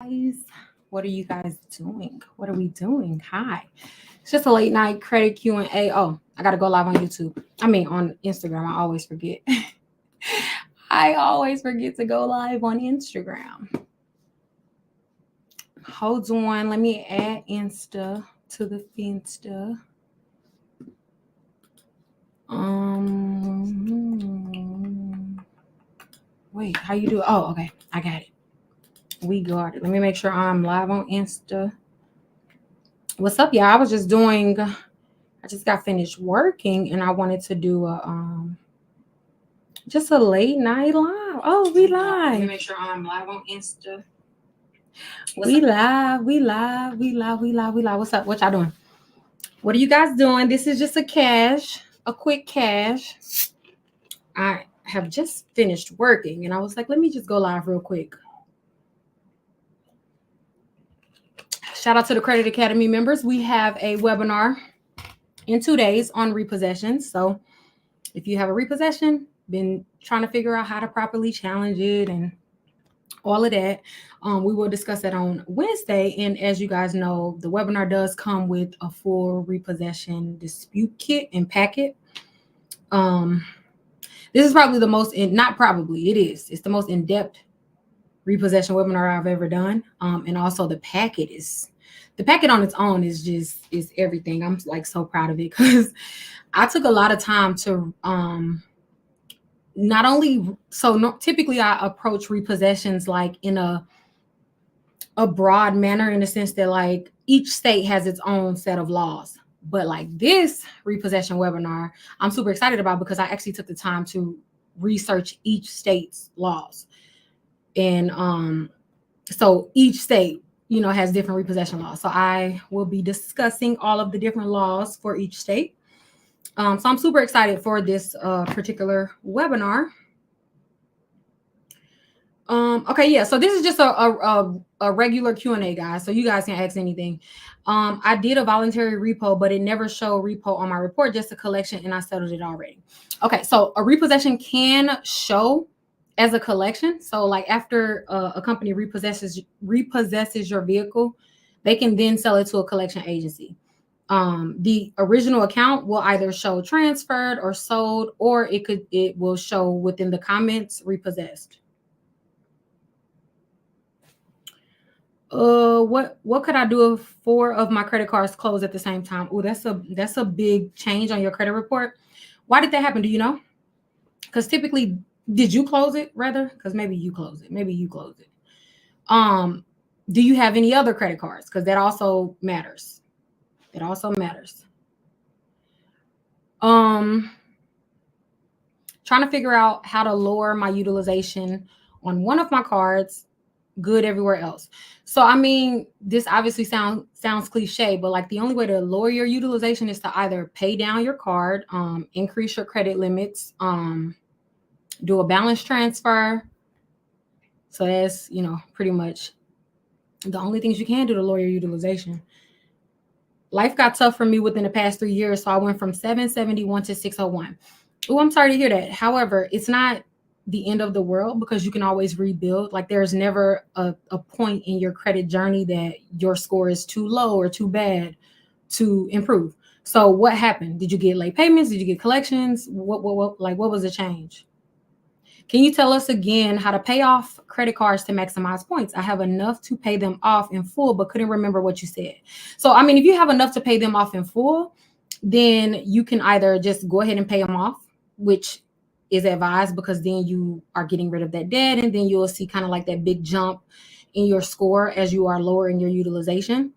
Guys, what are you guys doing? What are we doing? Hi. It's just a late night credit Q&A. Oh, I got to go live on YouTube. I mean, on Instagram. I always forget. I always forget to go live on Instagram. Hold on. Let me add Insta to the Finsta. Wait, how you do it? Oh, okay. I got it. We got it. Let me make sure I'm live on Insta. What's up, y'all? I just got finished working and I wanted to do just a late night live. Oh, we live. Let me make sure I'm live on Insta. We live. What's up? What y'all doing? What are you guys doing? This is just a quick cash. I have just finished working and I was like, let me just go live real quick. Shout out to the Credit Academy members. We have a webinar in 2 days on repossessions. So if you have a repossession, been trying to figure out how to properly challenge it and all of that, we will discuss that on Wednesday. And as you guys know, the webinar does come with a full repossession dispute kit and packet. This is probably it's the most in-depth repossession webinar I've ever done. And also the packet on its own is everything. I'm like so proud of it because I took a lot of time to typically I approach repossessions like in a broad manner, in the sense that like each state has its own set of laws. But like this repossession webinar, I'm super excited about because I actually took the time to research each state's laws. And so each state, has different repossession laws. So I will be discussing all of the different laws for each state. So I'm super excited for this particular webinar. Okay, yeah. So this is just a regular Q&A, guys. So you guys can ask anything. I did a voluntary repo, but it never showed repo on my report, just a collection, and I settled it already. Okay, so a repossession can show as a collection. So like after a company repossesses your vehicle, they can then sell it to a collection agency. The original account will either show transferred or sold, or it will show within the comments repossessed. What could I do if 4 of my credit cards close at the same time? Oh, that's a big change on your credit report. Why did that happen? Do you know? Because typically, did you close it rather? Because maybe you closed it. Do you have any other credit cards? Because that also matters. Trying to figure out how to lower my utilization on one of my cards, good everywhere else. So I mean, this obviously sounds cliche, but like the only way to lower your utilization is to either pay down your card, increase your credit limits, do a balance transfer. So that's, pretty much the only things you can do to lower your utilization. Life got tough for me within the past 3 years, so I went from 771 to 601. Oh, I'm sorry to hear that. However, it's not the end of the world because you can always rebuild. Like there's never a point in your credit journey that your score is too low or too bad to improve. So what happened? Did you get late payments? Did you get collections? What was the change? Can you tell us again how to pay off credit cards to maximize points? I have enough to pay them off in full, but couldn't remember what you said. So, I mean, if you have enough to pay them off in full, then you can either just go ahead and pay them off, which is advised because then you are getting rid of that debt, and then you'll see kind of like that big jump in your score as you are lowering your utilization.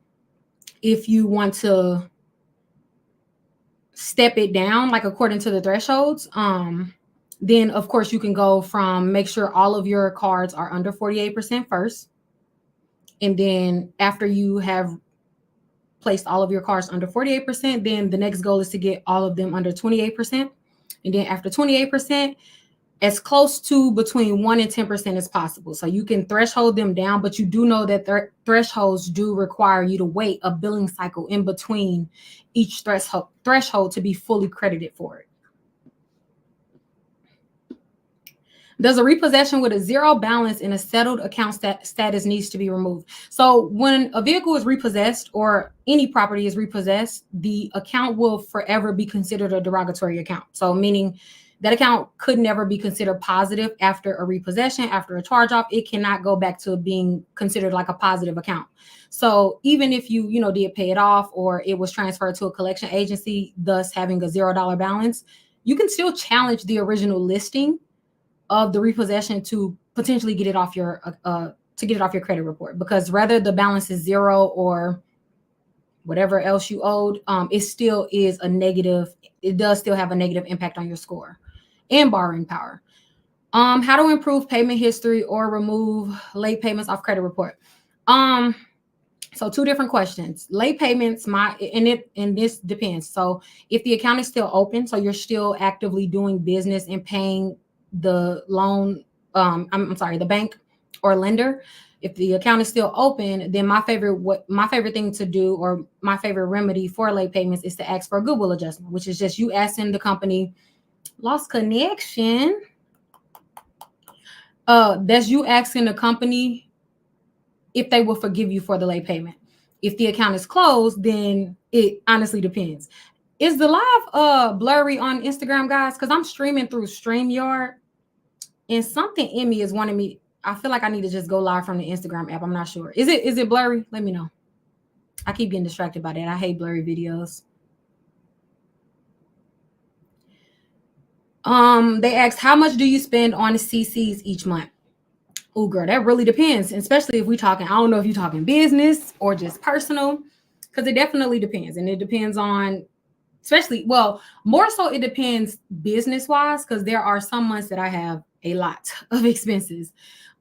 If you want to step it down, like according to the thresholds, then of course you can go from make sure all of your cards are under 48% first. And then after you have placed all of your cards under 48%, then the next goal is to get all of them under 28%. And then after 28%, as close to between 1 and 10% as possible. So you can threshold them down, but you do know that thresholds do require you to wait a billing cycle in between each threshold to be fully credited for it. Does a repossession with a zero balance in a settled account status needs to be removed? So when a vehicle is repossessed or any property is repossessed, the account will forever be considered a derogatory account. So meaning that account could never be considered positive after a repossession, after a charge off. It cannot go back to being considered like a positive account. So even if you did pay it off or it was transferred to a collection agency, thus having a $0 balance, you can still challenge the original listing of the repossession to potentially get it off your credit report, because whether the balance is zero or whatever else you owed, it still is a negative. It does still have a negative impact on your score and borrowing power. How to improve payment history or remove late payments off credit report. So two different questions. Late payments, and this depends. So if the account is still open, so you're still actively doing business and paying the loan, I'm sorry, the bank or lender, if the account is still open, then my favorite thing to do, or my favorite remedy for late payments, is to ask for a goodwill adjustment, which is just you asking the company, lost connection. That's you asking the company if they will forgive you for the late payment. If the account is closed, then it honestly depends. Is the live blurry on Instagram, guys? Because I'm streaming through StreamYard, and something in me is wanting me. I feel like I need to just go live from the Instagram app. I'm not sure. Is it blurry? Let me know. I keep getting distracted by that. I hate blurry videos. They asked, how much do you spend on CCs each month? Oh, girl, that really depends, especially if we're talking, I don't know if you're talking business or just personal, because it definitely depends. And it depends on, more so it depends business-wise, because there are some months that I have a lot of expenses.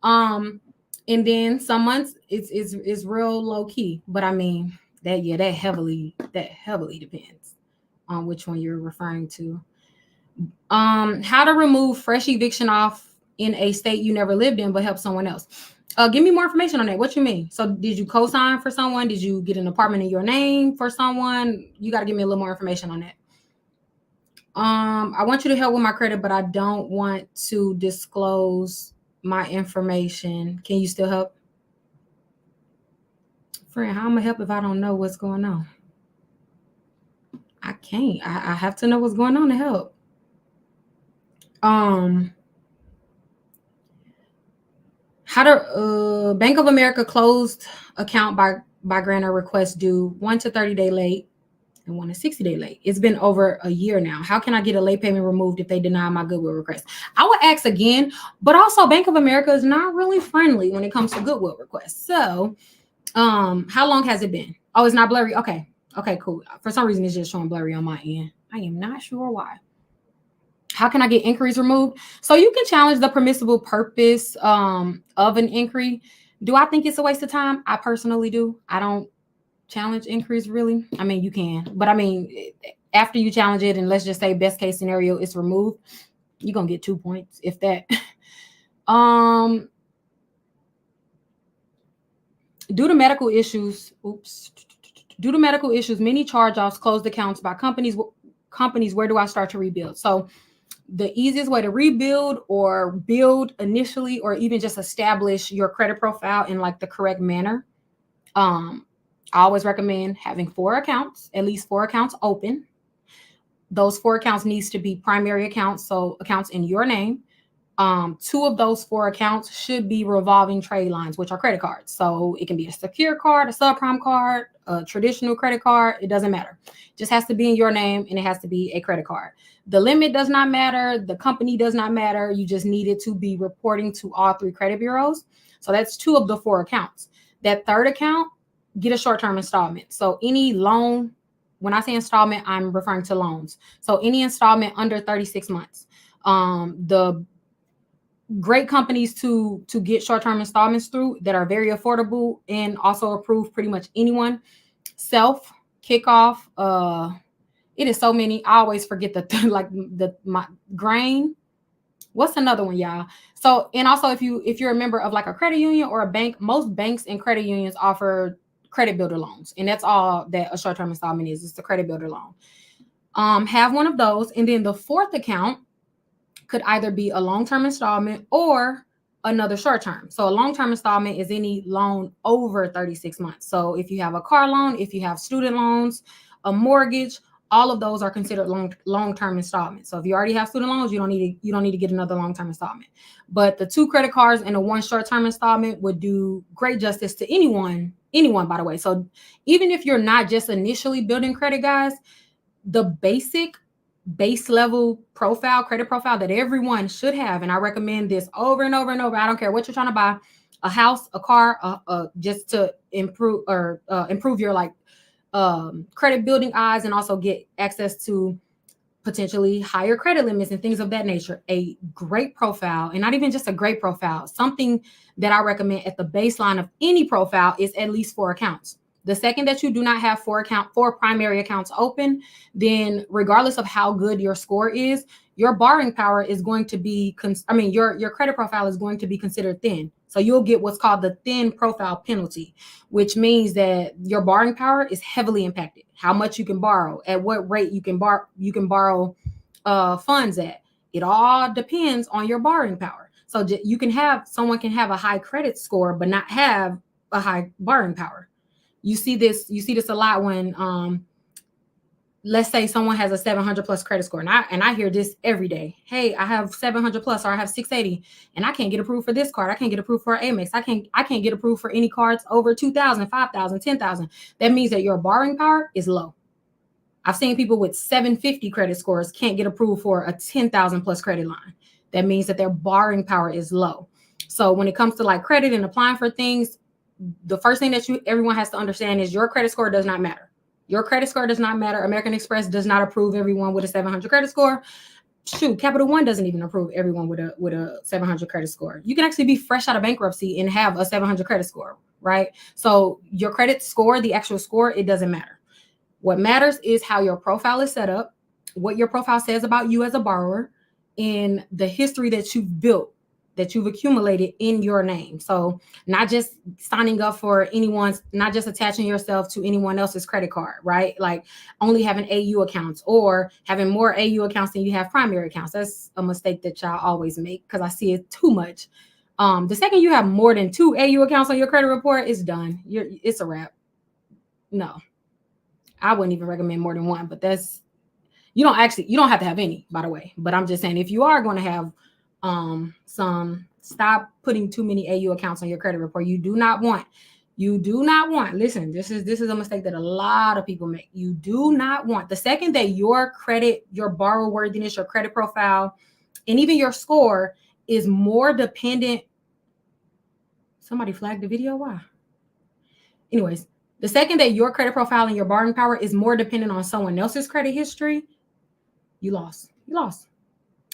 And then some months it's real low-key. But I mean, that heavily depends on which one you're referring to. How to remove fresh eviction off in a state you never lived in but help someone else. Give me more information on that. What you mean? So did you co-sign for someone? Did you get an apartment in your name for someone? You got to give me a little more information on that. I want you to help with my credit, but I don't want to disclose my information. Can you still help? Friend, how am I gonna help if I don't know what's going on? I can't. I have to know what's going on to help. How to Bank of America closed account by grantor request due 1 to 30 day late and 1 to 60 day late. It's been over a year now. How can I get a late payment removed if they deny my goodwill request? I would ask again, but also Bank of America is not really friendly when it comes to goodwill requests. So how long has it been? Oh, it's not blurry. Okay, cool. For some reason it's just showing blurry on my end. I am not sure why. How can I get inquiries removed? So you can challenge the permissible purpose of an inquiry. Do I think it's a waste of time? I personally do. I don't challenge inquiries really. I mean, you can, but I mean, after you challenge it, and let's just say best case scenario, it's removed, you're gonna get 2 points, if that. Due to medical issues, many charge-offs closed accounts by companies. Where do I start to rebuild? So the easiest way to rebuild or build initially, or even just establish your credit profile in like the correct manner, I always recommend having 4 accounts, at least 4 accounts open. Those 4 accounts needs to be primary accounts, so accounts in your name. 2 of those 4 accounts should be revolving trade lines, which are credit cards. So it can be a secure card, a subprime card, a traditional credit card. It doesn't matter. It just has to be in your name, and it has to be a credit card. The limit does not matter. The company does not matter. You just need it to be reporting to all 3 credit bureaus. So that's 2 of the 4 accounts. That 3rd account, get a short-term installment. So any loan, when I say installment, I'm referring to loans. So any installment under 36 months. The great companies to get short-term installments through that are very affordable and also approve pretty much anyone. Self, Kickoff, it is so many. I always forget my Grain. What's another one, y'all? So, and also if you're a member of like a credit union or a bank, most banks and credit unions offer credit builder loans, and that's all that a short-term installment is. It's the credit builder loan. Have one of those, and then the 4th account could either be a long-term installment or another short-term. So a long-term installment is any loan over 36 months. So if you have a car loan, if you have student loans, a mortgage, all of those are considered long-term installments. So if you already have student loans, you don't need to get another long-term installment. But the 2 credit cards and the 1 short-term installment would do great justice to anyone, by the way. So even if you're not just initially building credit, guys, the base level credit profile that everyone should have, and I recommend this over and over and over. I don't care what you're trying to buy, a house, a car, just to improve your credit building odds, and also get access to potentially higher credit limits and things of that nature. A great profile, and not even just a great profile, something that I recommend at the baseline of any profile is at least 4 accounts. The second that you do not have 4 primary accounts open, then regardless of how good your score is, your borrowing power is going to be, your credit profile is going to be considered thin. So you'll get what's called the thin profile penalty, which means that your borrowing power is heavily impacted. How much you can borrow, at what rate you can borrow funds at. It all depends on your borrowing power. So someone can have a high credit score but not have a high borrowing power. You see this a lot when let's say someone has a 700 plus credit score, and I hear this every day. Hey, I have 700 plus, or I have 680, and I can't get approved for this card. I can't get approved for Amex. I can't get approved for any cards over 2,000, 5,000, 10,000. That means that your borrowing power is low. I've seen people with 750 credit scores can't get approved for a 10,000 plus credit line. That means that their borrowing power is low. So when it comes to like credit and applying for things, the first thing that everyone has to understand is your credit score does not matter. Your credit score does not matter. American Express does not approve everyone with a 700 credit score. Shoot, Capital One doesn't even approve everyone with a 700 credit score. You can actually be fresh out of bankruptcy and have a 700 credit score, right? So your credit score, the actual score, it doesn't matter. What matters is how your profile is set up, what your profile says about you as a borrower, and the history that you've built, that you've accumulated in your name. So not just signing up for not just attaching yourself to anyone else's credit card, right? Like only having AU accounts or having more AU accounts than you have primary accounts. That's a mistake that y'all always make because I see it too much. The second you have more than 2 AU accounts on your credit report, it's done. It's a wrap. No, I wouldn't even recommend more than 1, but you don't have to have any, by the way. But I'm just saying, if you are going to have stop putting too many AU accounts on your credit report. You do not want, listen, this is a mistake that a lot of people make. You do not want, the second that your credit, your borrower worthiness, your credit profile, and even your score is more dependent. Somebody flagged the video. Why? Anyways, the second that your credit profile and your borrowing power is more dependent on someone else's credit history, you lost.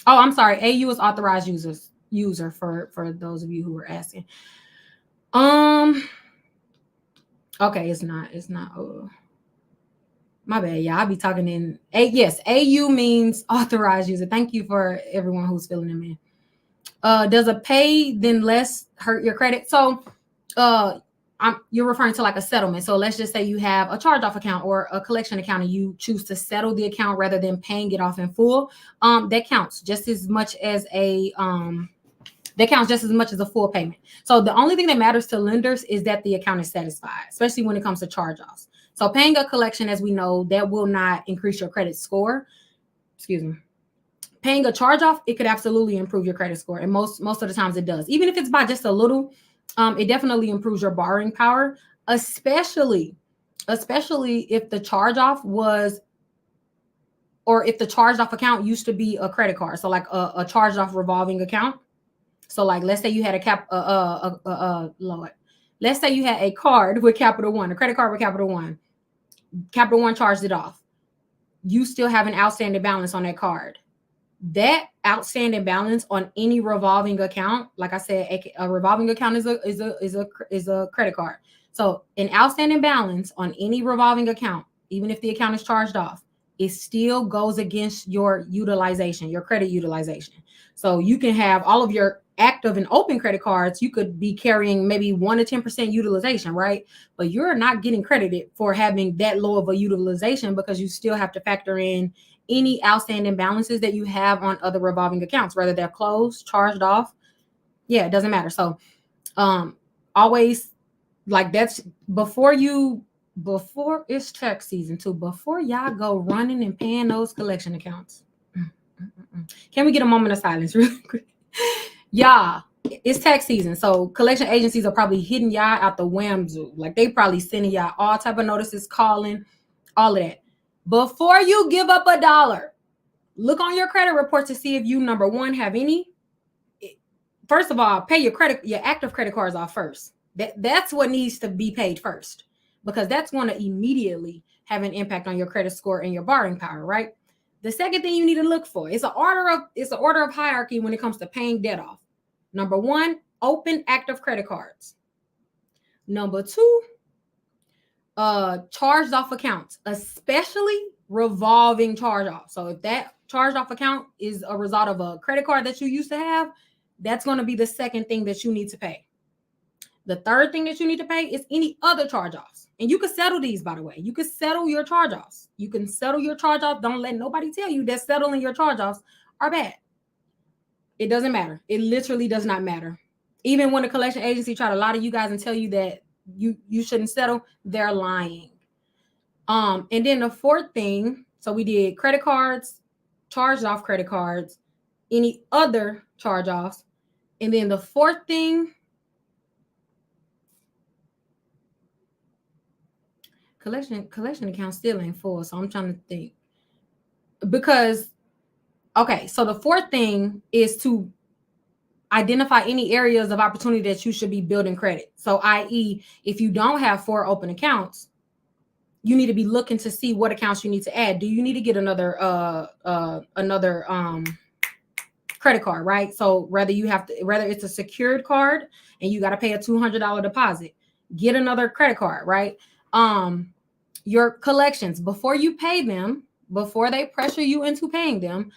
Oh, I'm sorry. AU is authorized user for those of you who were asking. Okay, it's not. My bad. Yeah, I'll be talking in yes, AU means authorized user. Thank you for everyone who's filling them in. Does a pay then less hurt your credit? So you're referring to like a settlement. So let's just say you have a charge-off account or a collection account and you choose to settle the account rather than paying it off in full. That counts just as much as a full payment. So the only thing that matters to lenders is that the account is satisfied, especially when it comes to charge-offs. So paying a collection, as we know, that will not increase your credit score. Excuse me. Paying a charge-off, it could absolutely improve your credit score. And most of the times it does. Even if it's by just a little, it definitely improves your borrowing power, especially if the charge-off if the charged-off account used to be a credit card. So like a charged-off revolving account. So like, let's say you had let's say you had a card with Capital One, a credit card with Capital One. Capital One charged it off. You still have an outstanding balance on that card. That outstanding balance on any revolving account, like I said, a revolving account is a credit card. So an outstanding balance on any revolving account, even if the account is charged off, it still goes against your utilization, your credit utilization. So you can have all of your active and open credit cards, you could be carrying maybe 1 to 10% utilization, right? But you're not getting credited for having that low of a utilization because you still have to factor in any outstanding balances that you have on other revolving accounts, whether they're closed, charged off. Yeah, it doesn't matter. So always, like, that's before it's tax season too, before y'all go running and paying those collection accounts. Can we get a moment of silence really quick? Y'all, it's tax season, so collection agencies are probably hitting y'all out the whamzoo. Like, they probably sending y'all all type of notices, calling, all of that. Before you give up $1, look on your credit report to see if you, number one, have any. First of all, pay your active credit cards off first. That's what needs to be paid first, because that's going to immediately have an impact on your credit score and your borrowing power, right? The second thing you need to look for is an order of hierarchy when it comes to paying debt off. Number one, open active credit cards. Number two, charged off accounts, especially revolving charge off. So if that charged off account is a result of a credit card that you used to have, that's going to be the second thing that you need to pay. The third thing that you need to pay is any other charge-offs. And you can settle these, by the way. You can settle your charge-offs. You can settle your charge-offs. Don't let nobody tell you that settling your charge-offs are bad. It doesn't matter. It literally does not matter. Even when the collection agency try to lie to you guys and tell you that you shouldn't settle, they're lying. And then the fourth thing, so we did credit cards, charged off credit cards, any other charge-offs. And then the fourth thing, collection account still ain't full. So I'm trying to think. Because, okay, so the fourth thing is to identify any areas of opportunity that you should be building credit. So, i.e., if you don't have 4 open accounts, you need to be looking to see what accounts you need to add. Do you need to get another credit card, right? So whether it's a secured card and you got to pay a $200 deposit, get another credit card, right? Your collections, before you pay them, before they pressure you into paying them,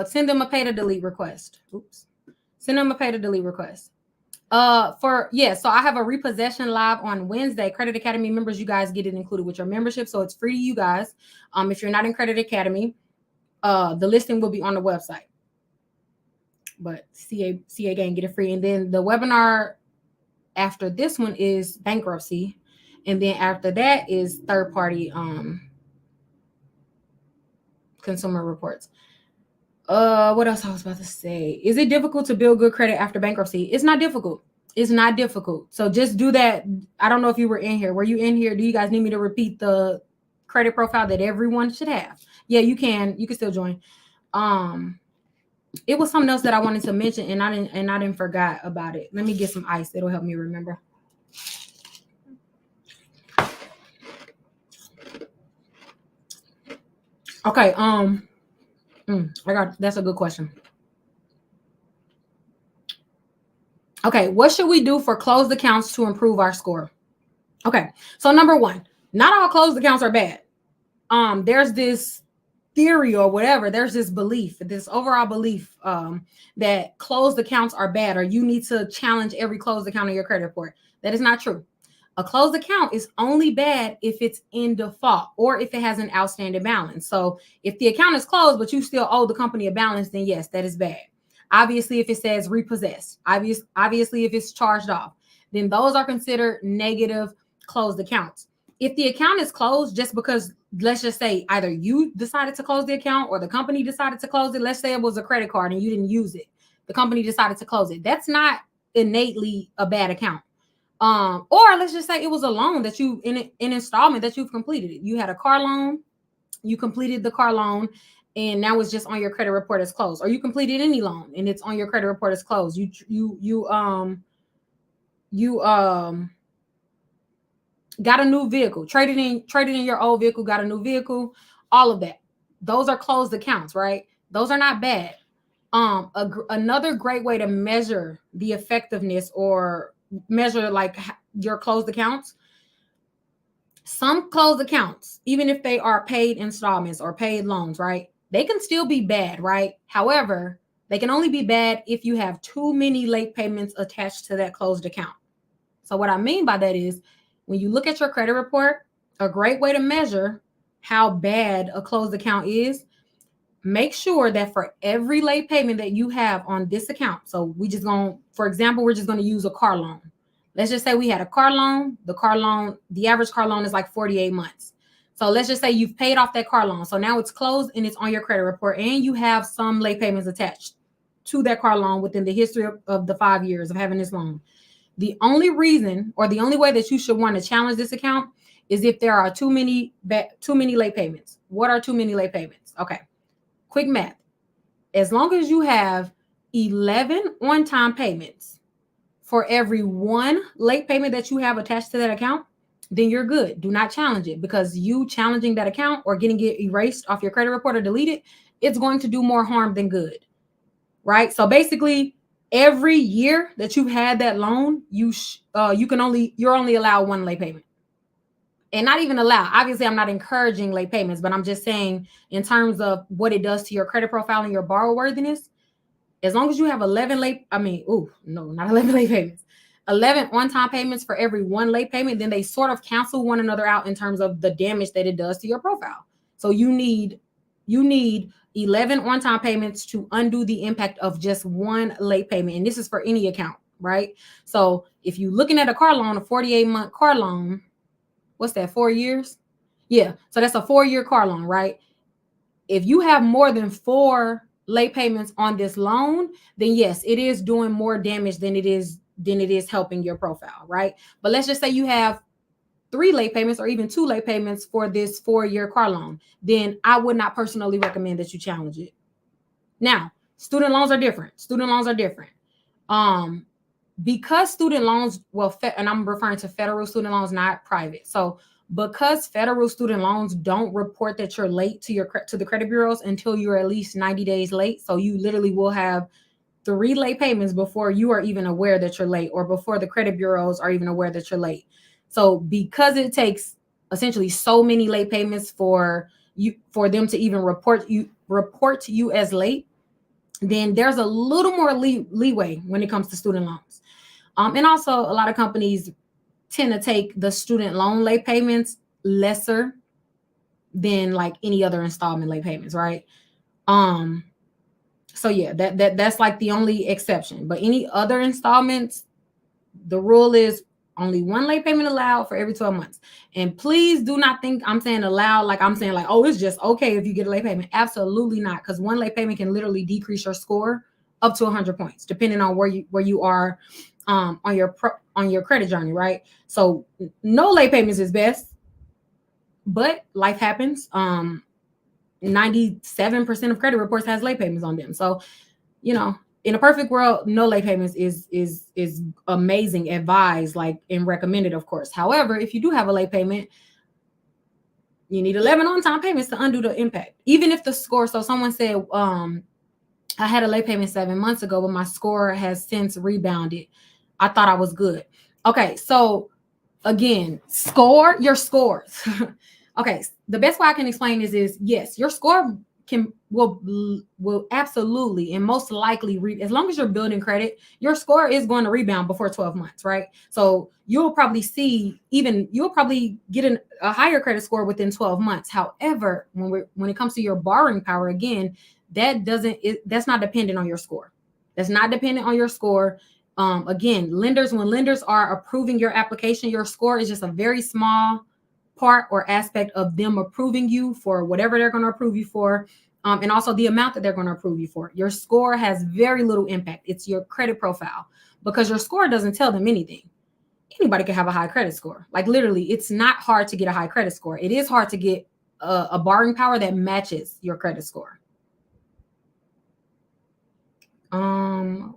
send them a pay to delete request. Send them a pay to delete request. So I have a repossession live on Wednesday. Credit Academy members, you guys get it included with your membership, so it's free to you guys. If you're not in Credit Academy, the listing will be on the website. But CA gang, get it free. And then the webinar after this one is bankruptcy, and then after that is third party consumer reports. What else I was about to say? Is it difficult to build good credit after bankruptcy? It's not difficult. It's not difficult. So just do that. I don't know if you were in here. Were you in here? Do you guys need me to repeat the credit profile that everyone should have? Yeah, you can. You can still join. It was something else that I wanted to mention, and I didn't forgot about it. Let me get some ice. It'll help me remember. Okay. That's a good question. Okay, what should we do for closed accounts to improve our score? Okay, so number one, not all closed accounts are bad. There's this theory or whatever, there's this belief, this overall belief that closed accounts are bad, or you need to challenge every closed account on your credit report. That is not true. A closed account is only bad if it's in default or if it has an outstanding balance. So if the account is closed, but you still owe the company a balance, then yes, that is bad. Obviously, if it says repossessed, obviously, if it's charged off, then those are considered negative closed accounts. If the account is closed just because, let's just say, either you decided to close the account or the company decided to close it. Let's say it was a credit card and you didn't use it. The company decided to close it. That's not innately a bad account. Or let's just say it was a loan that you in an installment that you've completed it. You had a car loan, you completed the car loan, and now it's just on your credit report as closed. Or you completed any loan and it's on your credit report as closed. You got a new vehicle, traded in your old vehicle, got a new vehicle, all of that. Those are closed accounts, right? Those are not bad. Another great way to measure the effectiveness or measure like your closed accounts, some closed accounts, even if they are paid installments or paid loans, right? They can still be bad, right? However, they can only be bad if you have too many late payments attached to that closed account. So what I mean by that is when you look at your credit report, a great way to measure how bad a closed account is, make sure that for every late payment that you have on this account, so for example, we're just going to use a car loan. Let's just say we had a car loan. The average car loan is like 48 months. So let's just say you've paid off that car loan. So now it's closed and it's on your credit report, and you have some late payments attached to that car loan within the history of the 5 years of having this loan. The only reason, or the only way that you should want to challenge this account is if there are too many late payments. What are too many late payments? Okay. Quick math. As long as you have 11 on-time payments for every one late payment that you have attached to that account, then you're good. Do not challenge it, because you challenging that account or getting it erased off your credit report or deleted, it's going to do more harm than good, right? So basically, every year that you've had that loan, you're only allowed one late payment. And not even allowed. Obviously, I'm not encouraging late payments, but I'm just saying in terms of what it does to your credit profile and your borrower worthiness, as long as you have 11 late payments, 11 on-time payments for every one late payment, then they sort of cancel one another out in terms of the damage that it does to your profile. So you need 11 on-time payments to undo the impact of just one late payment. And this is for any account, right? So if you're looking at a car loan, a 48-month car loan, what's that, 4 years? Yeah. So that's a 4-year car loan, right? If you have more than 4 late payments on this loan, then yes, it is doing more damage than it is helping your profile, right? But let's just say you have 3 late payments or even 2 late payments for this 4-year car loan, then I would not personally recommend that you challenge it. Now, student loans are different. Because student loans, and I'm referring to federal student loans, not private. So because federal student loans don't report that you're late to the credit bureaus until you're at least 90 days late. So you literally will have 3 late payments before you are even aware that you're late, or before the credit bureaus are even aware that you're late. So because it takes essentially so many late payments for them to even report you as late, then there's a little more leeway when it comes to student loans. And also, a lot of companies tend to take the student loan late payments lesser than like any other installment late payments, right? So yeah, that's like the only exception. But any other installments, the rule is only one late payment allowed for every 12 months. And please do not think I'm saying allowed like I'm saying like, oh, it's just okay if you get a late payment. Absolutely not, because one late payment can literally decrease your score up to 100 points, depending on where you are on your credit journey, right? So no late payments is best, but life happens. 97% of credit reports has late payments on them. So, in a perfect world, no late payments is amazing, advised, like, and recommended, of course. However, if you do have a late payment, you need 11 on-time payments to undo the impact. Even if the score, so someone said, I had a late payment 7 months ago, but my score has since rebounded. I thought I was good. Okay, so again, your scores. Okay, the best way I can explain this is, yes, your score will absolutely and most likely, as long as you're building credit, your score is going to rebound before 12 months, right? So you'll probably get a higher credit score within 12 months. However, when it comes to your borrowing power, again, that's not dependent on your score. That's not dependent on your score. Again, when lenders are approving your application, your score is just a very small part or aspect of them approving you for whatever they're going to approve you for, and also the amount that they're going to approve you for. Your score has very little impact. It's your credit profile, because your score doesn't tell them anything. Anybody can have a high credit score. Like, literally, it's not hard to get a high credit score. It is hard to get a borrowing power that matches your credit score.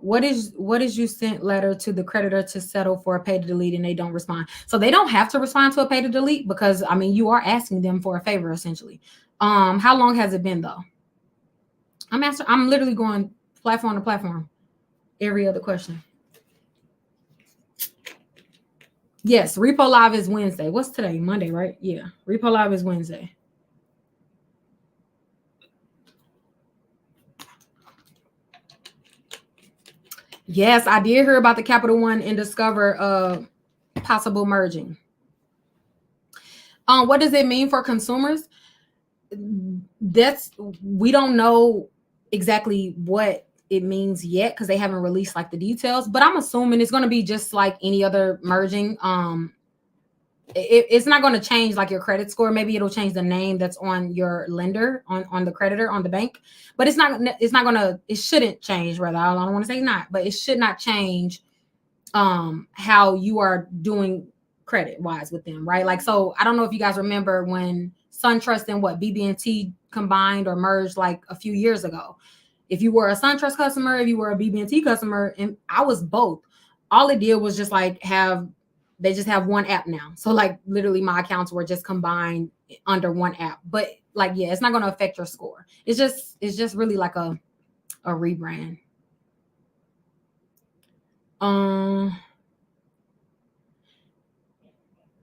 What is you sent letter to the creditor to settle for a pay to delete and they don't respond? So they don't have to respond to a pay to delete, because you are asking them for a favor essentially. How long has it been though? I'm literally going platform to platform. Every other question. Yes, Repo Live is Wednesday. What's today? Monday, right? Yeah. Repo Live is Wednesday. Yes, I did hear about the Capital One and Discover possible merging. What does it mean for consumers? we don't know exactly what it means yet because they haven't released like the details, but I'm assuming it's going to be just like any other merging. It's not going to change like your credit score. Maybe it'll change the name that's on your lender, on the creditor, on the bank, but it's not going to, it shouldn't change, rather. I don't want to say not, but it should not change how you are doing credit wise with them, right? Like, so I don't know if you guys remember when SunTrust and what BB&T combined or merged like a few years ago. If you were a SunTrust customer, if you were a BB&T customer, and I was both, all it did was just like they just have one app now. So like literally my accounts were just combined under one app. But like, yeah, it's not going to affect your score. It's just really like a rebrand.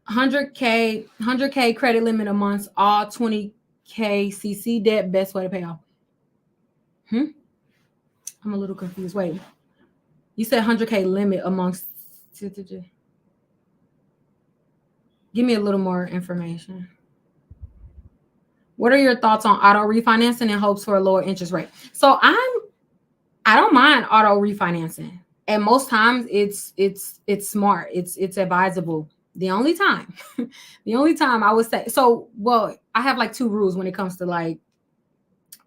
100K credit limit amongst all 20K CC debt, best way to pay off. I'm a little confused. Wait, you said 100K limit amongst. Give me a little more information. What are your thoughts on auto refinancing in hopes for a lower interest rate? So I don't mind auto refinancing, and most times it's smart. It's advisable. The only time I would say, so, well, I have like two rules when it comes to like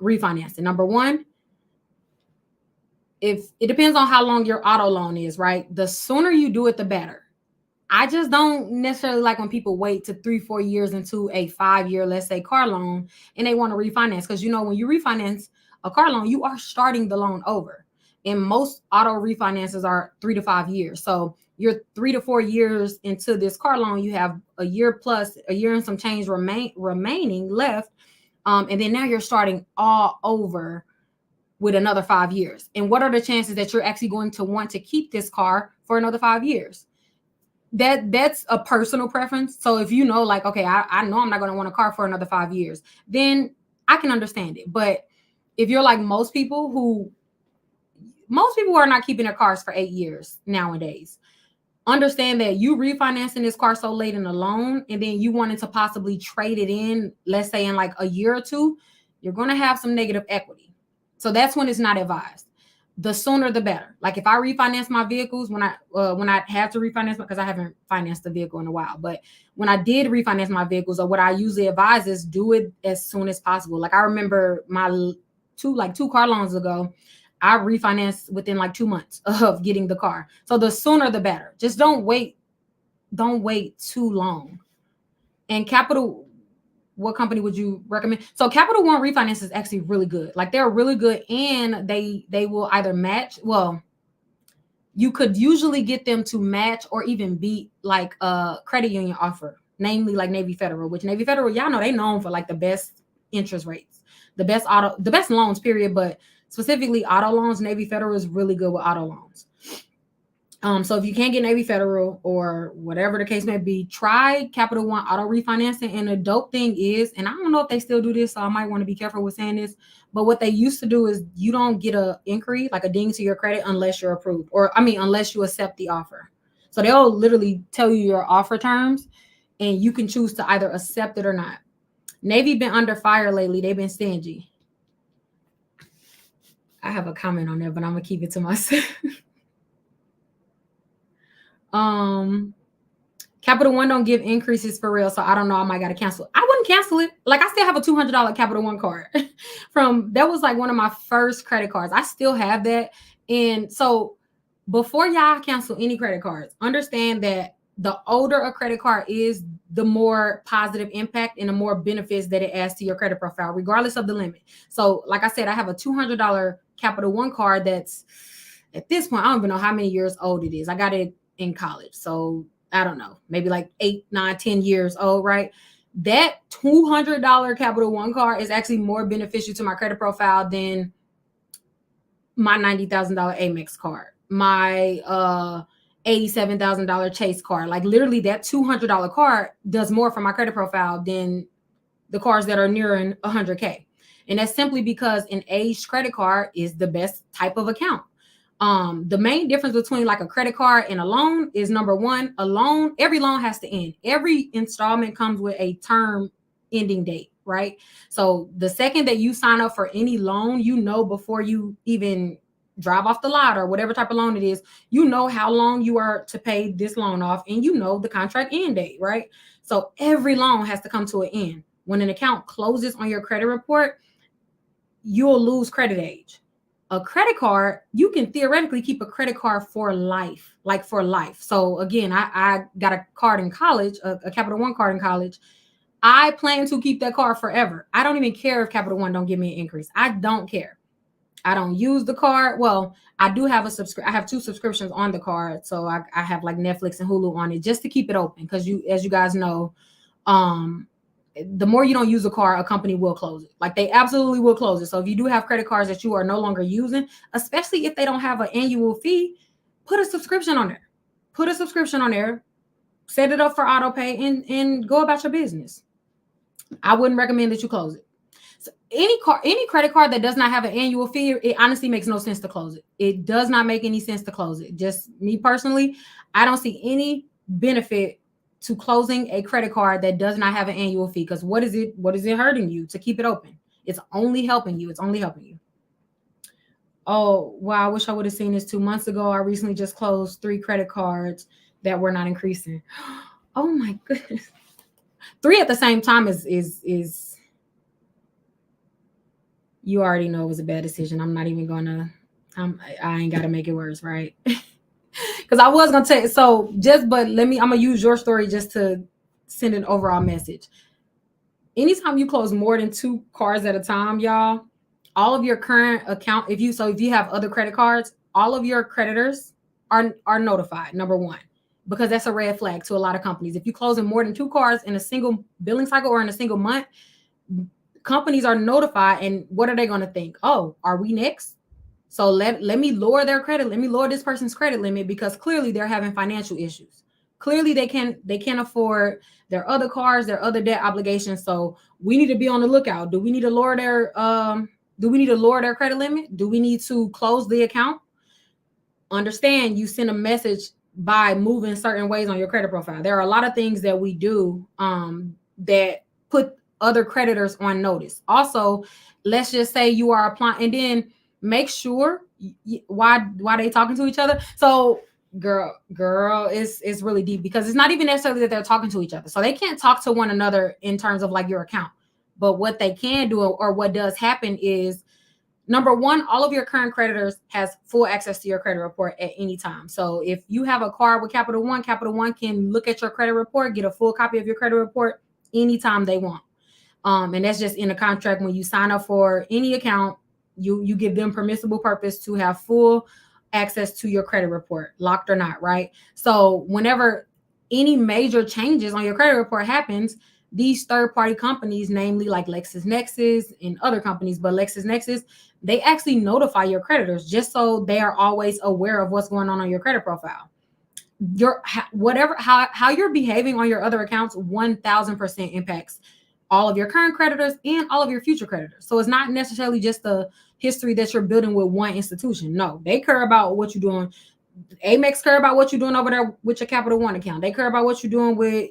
refinancing. Number one, if it depends on how long your auto loan is, right? The sooner you do it, the better. I just don't necessarily like when people wait to 3-4 years into a 5-year, let's say, car loan, and they want to refinance. Because, you know, when you refinance a car loan, you are starting the loan over. And most auto refinances are 3 to 5 years. So you're 3 to 4 years into this car loan, you have a year and some change remaining left. And then now you're starting all over with another 5 years. And what are the chances that you're actually going to want to keep this car for another 5 years? That's a personal preference. So if you know, like, okay, I know I'm not going to want a car for another 5 years, then I can understand it. But if you're like most people are not keeping their cars for 8 years nowadays, understand that you refinancing this car so late in the loan, and then you wanted to possibly trade it in, let's say in like a year or two, you're going to have some negative equity. So that's when it's not advised. The sooner the better. Like if I refinance my vehicles, when I have to refinance, because I haven't financed the vehicle in a while, but when I did refinance my vehicles, or what I usually advise is do it as soon as possible. Like I remember my two car loans ago, I refinanced within like 2 months of getting the car. So the sooner the better. Just don't wait too long. And what company would you recommend? So Capital One Refinance is actually really good. Like they're really good, and they will either match. Well, you could usually get them to match or even beat like a credit union offer, namely like Navy Federal, which Navy Federal, y'all know they known for like the best interest rates, the best loans, period. But specifically auto loans, Navy Federal is really good with auto loans. So if you can't get Navy Federal or whatever the case may be, try Capital One Auto Refinancing. And the dope thing is, and I don't know if they still do this, so I might want to be careful with saying this, but what they used to do is you don't get a inquiry, like a ding to your credit, unless you're approved, unless you accept the offer. So they'll literally tell you your offer terms, and you can choose to either accept it or not. Navy been under fire lately. They've been stingy. I have a comment on that, but I'm gonna keep it to myself. Capital One don't give increases for real, so I don't know. I might gotta cancel it. I wouldn't cancel it. Like I still have a $200 Capital One card that was like one of my first credit cards. I still have that. And so before y'all cancel any credit cards, understand that the older a credit card is, the more positive impact and the more benefits that it adds to your credit profile, regardless of the limit. So like I said, I have a $200 Capital One card that's, at this point, I don't even know how many years old it is. I got it in college. So I don't know, maybe like 8, 9, 10 years old, right? That $200 Capital One card is actually more beneficial to my credit profile than my $90,000 Amex card, my $87,000 Chase card. Like literally that $200 card does more for my credit profile than the cards that are nearing 100K. And that's simply because an aged credit card is the best type of account. The main difference between like a credit card and a loan is, number one, every loan has to end. Every installment comes with a term ending date. right? So the second that you sign up for any loan, you know, before you even drive off the lot or whatever type of loan it is, you know how long you are to pay this loan off, and you know the contract end date, right? So every loan has to come to an end. When an account closes on your credit report, you'll lose credit age. A credit card, you can theoretically keep a credit card for life, like for life. So again, I got a card in college, a Capital One card in college. I plan to keep that card forever. I don't even care if Capital One don't give me an increase. I don't care. I don't use the card. Well, I do have I have 2 subscriptions on the card. So I have like Netflix and Hulu on it just to keep it open. Because as you guys know, um, the more you don't use a card, a company will close it. Like they absolutely will close it. So if you do have credit cards that you are no longer using, especially if they don't have an annual fee, put a subscription on there. Put a subscription on there, set it up for auto pay, and go about your business. I wouldn't recommend that you close it. So any credit card that does not have an annual fee, it honestly makes no sense to close it. It does not make any sense to close it. Just me personally, I don't see any benefit to closing a credit card that does not have an annual fee. Because what is it hurting you to keep it open? It's only helping you. It's only helping you. Oh, wow. I wish I would have seen this 2 months ago. I recently just closed 3 credit cards that were not increasing. Oh my goodness. 3 at the same time is you already know it was a bad decision. I'm not even gonna I ain't gotta make it worse, right? Because I was gonna tell so but I'm gonna use your story just to send an overall message. Anytime you close more than 2 cards at a time, y'all, all of your current account, if you have other credit cards, all of your creditors are notified, number one, because that's a red flag to a lot of companies. If you close in more than 2 cards in a single billing cycle or in a single month, companies are notified, and what are they going to think? Oh, are we next? So let me lower their credit. Let me lower this person's credit limit, because clearly they're having financial issues. Clearly they can't afford their other cards, their other debt obligations. So we need to be on the lookout. Do we need to lower their credit limit? Do we need to close the account? Understand, you send a message by moving certain ways on your credit profile. There are a lot of things that we do that put other creditors on notice. Also, let's just say you are applying, and then make sure why they talking to each other. So girl, it's really deep, because it's not even necessarily that they're talking to each other. So they can't talk to one another in terms of like your account. But what they can do, or what does happen, is number one, all of your current creditors has full access to your credit report at any time. So if you have a card with Capital One can look at your credit report, get a full copy of your credit report anytime they want. And that's just in the contract. When you sign up for any account, you give them permissible purpose to have full access to your credit report, locked or not, right? So whenever any major changes on your credit report happens, these third-party companies, namely like LexisNexis and other companies, but LexisNexis, they actually notify your creditors just so they are always aware of what's going on your credit profile. How you're behaving on your other accounts 1000% impacts all of your current creditors and all of your future creditors. So it's not necessarily just the history that you're building with one institution. No, they care about what you're doing. Amex care about what you're doing over there with your Capital One account. They care about what you're doing with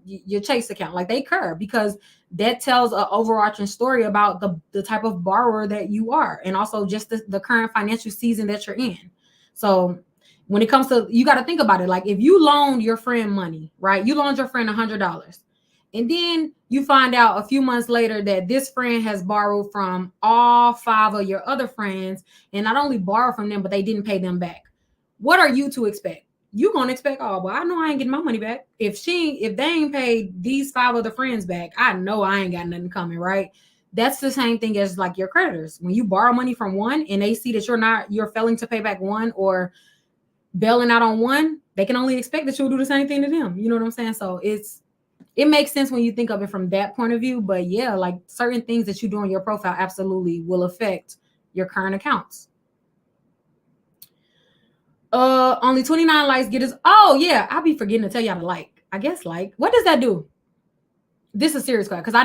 your Chase account. Like, they care, because that tells an overarching story about the type of borrower that you are, and also just the current financial season that you're in. So when it comes to, you got to think about it. Like, if you loaned your friend money, right? You loaned your friend $100, and then you find out a few months later that this friend has borrowed from all 5 of your other friends, and not only borrowed from them, but they didn't pay them back. What are you to expect? You're going to expect, oh, well, I know I ain't getting my money back. If they ain't paid these 5 other friends back, I know I ain't got nothing coming, right? That's the same thing as like your creditors. When you borrow money from one and they see that you're failing to pay back one, or bailing out on one, they can only expect that you'll do the same thing to them. You know what I'm saying? So it makes sense when you think of it from that point of view. But yeah, like, certain things that you do on your profile absolutely will affect your current accounts. Only 29 likes get us. Oh yeah, I'll be forgetting to tell y'all to like. I guess like, what does that do? This is a serious question, because I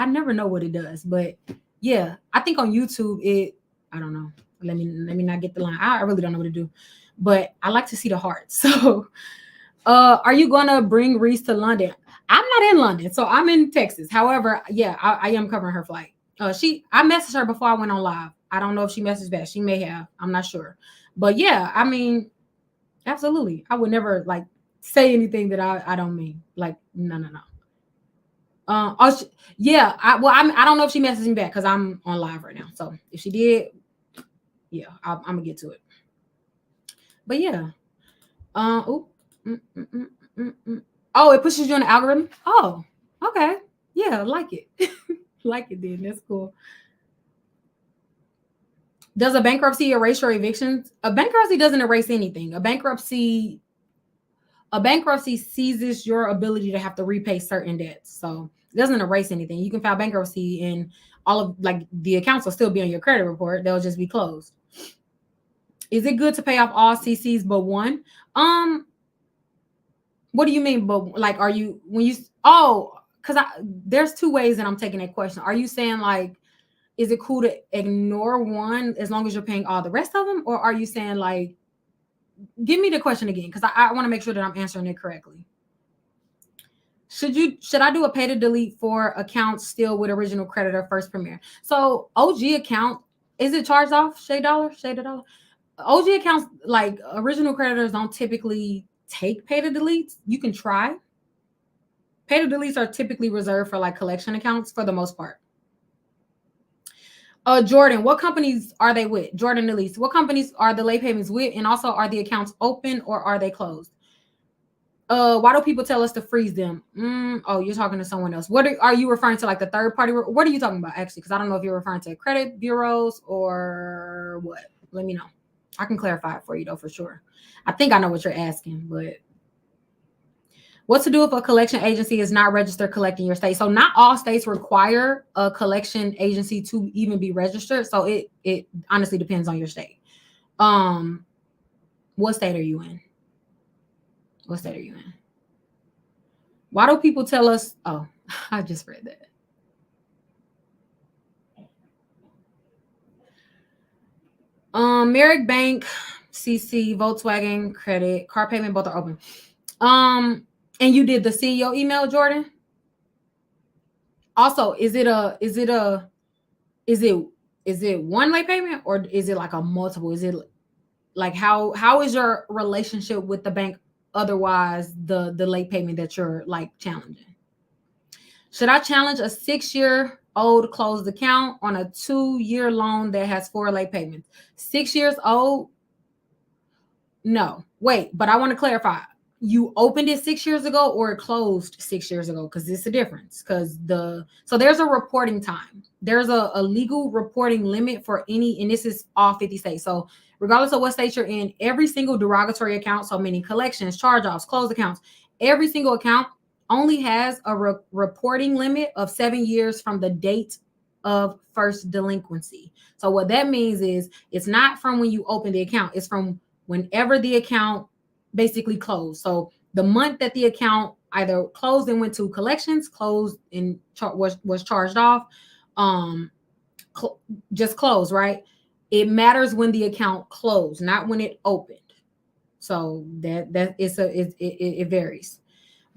never know what it does. But yeah, I think on YouTube I don't know. Let me not get the line. I really don't know what to do. But I like to see the hearts. So Are you gonna bring Reese to London? I'm not in London, so I'm in Texas. However, yeah, I am covering her flight. I messaged her before I went on live. I don't know if she messaged back. She may have. I'm not sure. But yeah, I mean, absolutely. I would never like say anything that I don't mean. Like, no, no, no. Yeah. I don't know if she messaged me back because I'm on live right now. So if she did, yeah, I'm gonna get to it. But yeah. Oh, mm, mm, mm, oh, it pushes you on the algorithm. Oh, okay. Yeah, like it. Like it did. That's cool. Does a bankruptcy erase your evictions? A bankruptcy doesn't erase anything. A bankruptcy seizes your ability to have to repay certain debts. So it doesn't erase anything. You can file bankruptcy and all of like the accounts will still be on your credit report. They'll just be closed. Is it good to pay off all CCs but one? What do you mean? But like, are you when you because there's two ways that I'm taking that question. Are you saying like, is it cool to ignore one as long as you're paying all the rest of them, or are you saying like, give me the question again because I want to make sure that I'm answering it correctly. Should I do a pay to delete for accounts still with original creditor first premier? So OG account, is it charged off? Shade dollar. OG accounts like original creditors don't typically take pay to deletes. You can try. Pay to deletes are typically reserved for like collection accounts for the most part. Jordan, what companies are they with? Jordan Elise, what companies are the late payments with? And also, are the accounts open or are they closed? Why do people tell us to freeze them? Oh, you're talking to someone else. What are you referring to? Like the third party? What are you talking about actually? Because I don't know if you're referring to credit bureaus or what. Let me know. I can clarify it for you though for sure. I think I know what you're asking, but what to do if a collection agency is not registered collecting your state? So not all states require a collection agency to even be registered. So it honestly depends on your state. What state are you in? What state are you in? Why do people tell us? Oh, I just read that. Merrick Bank, CC, Volkswagen, credit, car payment, both are open. And you did the CEO email, Jordan? Also, is it one late payment or is it like a multiple? Is it like how is your relationship with the bank otherwise the late payment that you're like challenging? Should I challenge a 6-year-old closed account on a 2-year loan that has 4 late payments? 6 years old? No. Wait, but I want to clarify. You opened it 6 years ago or it closed 6 years ago? Because it's a difference. So there's a reporting time. There's a legal reporting limit for any, and this is all 50 states. So regardless of what state you're in, every single derogatory account, so meaning collections, charge-offs, closed accounts, every single account only has a reporting limit of 7 years from the date of first delinquency. So what that means is it's not from when you open the account, it's from whenever the account basically closed. So the month that the account either closed and went to collections, closed and was charged off, just closed, right? It matters when the account closed, not when it opened. So it varies.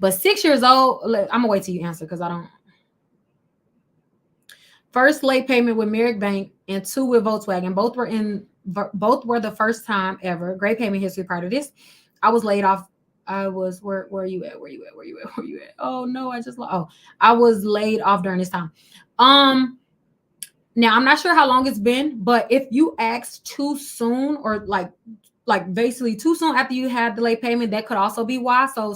But 6 years old, I'm gonna wait till you answer because I don't. First late payment with Merrick Bank and 2 with Volkswagen. Both were the first time ever. Great payment history prior to this. I was laid off. Where are you at? Where you at? Oh no, I was laid off during this time. Now I'm not sure how long it's been, but if you asked too soon or like basically too soon after you had the late payment, that could also be why. So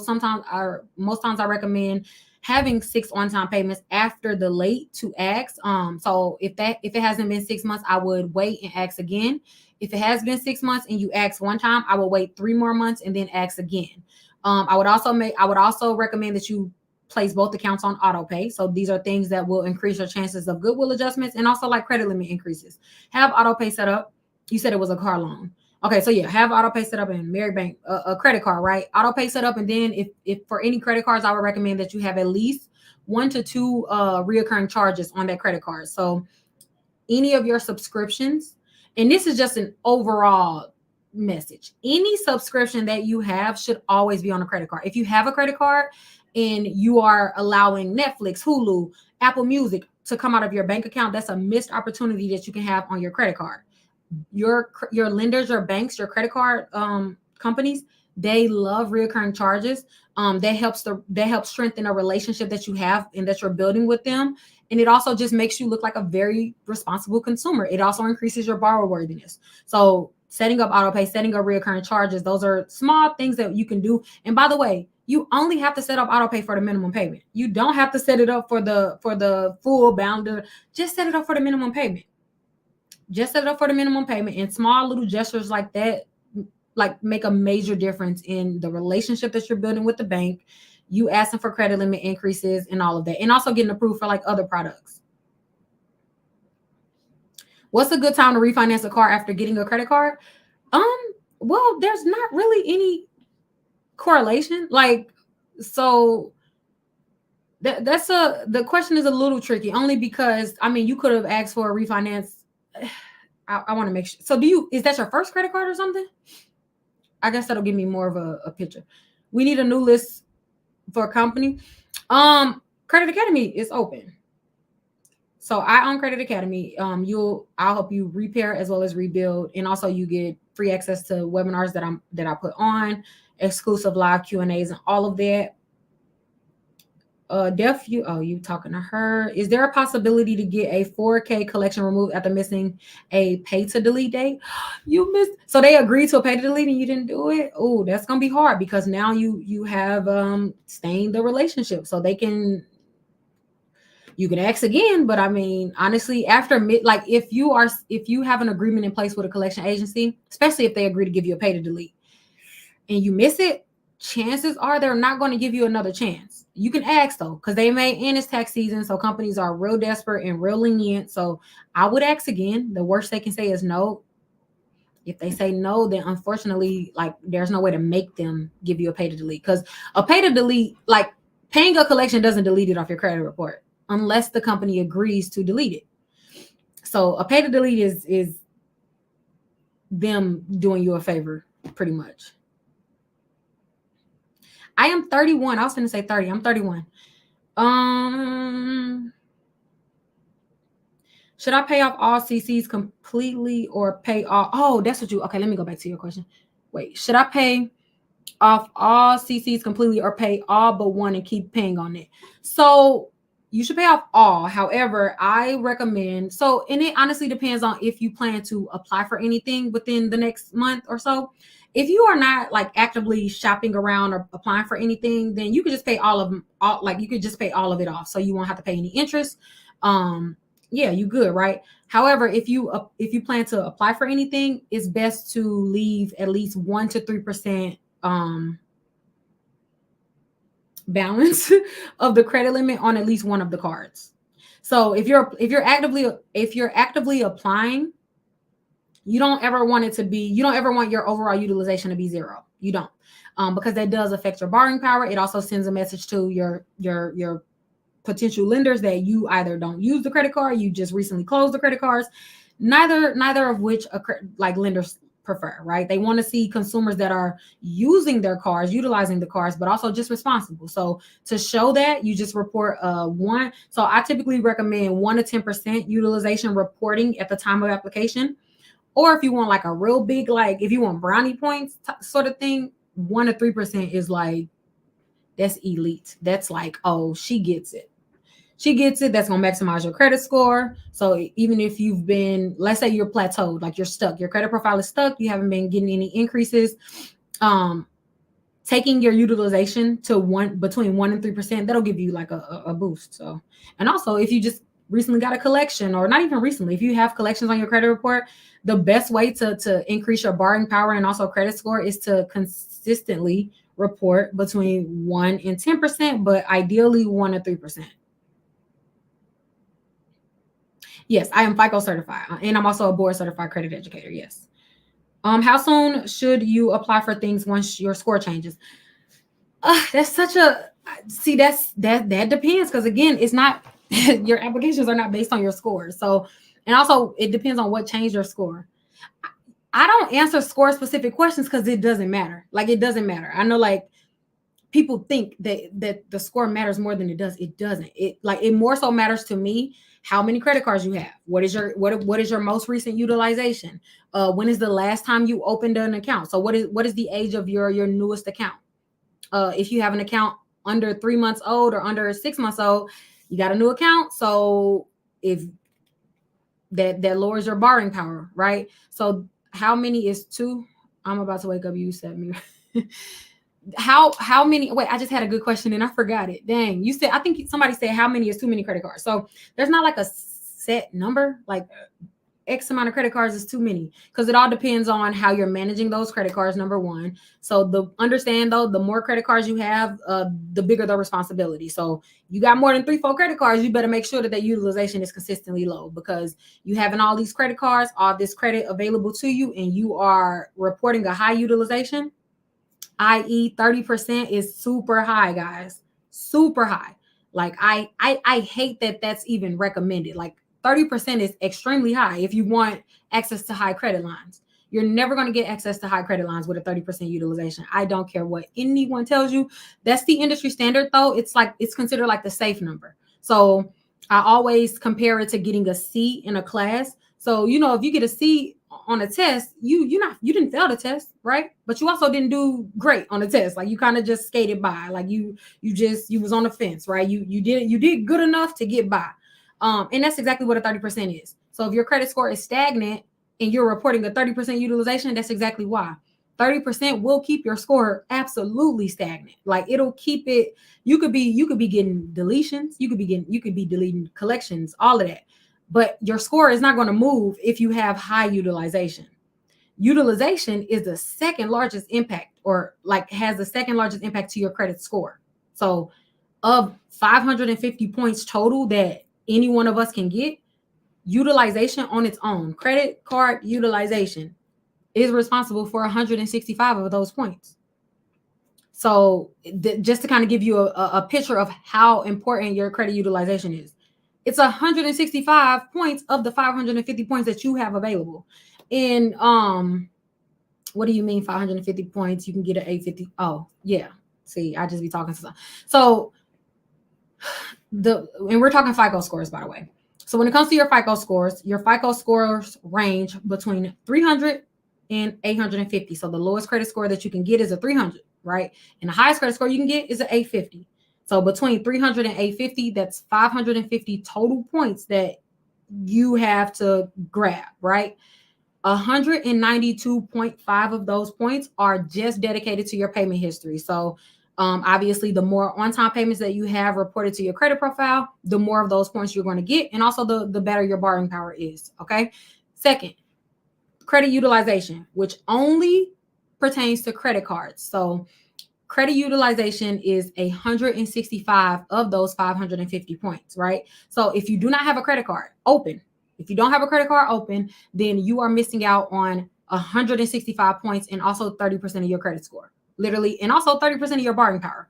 most times I recommend having 6 on-time payments after the late to ask. So if it hasn't been 6 months, I would wait and ask again. If it has been 6 months and you ask one time, I will wait 3 more months and then ask again. I would also recommend that you place both accounts on auto pay. So these are things that will increase your chances of goodwill adjustments and also like credit limit increases. Have auto pay set up. You said it was a car loan. Okay, so yeah, have auto pay set up in Merrick Bank, a credit card, right? Auto pay set up, and then if for any credit cards, I would recommend that you have at least 1 to 2 reoccurring charges on that credit card. So any of your subscriptions, and this is just an overall message. Any subscription that you have should always be on a credit card. If you have a credit card and you are allowing Netflix, Hulu, Apple Music to come out of your bank account, that's a missed opportunity that you can have on your credit card. Your lenders, your banks, your credit card companies, they love reoccurring charges. That helps strengthen a relationship that you have and that you're building with them. And it also just makes you look like a very responsible consumer. It also increases your borrower worthiness. So setting up auto pay, setting up reoccurring charges, those are small things that you can do. And by the way, you only have to set up auto pay for the minimum payment. You don't have to set it up for the full bounder. Just set it up for the minimum payment. Just set it up for the minimum payment, and small little gestures like that like make a major difference in the relationship that you're building with the bank, you asking for credit limit increases and all of that, and also getting approved for like other products. What's a good time to refinance a car after getting a credit card? Well, there's not really any correlation. Like, so the question is a little tricky, only because I mean you could have asked for a refinance. I want to make sure. So is that your first credit card or something? I guess that'll give me more of a picture. We need a new list for a company. Credit Academy is open. So I own Credit Academy. I'll help you repair as well as rebuild, and also you get free access to webinars that I put on, exclusive live Q&As and all of that. You talking to her. Is there a possibility to get a 4K collection removed after missing a pay to delete date? You missed. So they agreed to a pay to delete and you didn't do it. Oh, that's gonna be hard, because now you have stained the relationship. So you can ask again, but I mean, honestly, if you have an agreement in place with a collection agency, especially if they agree to give you a pay to delete and you miss it, chances are they're not going to give you another chance. You can ask though, because they may end it's tax season, so companies are real desperate and real lenient. So I would ask again. The worst they can say is no. If they say no, then unfortunately, like, there's no way to make them give you a pay to delete, because a pay to delete, like paying a collection, doesn't delete it off your credit report unless the company agrees to delete it. So a pay to delete is them doing you a favor, pretty much. I am 31. I was going to say 30. I'm 31. Should I pay off all CCs completely or pay off? Oh, that's what okay, let me go back to your question. Wait, should I pay off all CCs completely or pay all but one and keep paying on it? So you should pay off all. However, I recommend, and it honestly depends on if you plan to apply for anything within the next month or so. If you are not like actively shopping around or applying for anything, then you could just pay you could just pay all of it off, so you won't have to pay any interest. Yeah, you good, right? However, if you plan to apply for anything, it's best to leave at least 1 to 3% balance of the credit limit on at least one of the cards. So if you're actively applying, you don't ever want your overall utilization to be zero. You don't, because that does affect your borrowing power. It also sends a message to your potential lenders that you either don't use the credit card, you just recently closed the credit cards, neither of which like lenders prefer, right? They want to see consumers that are utilizing the cars, but also just responsible. So to show that, you just report one. So I typically recommend 1 to 10% utilization reporting at the time of application. Or if you want like a real big, like if you want brownie points sort of thing, 1 to 3% is like, that's elite. That's like, oh, she gets it. That's going to maximize your credit score. So even if you've been, let's say you're plateaued, like you're stuck, your credit profile is stuck, you haven't been getting any increases, taking your utilization to between 1 and 3%, that'll give you like a boost. So, and also if you just recently got a collection, or not even recently, if you have collections on your credit report, the best way to increase your borrowing power and also credit score is to consistently report between 1 and 10%, but ideally 1 to 3%. Yes, I am FICO certified, and I'm also a board certified credit educator. Yes. How soon should you apply for things once your score changes? That's such a that depends, because again, it's not your applications are not based on your score. So, and also it depends on what changed your score. I don't answer score specific questions because it doesn't matter. Like, it doesn't matter. I know, like, people think that the score matters more than it does. It doesn't. It more so matters to me how many credit cards you have. What is your most recent utilization? When is the last time you opened an account? So what is the age of your newest account? If you have an account under 3 months old or under 6 months old, you got a new account. So if that lowers your borrowing power, right? So how many is two? I'm about to wake up. You said me. How many? Wait, I just had a good question and I forgot it. Dang, you said, I think somebody said how many is too many credit cards. So there's not like a set number, like X amount of credit cards is too many, because it all depends on how you're managing those credit cards, number one. So understand though, the more credit cards you have, the bigger the responsibility. So you got more than 3-4 credit cards, you better make sure that utilization is consistently low, because you having all these credit cards, all this credit available to you, and you are reporting a high utilization, i.e. 30% is super high, guys. Super high. Like I hate that that's even recommended. Like 30% is extremely high if you want access to high credit lines. You're never going to get access to high credit lines with a 30% utilization. I don't care what anyone tells you. That's the industry standard though. It's considered like the safe number. So I always compare it to getting a C in a class. So, if you get a C on a test, you didn't fail the test, right? But you also didn't do great on the test. Like, you kind of just skated by. Like you was on the fence, right? You did good enough to get by. And that's exactly what a 30% is. So if your credit score is stagnant and you're reporting a 30% utilization, that's exactly why. 30% will keep your score absolutely stagnant. Like, it'll keep it. You could be getting deletions, you could be deleting collections, all of that. But your score is not going to move if you have high utilization. Utilization is the second largest impact, or like has the second largest impact to your credit score. So of 550 points total that any one of us can get, utilization on its own, credit card utilization, is responsible for 165 of those points. So just to kind of give you a picture of how important your credit utilization is, it's 165 points of the 550 points that you have available. And what do you mean 550 points? You can get an 850. Oh, yeah. See, I just be talking to some. So and we're talking FICO scores, by the way. So when it comes to your FICO scores range between 300 and 850. So the lowest credit score that you can get is a 300, right? And the highest credit score you can get is an 850. So between 300 and 850, that's 550 total points that you have to grab, right? 192.5 of those points are just dedicated to your payment history. So obviously, the more on-time payments that you have reported to your credit profile, the more of those points you're going to get, and also the better your borrowing power is. Okay. Second, credit utilization, which only pertains to credit cards. So credit utilization is 165 of those 550 points, right? So if you do not have a credit card open, if you don't have a credit card open, then you are missing out on 165 points and also 30% of your credit score, literally, and also 30% of your borrowing power.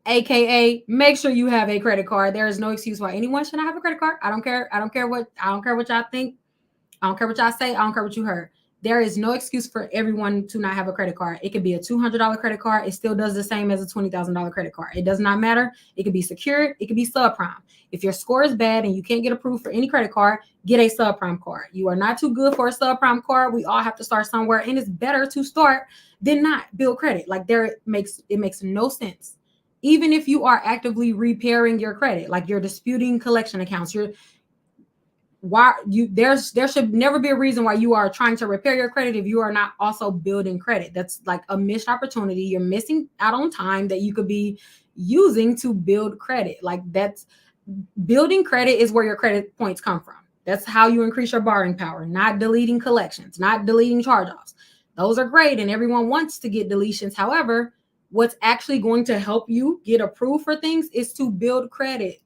AKA, make sure you have a credit card. There is no excuse why anyone should not have a credit card. I don't care what y'all think. I don't care what y'all say. I don't care what you heard. There is no excuse for everyone to not have a credit card. It could be a $200 credit card. It still does the same as a $20,000 credit card. It does not matter. It could be secured. It could be subprime. If your score is bad and you can't get approved for any credit card, get a subprime card. You are not too good for a subprime card. We all have to start somewhere, and it's better to start than not build credit. Like, it makes no sense. Even if you are actively repairing your credit, like you're disputing collection accounts, there should never be a reason why you are trying to repair your credit if you are not also building credit. That's like a missed opportunity. You're missing out on time that you could be using to build credit. Like, that's building credit is where your credit points come from. That's how you increase your borrowing power, not deleting collections, not deleting charge-offs. Those are great and everyone wants to get deletions. However, what's actually going to help you get approved for things is to build credit.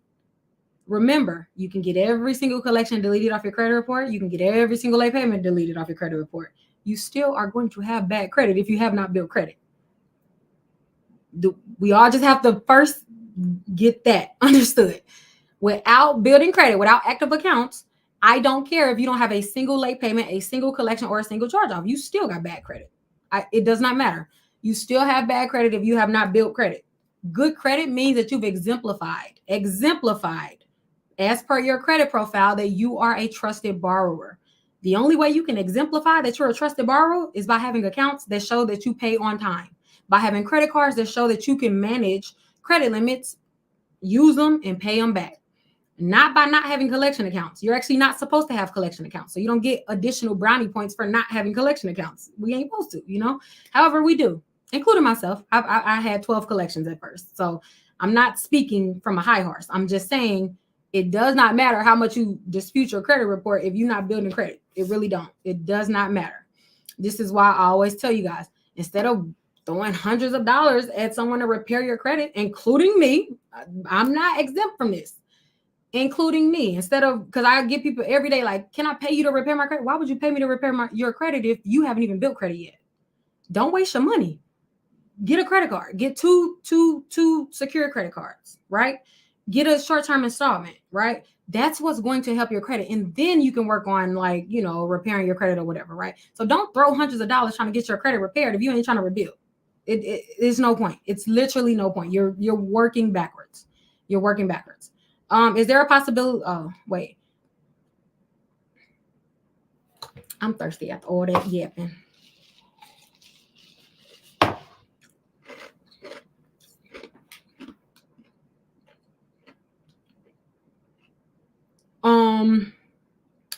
Remember, you can get every single collection deleted off your credit report. You can get every single late payment deleted off your credit report. You still are going to have bad credit if you have not built credit. We all just have to first get that understood. Without building credit, without active accounts, I don't care if you don't have a single late payment, a single collection, or a single charge off. You still got bad credit. It does not matter. You still have bad credit if you have not built credit. Good credit means that you've exemplified as per your credit profile that you are a trusted borrower. The only way you can exemplify that you're a trusted borrower is by having accounts that show that you pay on time, by having credit cards that show that you can manage credit limits, use them, and pay them back. Not by not having collection accounts. You're actually not supposed to have collection accounts. So you don't get additional brownie points for not having collection accounts. We ain't supposed to, you know? However, we do, including myself. I had 12 collections at first. So I'm not speaking from a high horse. I'm just saying it does not matter how much you dispute your credit report if you're not building credit. It really don't. It does not matter. This is why I always tell you guys, instead of throwing hundreds of dollars at someone to repair your credit, including me, I'm not exempt from this. Including me, instead of, because I get people every day like, can I pay you to repair my credit? Why would you pay me to repair your credit if you haven't even built credit yet? Don't waste your money. Get a credit card. Get two secure credit cards, right? Get a short-term installment, right? That's what's going to help your credit. And then you can work on, like, you know, repairing your credit or whatever, right? So don't throw hundreds of dollars trying to get your credit repaired if you ain't trying to rebuild. It's no point. It's literally no point. You're working backwards. You're working backwards. Is there a possibility? Oh, wait. I'm thirsty after all that yapping.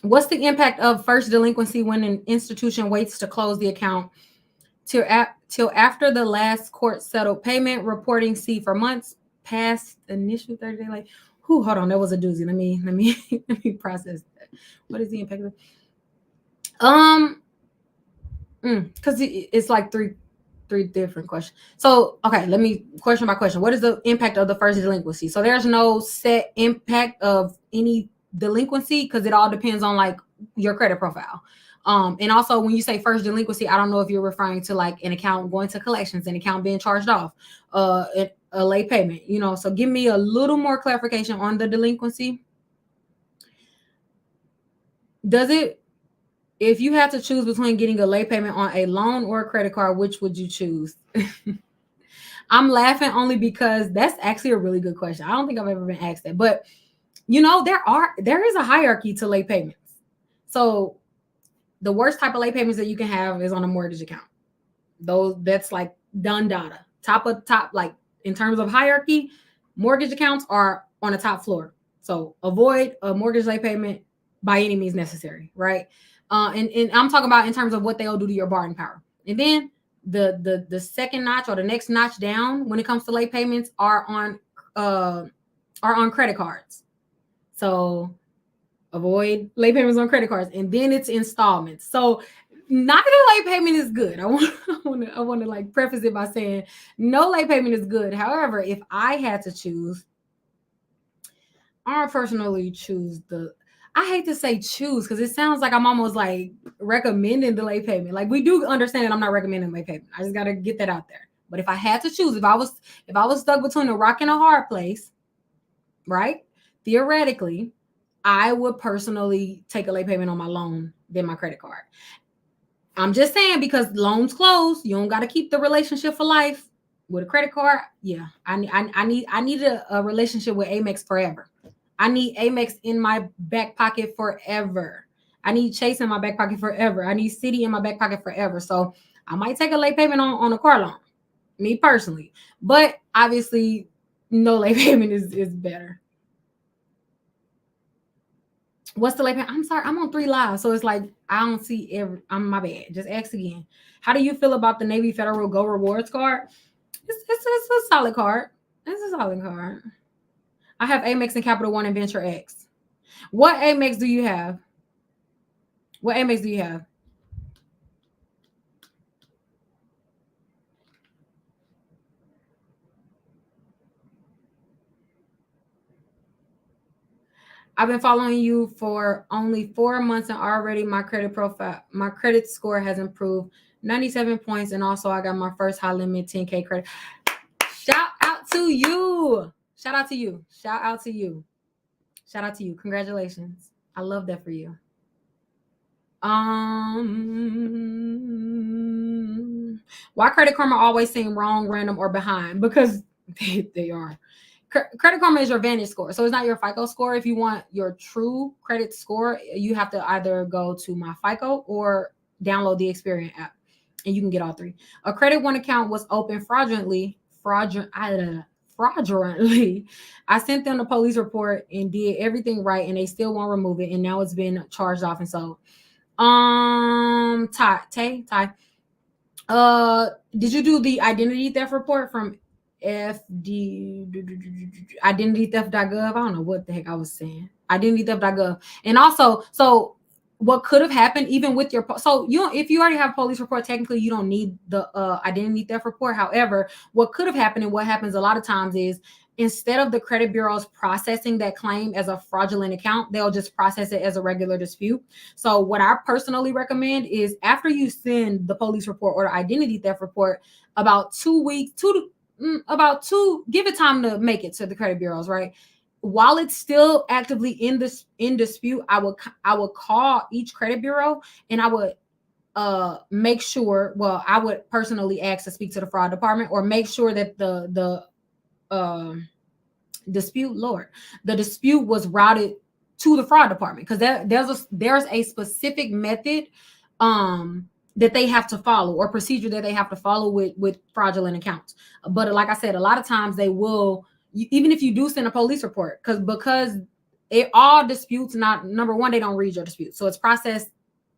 What's the impact of first delinquency when an institution waits to close the account till after the last court settled payment? Reporting C for months past the initial 30-day late. Hold on, that was a doozy. Let me process that. What is the impact of because it's like three different questions. So, okay, let me question by question. What is the impact of the first delinquency? So there's no set impact of any delinquency because it all depends on like your credit profile. And also when you say first delinquency, I don't know if you're referring to like an account going to collections, an account being charged off, a late payment, you know. So give me a little more clarification on the delinquency. Does it, if you had to choose between getting a late payment on a loan or a credit card, which would you choose? I'm laughing only because that's actually a really good question. I don't think I've ever been asked that, but you know, there is a hierarchy to late payments. So the worst type of late payments that you can have is on a mortgage account. That's like done data. Top, like in terms of hierarchy, mortgage accounts are on the top floor. So avoid a mortgage late payment by any means necessary, right? And I'm talking about in terms of what they'll do to your borrowing power. And then the second notch or the next notch down when it comes to late payments are on credit cards. So avoid late payments on credit cards, and then it's installments. So neither late payment is good. I want to like preface it by saying no late payment is good. However, if I had to choose, I personally choose I hate to say choose because it sounds like I'm almost like recommending the late payment. Like, we do understand that I'm not recommending late payment. I just got to get that out there. But if I had to choose, if I was stuck between a rock and a hard place, right? Theoretically, I would personally take a late payment on my loan than my credit card. I'm just saying, because loans close, you don't got to keep the relationship for life. With a credit card, yeah, I need a relationship with Amex forever. I need Amex in my back pocket forever. I need Chase in my back pocket forever. I need Citi in my back pocket forever. So I might take a late payment on a car loan, me personally. But obviously, no late payment is better. What's the late payment? I'm sorry, I'm on 3 live, so it's like I don't see I'm my bad. Just ask again. How do you feel about the Navy Federal Go Rewards card? It's a solid card. It's a solid card. I have Amex and Capital One and Venture X. What Amex do you have? What Amex do you have? I've been following you for only 4 months and already my credit score has improved 97 points. And also I got my first high limit 10K credit. Shout out to you. Shout out to you. Shout out to you. Shout out to you. Congratulations. I love that for you. Why Credit Karma always seem wrong, random, or behind? Because they are. Credit Karma is your Vantage score, so it's not your FICO score. If you want your true credit score, you have to either go to My FICO or download the Experian app, and you can get all three. A Credit One account was opened fraudulently. I sent them the police report and did everything right, and they still won't remove it, and now it's been charged off and sold. Ty. Did you do the identity theft report from FD identitytheft.gov? I don't know what the heck I was saying. Identitytheft.gov. And also, so what could have happened even with your if you already have a police report, technically you don't need the identity theft report. However, what could have happened and what happens a lot of times is instead of the credit bureaus processing that claim as a fraudulent account, they'll just process it as a regular dispute. So what I personally recommend is after you send the police report or the identity theft report, about 2 weeks, give it time to make it to the credit bureaus, right? While it's still actively in dispute, I would call each credit bureau and I would make sure, well, I would personally ask to speak to the fraud department or make sure that the dispute was routed to the fraud department, because there's a specific method that they have to follow or procedure that they have to follow with fraudulent accounts. But like I said, a lot of times they will, even if you do send a police report, because it all disputes, not number one, they don't read your dispute, so it's processed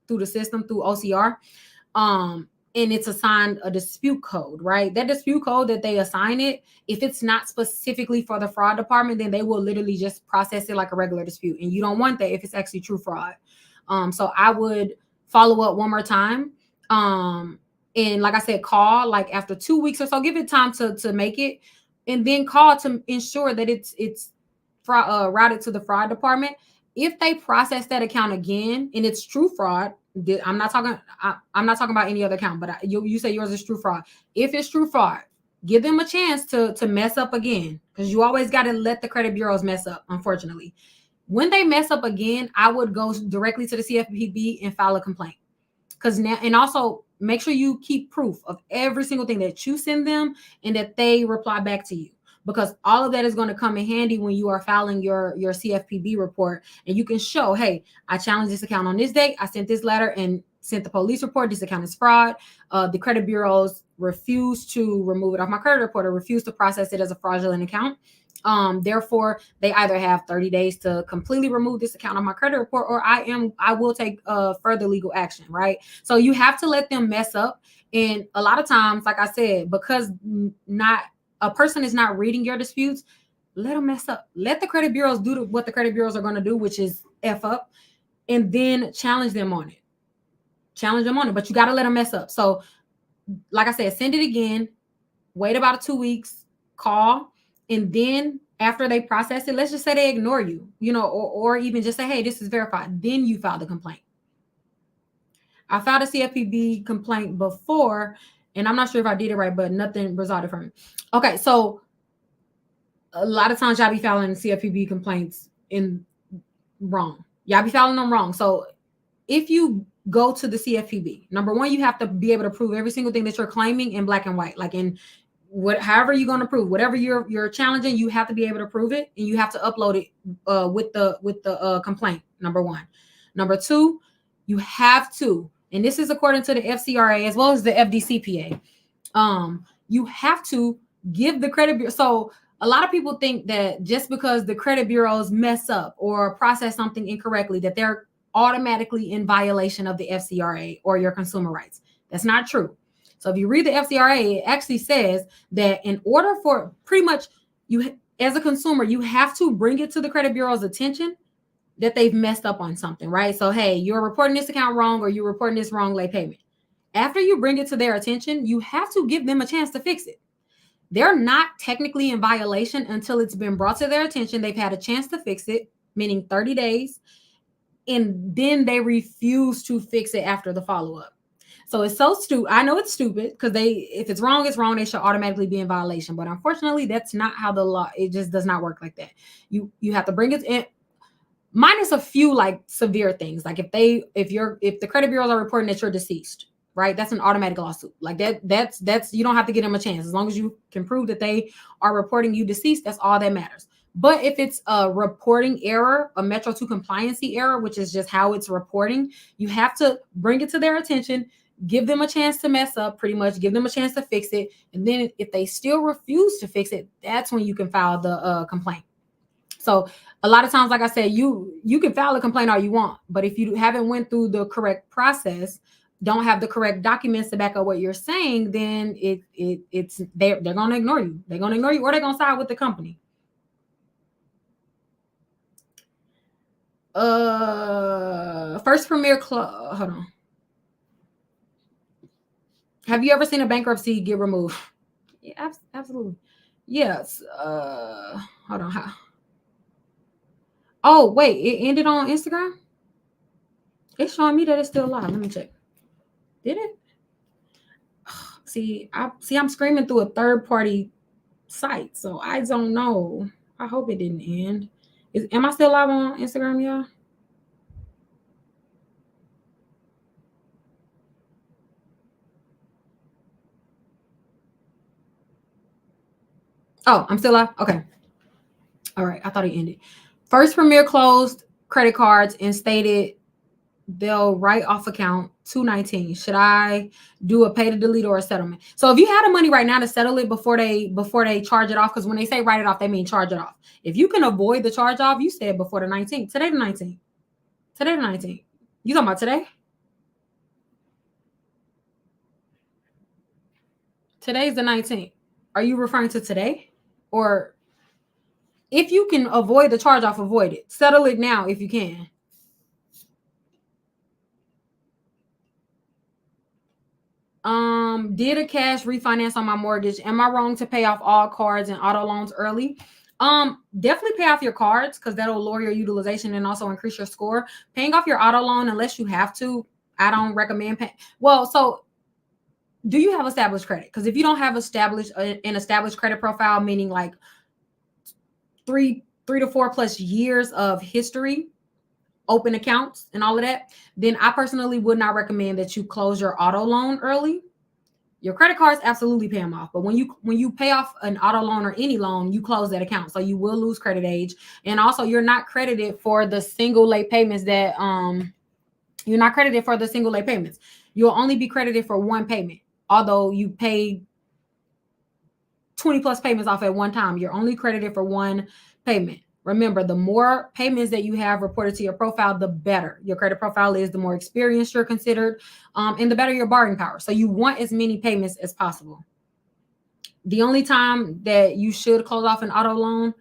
through the system through OCR. And it's assigned a dispute code, right? That dispute code that they assign it, if it's not specifically for the fraud department, then they will literally just process it like a regular dispute. And you don't want that if it's actually true fraud. So I would follow up one more time. And like I said, call like after 2 weeks or so, give it time to make it, and then call to ensure that it's routed to the fraud department. If they process that account again and it's true fraud, I'm not talking about any other account, but you say yours is true fraud. If it's true fraud, give them a chance to mess up again, because you always got to let the credit bureaus mess up, unfortunately. When they mess up again, I would go directly to the CFPB and file a complaint. And also make sure you keep proof of every single thing that you send them and that they reply back to you, because all of that is going to come in handy when you are filing your CFPB report, and you can show, hey, I challenged this account on this date, I sent this letter and sent the police report, this account is fraud. The credit bureaus refuse to remove it off my credit report or refuse to process it as a fraudulent account. Therefore, they either have 30 days to completely remove this account on my credit report, or I will take further legal action, right? So you have to let them mess up. And a lot of times, like I said, because a person is not reading your disputes, let them mess up. Let the credit bureaus do what the credit bureaus are going to do, which is F up, and then challenge them on it. But you got to let them mess up. So like I said, send it again, wait about 2 weeks, call, and then after they process it, let's just say they ignore you, or even just say, hey, this is verified. Then you file the complaint. I filed a CFPB complaint before, and I'm not sure if I did it right, but nothing resulted from it. Okay, so a lot of times y'all be filing CFPB complaints wrong. Y'all be filing them wrong. So if you go to the CFPB, number one, you have to be able to prove every single thing that you're claiming in black and white. Like however you're going to prove, whatever you're challenging, you have to be able to prove it, and you have to upload it with the complaint. Number one. Number two, you have to, and this is according to the FCRA as well as the FDCPA. You have to give the credit bureau. So a lot of people think that just because the credit bureaus mess up or process something incorrectly, that they're automatically in violation of the FCRA or your consumer rights. That's not true. So if you read the FCRA, it actually says that in order for pretty much you as a consumer, you have to bring it to the credit bureau's attention that they've messed up on something, right? So, hey, you're reporting this account wrong, or you're reporting this wrong late payment. After you bring it to their attention, you have to give them a chance to fix it. They're not technically in violation until it's been brought to their attention. They've had a chance to fix it, meaning 30 days, and then they refuse to fix it after the follow-up. So it's so stupid. I know it's stupid, because if it's wrong, it's wrong. They should automatically be in violation. But unfortunately, that's not how the law, it just does not work like that. You have to bring it in. minus a few like severe things. Like if the credit bureaus are reporting that you're deceased, right? That's an automatic lawsuit. Like that's you don't have to give them a chance. As long as you can prove that they are reporting you deceased, that's all that matters. But if it's a reporting error, a Metro 2 compliancy error, which is just how it's reporting, you have to bring it to their attention, give them a chance to mess up, pretty much give them a chance to fix it. And then if they still refuse to fix it, that's when you can file the complaint. So a lot of times, like I said, you can file a complaint all you want, but if you haven't went through the correct process, don't have the correct documents to back up what you're saying, then it's they're gonna ignore you. They're gonna ignore you, or they're gonna side with the company. First Premier Club. Hold on. Have you ever seen a bankruptcy get removed? Yeah, absolutely. Yes. Hold on. Oh wait, it ended on Instagram. It's showing me that it's still live. Let me check. Did it? I'm screaming through a third party site, so I don't know. I hope it didn't end. Am I still live on Instagram, y'all? Oh, I'm still live. Okay. All right. I thought it ended. First Premier closed credit cards and stated they'll write off account 219. Should I do a pay to delete or a settlement? So if you had the money right now to settle it before they charge it off, because when they say write it off, they mean charge it off. If you can avoid the charge off, you said before the 19th. Today the 19th. Today the 19th. You talking about today? Today's the 19th. Are you referring to today? Or if you can avoid the charge off, avoid it. Settle it now if you can. Did a cash refinance on my mortgage. Am I wrong to pay off all cards and auto loans early? Definitely pay off your cards because that'll lower your utilization and also increase your score. Paying off your auto loan unless you have to, I don't recommend paying. Well, so do you have established credit? Because if you don't have an established credit profile, meaning like three to 4+ years of history, open accounts and all of that, then I personally would not recommend that you close your auto loan early. Your credit cards, absolutely pay them off. But when you pay off an auto loan or any loan, you close that account. So you will lose credit age. And also you're not credited for the single late payments that you're not credited for the single late payments. You'll only be credited for one payment. Although you paid 20+ payments off at one time, you're only credited for one payment. Remember, the more payments that you have reported to your profile, the better your credit profile is, the more experienced you're considered, and the better your borrowing power. So you want as many payments as possible. The only time that you should close off an auto loan,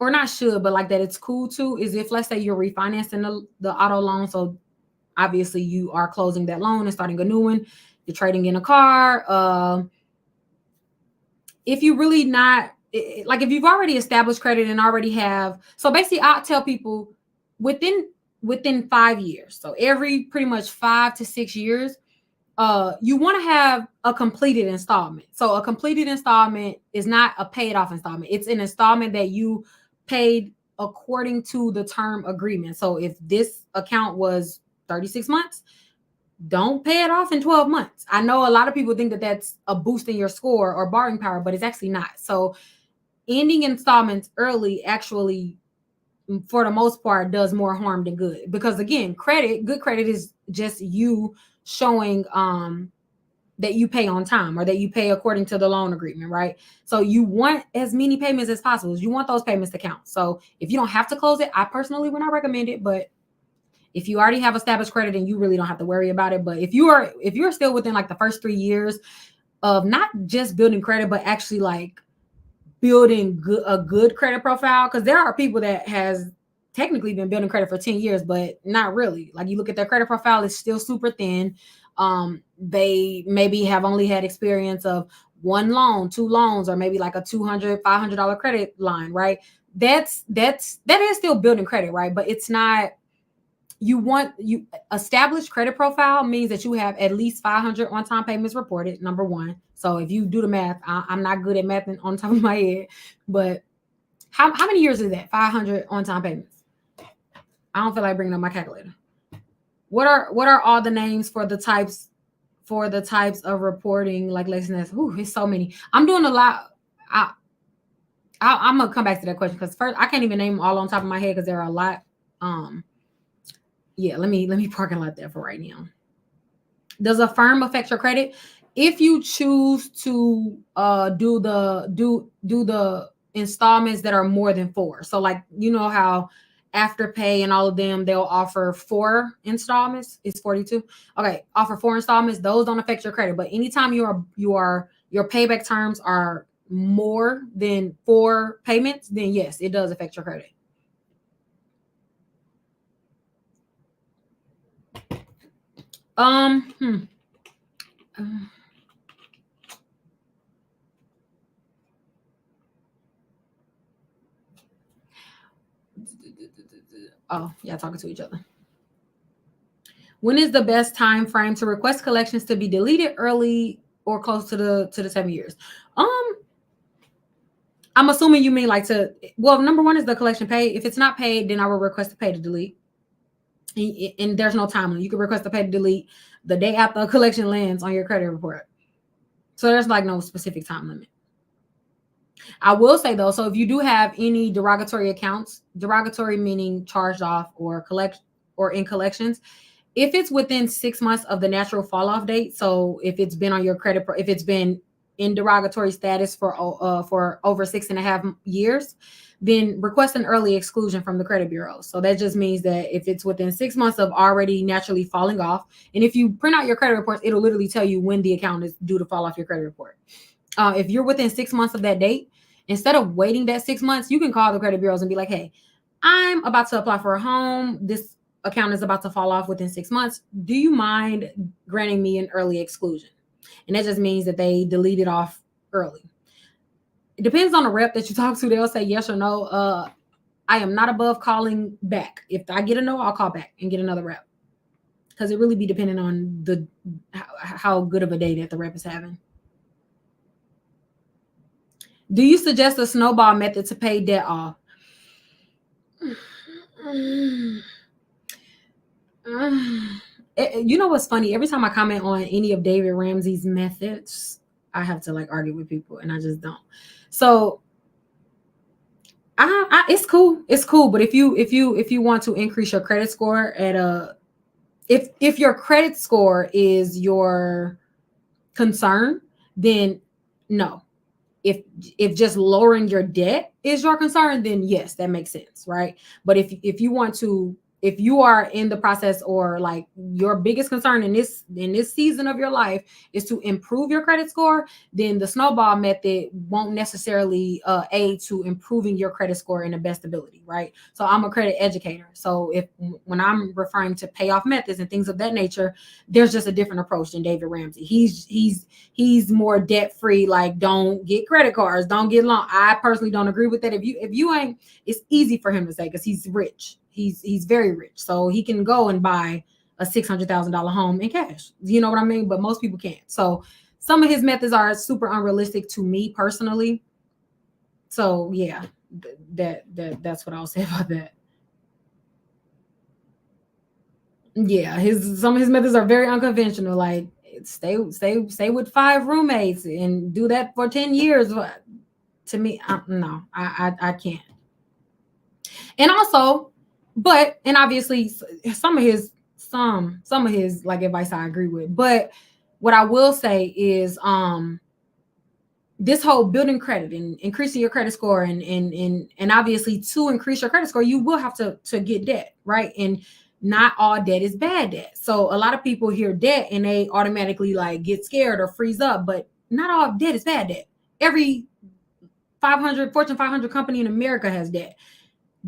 or not should, but like that it's cool to, is if, let's say, you're refinancing the auto loan. So obviously you are closing that loan and starting a new one. You're trading in a car. If you really not, like if you've already established credit and already have, so basically I'll tell people within 5 years, so every pretty much 5 to 6 years, you want to have a completed installment. So a completed installment is not a paid off installment. It's an installment that you paid according to the term agreement. So if this account was 36 months, don't pay it off in 12 months. I know a lot of people think that that's a boost in your score or borrowing power, but it's actually not. So ending installments early actually, for the most part, does more harm than good. Because again, good credit is just you showing that you pay on time or that you pay according to the loan agreement, right? So you want as many payments as possible. You want those payments to count. So if you don't have to close it, I personally would not recommend it, but if you already have established credit, and you really don't have to worry about it. But if you're still within like the first 3 years of not just building credit, but actually like building a good credit profile, because there are people that has technically been building credit for 10 years, but not really. Like you look at their credit profile, it's still super thin. They maybe have only had experience of one loan, two loans, or maybe like a $200, $500 credit line, right? That is still building credit, right? But it's not. You established credit profile means that you have at least 500 on-time payments reported, number one. So if you do the math, I'm not good at math on top of my head, but how many years is that? 500 on-time payments. I don't feel like bringing up my calculator. What are all the names for the types of reporting like LexisNexis? Ooh, it's so many. I'm doing a lot. I'm gonna come back to that question because first I can't even name them all on top of my head because there are a lot. Yeah, let me parking lot that for right now. Does a firm affect your credit? If you choose to do the installments that are more than 4. So like you know how Afterpay and all of them they'll offer 4 installments. It's 42. Okay, offer 4 installments. Those don't affect your credit. But anytime your payback terms are more than 4 payments, then yes, it does affect your credit. Oh, yeah, talking to each other. When is the best time frame to request collections to be deleted early or close to the 7 years? I'm assuming you mean like to. Well, number one is the collection paid. If it's not paid, then I will request to pay to delete. And there's no time limit. You can request to pay to delete the day after a collection lands on your credit report. So there's like no specific time limit. I will say though, so if you do have any derogatory accounts, derogatory meaning charged off or in collections, if it's within 6 months of the natural fall off date, so if it's been on your credit, if it's been in derogatory status for over 6.5 years, then request an early exclusion from the credit bureau. So that just means that if it's within 6 months of already naturally falling off, and if you print out your credit reports, it'll literally tell you when the account is due to fall off your credit report. If you're within 6 months of that date, instead of waiting that 6 months, you can call the credit bureaus and be like, hey, I'm about to apply for a home. This account is about to fall off within 6 months. Do you mind granting me an early exclusion? And that just means that they delete it off early. It depends on the rep that you talk to. They'll say yes or no. I am not above calling back. If I get a no, I'll call back and get another rep. Because it really be depending on how good of a day that the rep is having. Do you suggest a snowball method to pay debt off? You know what's funny? Every time I comment on any of David Ramsey's methods, I have to like argue with people, and I just don't. So, it's cool. It's cool. But if you want to increase your credit score if your credit score is your concern, then no. If just lowering your debt is your concern, then yes, that makes sense, right? But if you are in the process, or like your biggest concern in this season of your life is to improve your credit score, then the snowball method won't necessarily aid to improving your credit score in the best ability, right? So I'm a credit educator. So when I'm referring to payoff methods and things of that nature, there's just a different approach than David Ramsey. He's more debt free, like don't get credit cards, don't get loan. I personally don't agree with that. If you ain't, it's easy for him to say because he's rich. He's very rich, so he can go and buy a $600,000 home in cash. You know what I mean? But most people can't. So some of his methods are super unrealistic to me personally. So yeah, that's what I'll say about that. Yeah, some of his methods are very unconventional. Like stay with 5 roommates and do that for 10 years. To me, no, I can't. And also, and obviously some of his like advice I agree with. But what I will say is this whole building credit and increasing your credit score and obviously to increase your credit score, you will have to get debt, right? And not all debt is bad debt. So a lot of people hear debt and they automatically like get scared or freeze up, but not all debt is bad debt. Every Fortune 500 company in America has debt.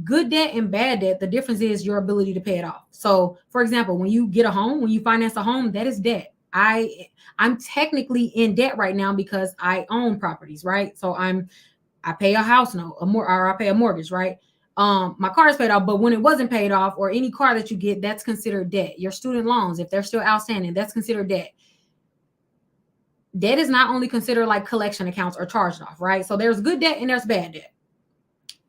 Good debt and bad debt, the difference is your ability to pay it off. So for example, when you get a home, when you finance a home, that is debt. I'm technically in debt right now because I own properties, right? So I pay a house note, or I pay a mortgage, right? My car is paid off, but when it wasn't paid off, or any car that you get, that's considered debt. Your student loans, if they're still outstanding, that's considered debt. Debt is not only considered like collection accounts or charged off, right? So there's good debt and there's bad debt.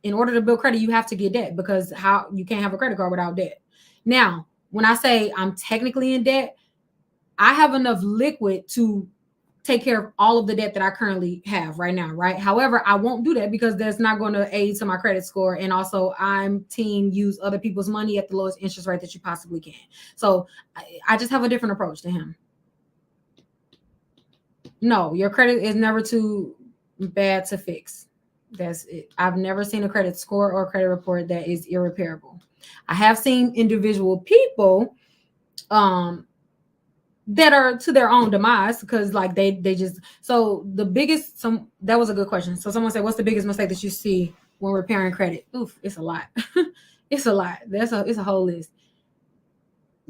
in order to build credit, you have to get debt, because how you can't have a credit card without debt. Now, when I say I'm technically in debt, I have enough liquid to take care of all of the debt that I currently have right now, right? However, I won't do that because that's not going to aid to my credit score. And also, I'm team use other people's money at the lowest interest rate that you possibly can. So I just have a different approach to him. No, your credit is never too bad to fix. That's it. I've never seen a credit score or credit report that is irreparable. I have seen individual people that are to their own demise, because like they just, so the biggest, some, that was a good question. So someone said, what's the biggest mistake that you see when repairing credit? Oof, it's a lot. It's a lot. It's a whole list.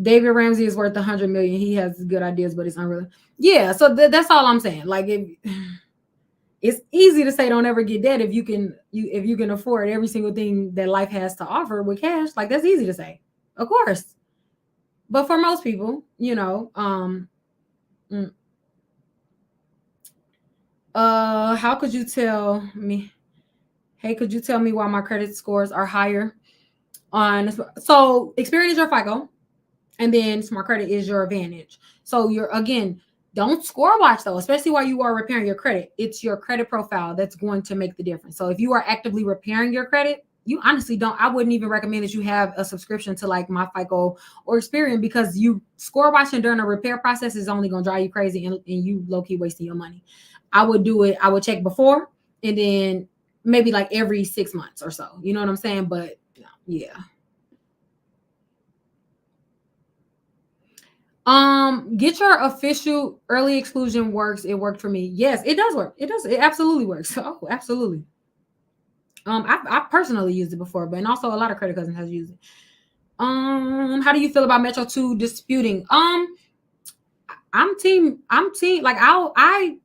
David Ramsey is worth 100 million. He has good ideas, but it's unreal. Yeah, so that's all I'm saying. Like, it's easy to say don't ever get debt if you can afford every single thing that life has to offer with cash. Like, that's easy to say, of course. But for most people, how could you tell me? Hey, could you tell me why my credit scores are higher? So Experian is your FICO, and then smart credit is your advantage. So don't score watch though, especially while you are repairing your credit. It's your credit profile that's going to make the difference. So if you are actively repairing your credit, you honestly I wouldn't even recommend that you have a subscription to like my FICO or Experian, because you score watching during a repair process is only going to drive you crazy, and you low-key wasting your money. I would check before, and then maybe like every 6 months or so. You know what I'm saying? But yeah. Get your official early exclusion works. It worked for me. Yes, it does work. It absolutely works. Oh, absolutely. I personally used it before, but and also a lot of credit cousins has used it. How do you feel about Metro 2 disputing? I'm team like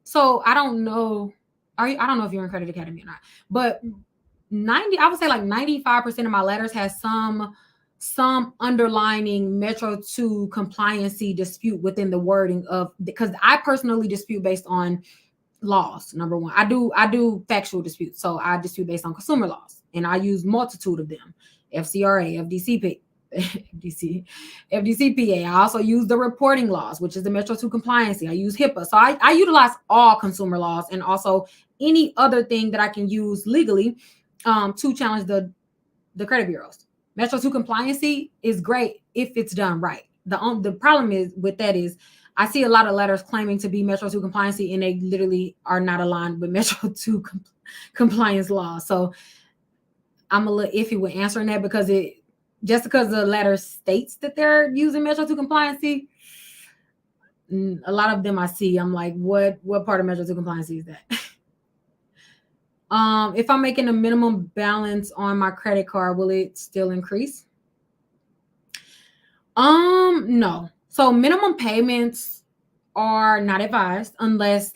so I don't know. I don't know if you're in Credit Academy or not, but I would say like 95% of my letters has some underlining Metro 2 compliancy dispute within the wording of, because I personally dispute based on laws. Number one, I do factual disputes, so I dispute based on consumer laws, and I use multitude of them: FCRA, FDCP, FDCPA. I also use the reporting laws, which is the Metro 2 compliancy. I use HIPAA. So I utilize all consumer laws, and also any other thing that I can use legally to challenge the credit bureaus. Metro 2 compliancy is great if it's done right. The problem is with that is I see a lot of letters claiming to be Metro 2 compliancy, and they literally are not aligned with Metro 2 compliance law. So I'm a little iffy with answering that, because just because the letter states that they're using Metro 2 compliancy, a lot of them I see, I'm like, what part of Metro 2 compliancy is that? If I'm making a minimum balance on my credit card, will it still increase? No. So minimum payments are not advised unless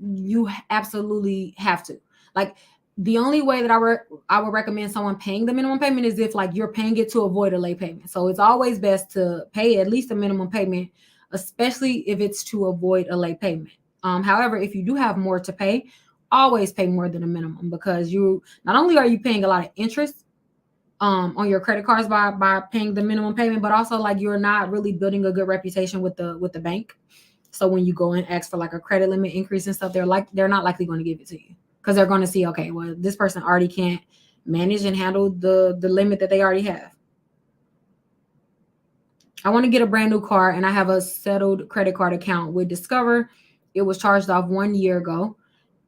you absolutely have to. Like, the only way that I would recommend someone paying the minimum payment is if like you're paying it to avoid a late payment. So it's always best to pay at least a minimum payment, especially if it's to avoid a late payment. However, if you do have more to pay, always pay more than a minimum, because you not only are you paying a lot of interest on your credit cards by paying the minimum payment, but also like you're not really building a good reputation with the bank. So when you go and ask for like a credit limit increase and stuff, they're not likely going to give it to you, because they're going to see, okay, well, this person already can't manage and handle the limit that they already have. I want to get a brand new car, and I have a settled credit card account with Discover. It was charged off 1 year ago.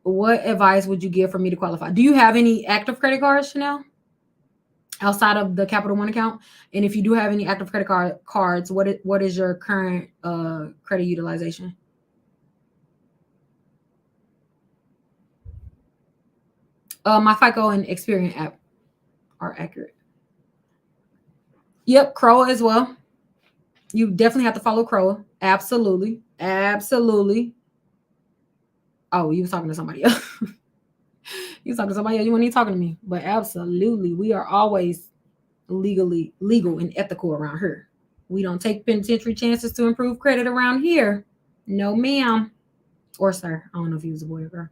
What advice would you give for me to qualify? Do you have any active credit cards, Chanel, outside of the Capital One account? And if you do have any active credit cards, what is your current credit utilization? My FICO and Experian app are accurate. Yep, Crow as well. You definitely have to follow Crow. Absolutely. Oh, you was talking to somebody else. You was talking to somebody else. You weren't even talking to me. But absolutely, we are always legal and ethical around here. We don't take penitentiary chances to improve credit around here. No, ma'am. Or sir. I don't know if he was a boy or girl.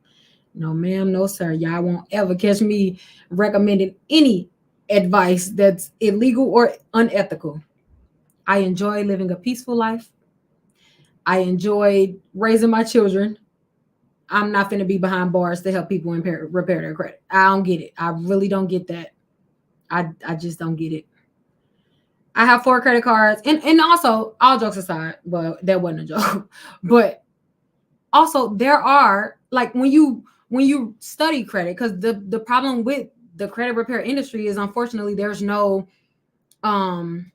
No, ma'am, no, sir. Y'all won't ever catch me recommending any advice that's illegal or unethical. I enjoy living a peaceful life. I enjoy raising my children. I'm not going to be behind bars to help people repair their credit. I don't get it. I really don't get that. I just don't get it. I have 4 credit cards, and also, all jokes aside, well, that wasn't a joke, but also there are, like, when you study credit, because the problem with the credit repair industry is, unfortunately, there's no um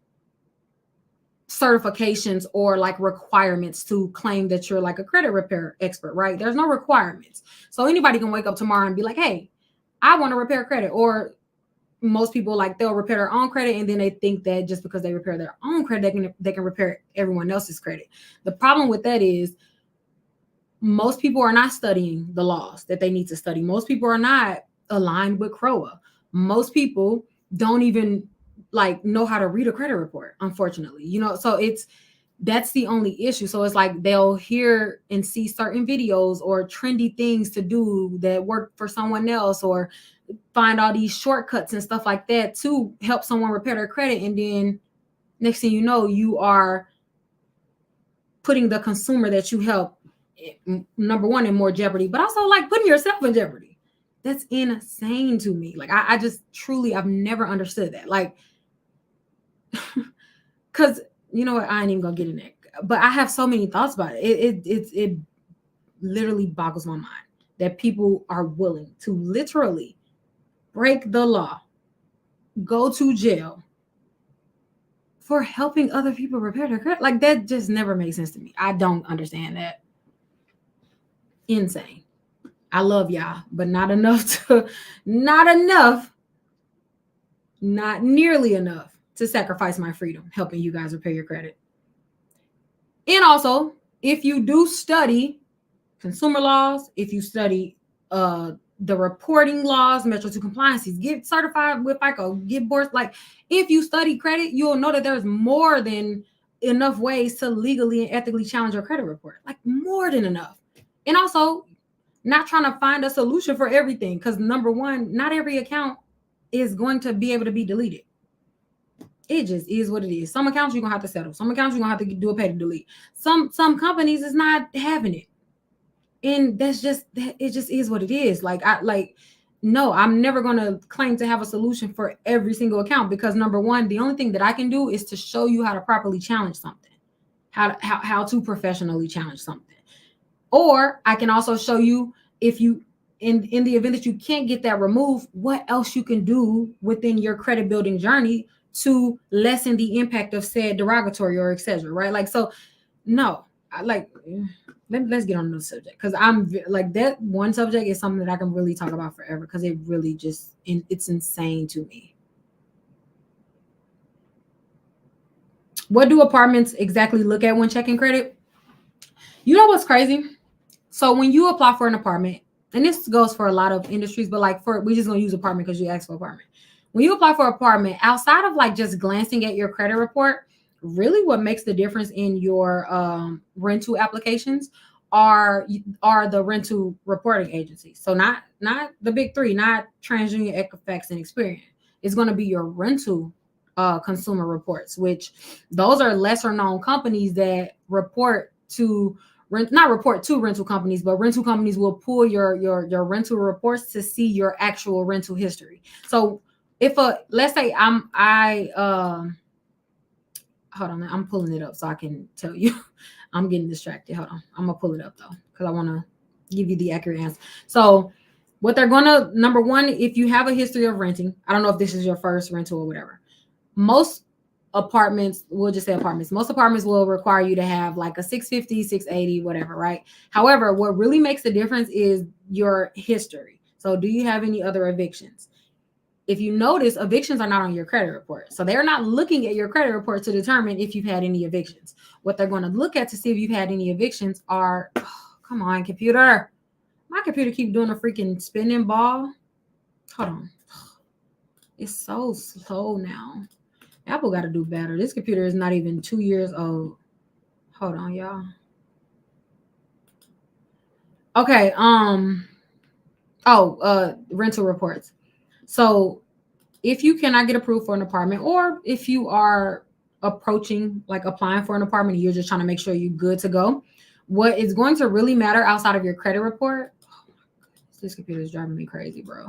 certifications or like requirements to claim that you're like a credit repair expert, right? There's no requirements. So anybody can wake up tomorrow and be like, hey, I want to repair credit. Or most people, like, they'll repair their own credit, and then they think that just because they repair their own credit, they can repair everyone else's credit. The problem with that is most people are not studying the laws that they need to study. Most people are not aligned with CROA. Most people don't even like know how to read a credit report, unfortunately. So that's the only issue. So it's like they'll hear and see certain videos or trendy things to do that work for someone else, or find all these shortcuts and stuff like that to help someone repair their credit. And then next thing you know, you are putting the consumer that you help, number one, in more jeopardy, but also like putting yourself in jeopardy. That's insane to me. Like, I just truly, I've never understood that. Like, because you know what, I ain't even gonna get in there, but I have so many thoughts about it. It literally boggles my mind that people are willing to literally break the law, go to jail for helping other people repair their credit. Like, that just never makes sense to me. I don't understand that. Insane. I love y'all, but not not nearly enough to sacrifice my freedom helping you guys repair your credit. And also, if you do study consumer laws, if you study the reporting laws, Metro 2 compliances, get certified with FICO, get boards. Like, if you study credit, you'll know that there's more than enough ways to legally and ethically challenge your credit report. Like, more than enough. And also, not trying to find a solution for everything, because number one, not every account is going to be able to be deleted. It just is what it is. Some accounts you're gonna have to settle. Some accounts you're gonna have to do a pay to delete. Some companies is not having it. And that's just, it just is what it is. No, I'm never going to claim to have a solution for every single account, because number one, the only thing that I can do is to show you how to properly challenge something, how to professionally challenge something. Or I can also show you, if you, in the event that you can't get that removed, what else you can do within your credit building journey to lessen the impact of said derogatory or etc. Right? Like, so no, let's get on the subject, because I'm like, that one subject is something that I can really talk about forever, because it really just, it's insane to me. What do apartments exactly look at when checking credit? You know what's crazy? So when you apply for an apartment, and this goes for a lot of industries, but like, we're just gonna use apartment because you asked for apartment. When you apply for apartment, outside of like just glancing at your credit report, really what makes the difference in your rental applications are the rental reporting agencies. So not the big three, not TransUnion, Equifax, and Experian. It's going to be your rental consumer reports, which those are lesser known companies that report to not report to rental companies, but rental companies will pull your rental reports to see your actual rental history. So if let's say hold on, I'm pulling it up so I can tell you. I'm getting distracted. Hold on. I'm gonna pull it up though, because I want to give you the accurate answer. So what they're gonna, number one, if you have a history of renting, I don't know if this is your first rental or whatever. Most apartments, we'll just say apartments, most apartments will require you to have like a 650, 680, whatever, right? However, what really makes the difference is your history. So do you have any other evictions? If you notice, evictions are not on your credit report. So they're not looking at your credit report to determine if you've had any evictions. What they're going to look at to see if you've had any evictions are, come on, computer. My computer keep doing a freaking spinning ball. Hold on. It's so slow now. Apple got to do better. This computer is not even 2 years old. Hold on, y'all. Okay, Rental reports. So if you cannot get approved for an apartment, or if you are approaching like applying for an apartment and you're just trying to make sure you're good to go, what is going to really matter outside of your credit report? This computer is driving me crazy, bro.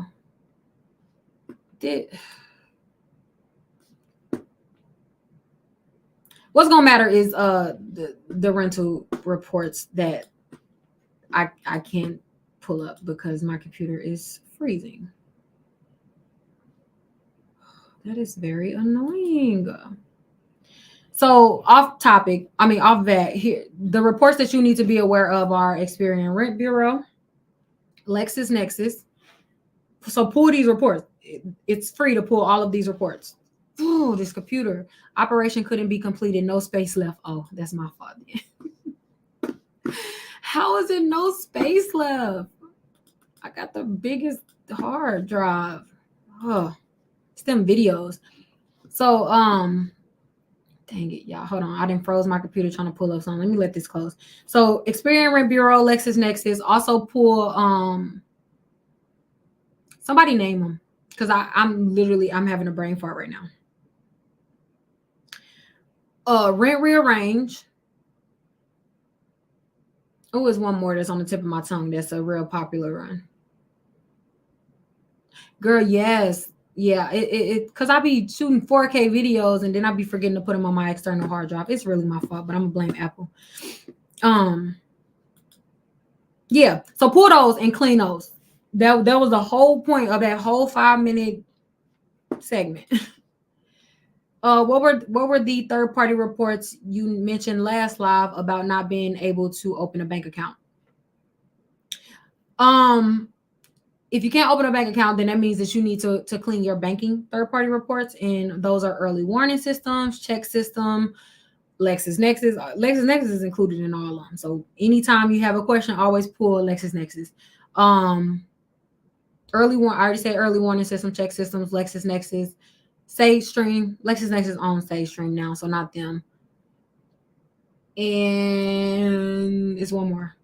What's gonna matter is the rental reports that I can't pull up because my computer is freezing. That is very annoying. So off that, here the reports that you need to be aware of are Experian Rent Bureau, LexisNexis. So pull these reports. It's free to pull all of these reports. Oh, this computer operation couldn't be completed. No space left. Oh, that's my fault. How is it no space left? I got the biggest hard drive. Oh, it's them videos. So, dang it, y'all. Hold on. I didn't froze my computer trying to pull up something. Let me let this close. So Experian Rent Bureau, LexisNexis, also pull somebody name them. Because I'm having a brain fart right now. Rent Rearrange. Oh, there's one more that's on the tip of my tongue. That's a real popular one. Girl, yes. Yeah, it because I be shooting 4K videos and then I be forgetting to put them on my external hard drive. It's really my fault, but I'm gonna blame Apple. Yeah. So pull those and clean those. That was the whole point of that whole 5-minute segment. What were the third-party reports you mentioned last live about not being able to open a bank account? If you can't open a bank account, then that means that you need to clean your banking third-party reports, and those are early warning systems, check system, LexisNexis. LexisNexis is included in all of them. So anytime you have a question, always pull LexisNexis. Early warning. I already said early warning system, check systems, LexisNexis, SageStream. LexisNexis owns SageStream now, so not them. And it's one more.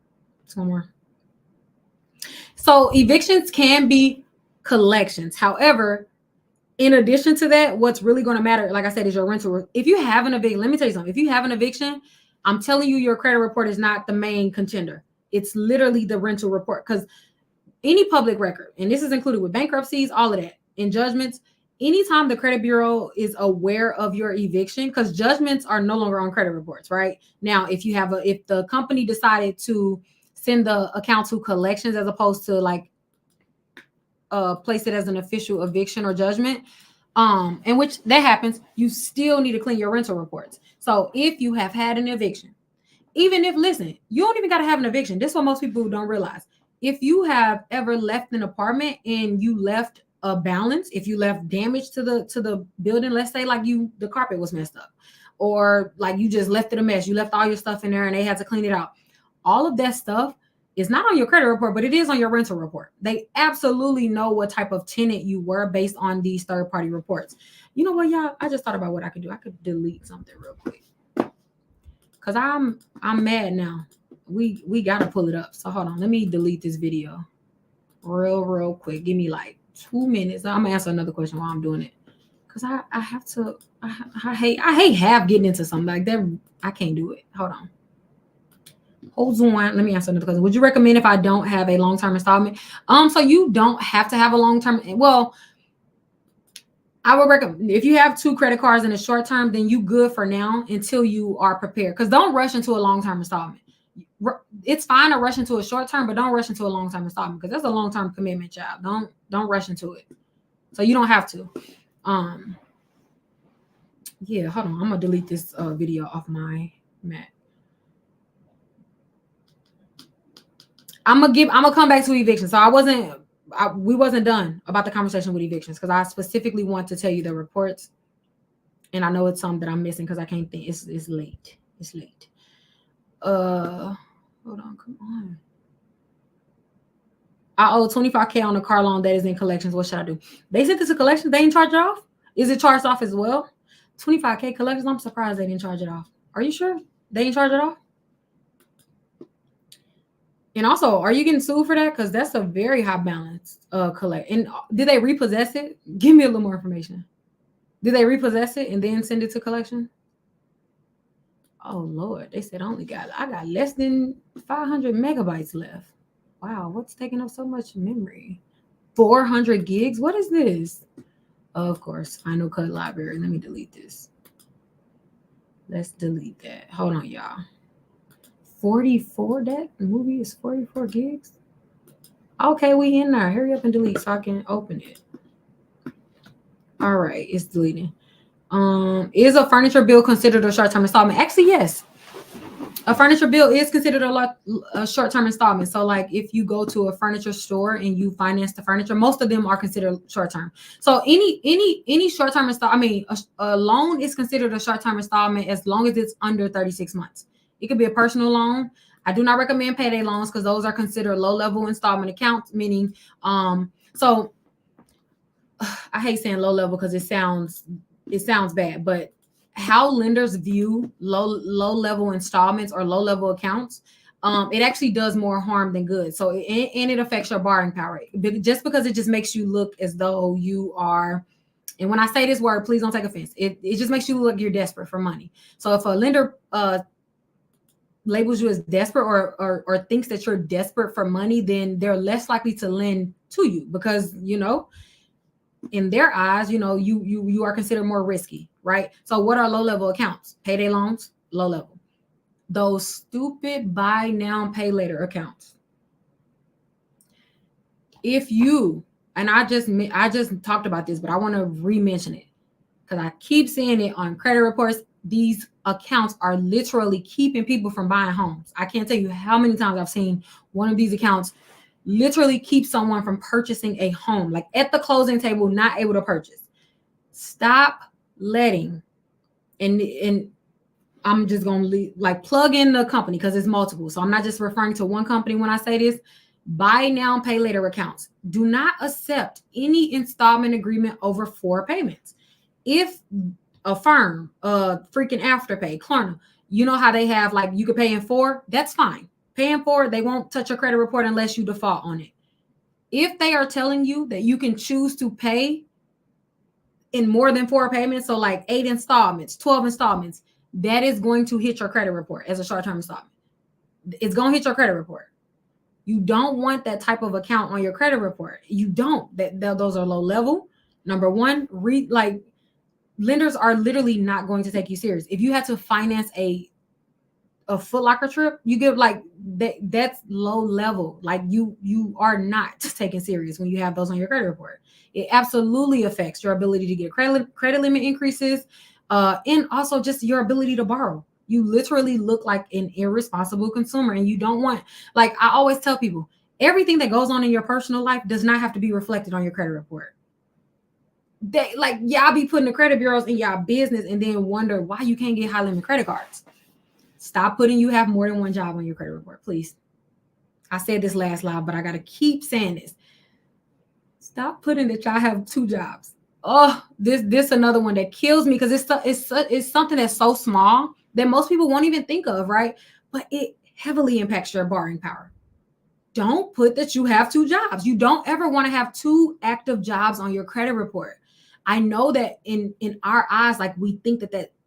So evictions can be collections. However, in addition to that, what's really going to matter, like I said, is your rental. If you have an eviction, let me tell you something. If you have an eviction, I'm telling you, your credit report is not the main contender. It's literally the rental report, because any public record, and this is included with bankruptcies, all of that, in judgments, anytime the credit bureau is aware of your eviction, because judgments are no longer on credit reports, right? Now, if the company decided to send the account to collections as opposed to like place it as an official eviction or judgment, in which that happens, you still need to clean your rental reports. So if you have had an eviction, even if, listen, you don't even got to have an eviction. This is what most people don't realize. If you have ever left an apartment and you left a balance, if you left damage to the building, let's say like the carpet was messed up, or like you just left it a mess, you left all your stuff in there and they had to clean it out. All of that stuff is not on your credit report, but it is on your rental report. They absolutely know what type of tenant you were based on these third-party reports. You know what, y'all? I just thought about what I could do. I could delete something real quick, because I'm mad now. We gotta pull it up. So hold on, let me delete this video real quick. Give me like 2 minutes. I'm gonna answer another question while I'm doing it, because I have to. I hate half getting into something like that. I can't do it. Hold on. Hold on. Let me answer another question. Would you recommend if I don't have a long-term installment? So you don't have to have a long-term. Well, I would recommend if you have 2 credit cards in the short term, then you good for now until you are prepared. Because don't rush into a long-term installment. It's fine to rush into a short term, but don't rush into a long-term installment, because that's a long-term commitment, child. Don't rush into it. So you don't have to. Yeah, hold on. I'm gonna delete this video off my Mac. I'm gonna come back to eviction. So we wasn't done about the conversation with evictions, because I specifically want to tell you the reports, and I know it's some that I'm missing because I can't think. It's late. It's late. Hold on, come on. I owe $25K on a car loan that is in collections. What should I do? They sent this to collections. They didn't charge it off. Is it charged off as well? $25K collections. I'm surprised they didn't charge it off. Are you sure they didn't charge it off? And also, are you getting sued for that? Because that's a very high balance collect. And did they repossess it? Give me a little more information. Did they repossess it and then send it to collection? Oh Lord, they said I got less than 500 megabytes left. Wow, what's taking up so much memory? 400 gigs? What is this? Oh, of course, Final Cut Library. Let me delete this. Let's delete that. Hold on, y'all. 44, that movie is 44 gigs? Okay, we in there. Hurry up and delete so I can open it. All right, it's deleting. Is a furniture bill considered a short-term installment? Actually, yes. A furniture bill is considered a short-term installment. So, like, if you go to a furniture store and you finance the furniture, most of them are considered short-term. So, any short-term installment, I mean, a loan is considered a short-term installment as long as it's under 36 months. It could be a personal loan. I do not recommend payday loans because those are considered low-level installment accounts. Meaning, so I hate saying low-level because it sounds bad, but how lenders view low level installments or low level accounts, it actually does more harm than good. So and it affects your borrowing power just because it just makes you look as though you are. And when I say this word, please don't take offense. It just makes you look like you're desperate for money. So if a lender labels you as desperate or thinks that you're desperate for money, then they're less likely to lend to you because in their eyes, you are considered more risky, right? So what are low-level accounts? Payday loans, low level. Those stupid buy now, pay later accounts. If you, and I just talked about this, but I want to re-mention it because I keep seeing it on credit reports. These accounts are literally keeping people from buying homes. I can't tell you how many times I've seen one of these accounts literally keep someone from purchasing a home, like at the closing table, not able to purchase. Stop letting, and I'm just going to plug in the company because it's multiple. So I'm not just referring to one company when I say this. Buy now, pay later accounts. Do not accept any installment agreement over 4 payments. If a firm, freaking Afterpay, Klarna, you know how they have you could pay in 4, that's fine. Paying for it, they won't touch your credit report unless you default on it. If they are telling you that you can choose to pay in more than 4 payments, so 8 installments, 12 installments, that is going to hit your credit report as a short-term installment. It's going to hit your credit report. You don't want that type of account on your credit report. You don't. Those are low level. Number one, lenders are literally not going to take you serious. If you had to finance a Foot Locker trip, you give that's low level. You are not taken serious when you have those on your credit report. It absolutely affects your ability to get credit limit increases, and also just your ability to borrow. You literally look like an irresponsible consumer, and you don't want. I always tell people, everything that goes on in your personal life does not have to be reflected on your credit report. Y'all be putting the credit bureaus in y'all business and then wonder why you can't get high limit credit cards. Stop putting you have more than one job on your credit report, please. I said this last live, but I got to keep saying this. Stop putting that y'all have 2 jobs. Oh, this another one that kills me because it's something that's so small that most people won't even think of, right? But it heavily impacts your borrowing power. Don't put that you have 2 jobs. You don't ever want to have 2 active jobs on your credit report. I know that in our eyes, we think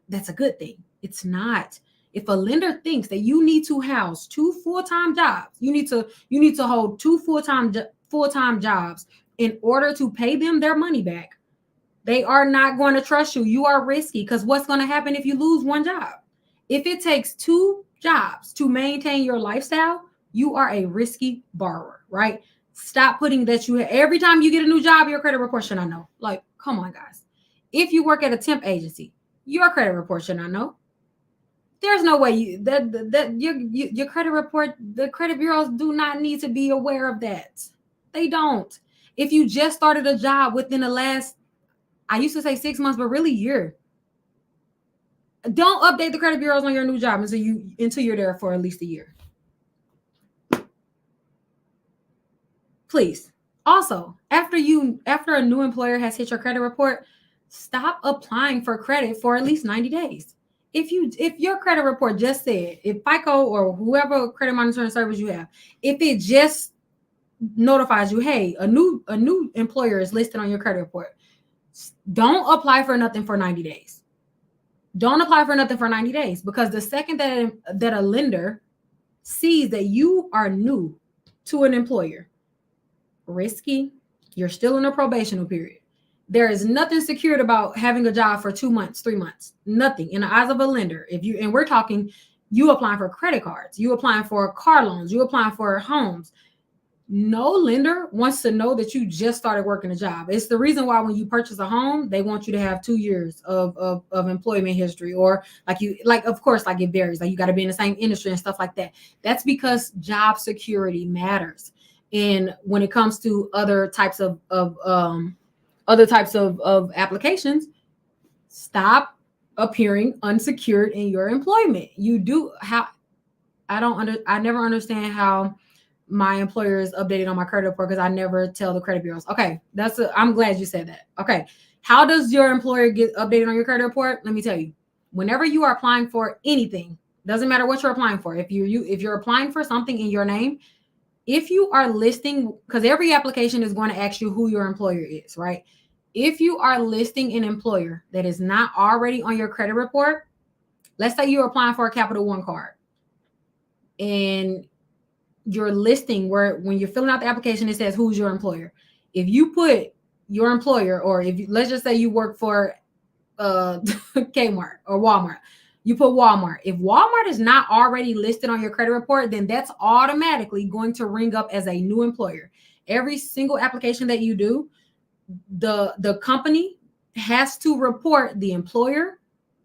that's a good thing. It's not. If a lender thinks that you need to house 2 full-time jobs, you need to hold 2 full-time jobs in order to pay them their money back. They are not going to trust you. You are risky because what's going to happen if you lose one job? If it takes 2 jobs to maintain your lifestyle, you are a risky borrower, right? Stop putting that every time you get a new job, your credit report should not know. Come on, guys. If you work at a temp agency, your credit report should not know. There's no way your credit report, the credit bureaus do not need to be aware of that. They don't. If you just started a job within the last, I used to say 6 months, but really year, don't update the credit bureaus on your new job until you're there for at least a year. Please. Also, after a new employer has hit your credit report, stop applying for credit for at least 90 days. if your credit report just said, if FICO or whoever credit monitoring service you have, if it just notifies you, hey, a new employer is listed on your credit report, don't apply for nothing for 90 days. Don't apply for nothing for 90 days, because the second that a lender sees that you are new to an employer, risky, you're still in a probational period. There is nothing secured about having a job for 2 months, 3 months. Nothing in the eyes of a lender. And we're talking, you applying for credit cards, you applying for car loans, you applying for homes. No lender wants to know that you just started working a job. It's the reason why when you purchase a home, they want you to have 2 years of employment history, or of course, like it varies. Like you got to be in the same industry and stuff like that. That's because job security matters. And when it comes to other types of applications, stop appearing unsecured in your employment. I never understand how my employer is updated on my credit report, because I never tell the credit bureaus. Okay, I'm glad you said that. Okay, how does your employer get updated on your credit report? Let me tell you. Whenever you are applying for anything, doesn't matter what you're applying for. If you're applying for something in your name, if you are listing, because every application is going to ask you who your employer is, right? If you are listing an employer that is not already on your credit report, let's say you're applying for a Capital One card, and you're listing where when you're filling out the application, it says who's your employer. If you put your employer, or let's just say you work for Kmart or Walmart, you put Walmart. If Walmart is not already listed on your credit report, then that's automatically going to ring up as a new employer. Every single application that you do, the company has to report the employer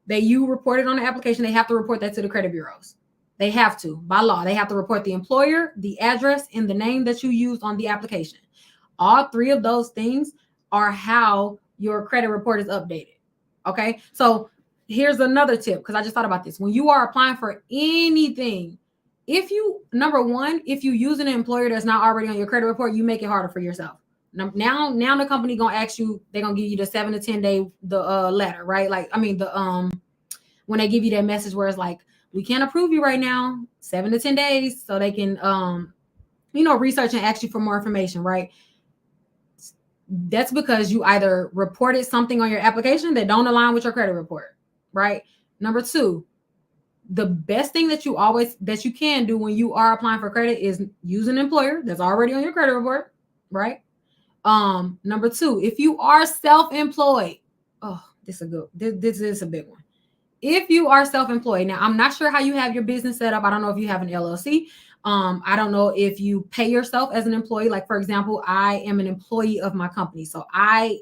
that you reported on the application. They have to report that to the credit bureaus. They have to, by law, they have to report the employer, the address, and the name that you used on the application. All three of those things are how your credit report is updated. Okay, so here's another tip, because I just thought about this. When you are applying for anything, number one, if you use an employer that's not already on your credit report, you make it harder for yourself. Now the company gonna ask you, they're gonna give you the 7 to 10 day letter, right? When they give you that message where it's like, we can't approve you right now, 7 to 10 days, so they can research and ask you for more information, right? That's because you either reported something on your application that don't align with your credit report, right? Number two, the best thing that you can do when you are applying for credit is use an employer that's already on your credit report, right? Number two, if you are self-employed, this is a big one. If you are self-employed, now I'm not sure how you have your business set up. I don't know if you have an LLC. I don't know if you pay yourself as an employee. Like, for example, I am an employee of my company, so I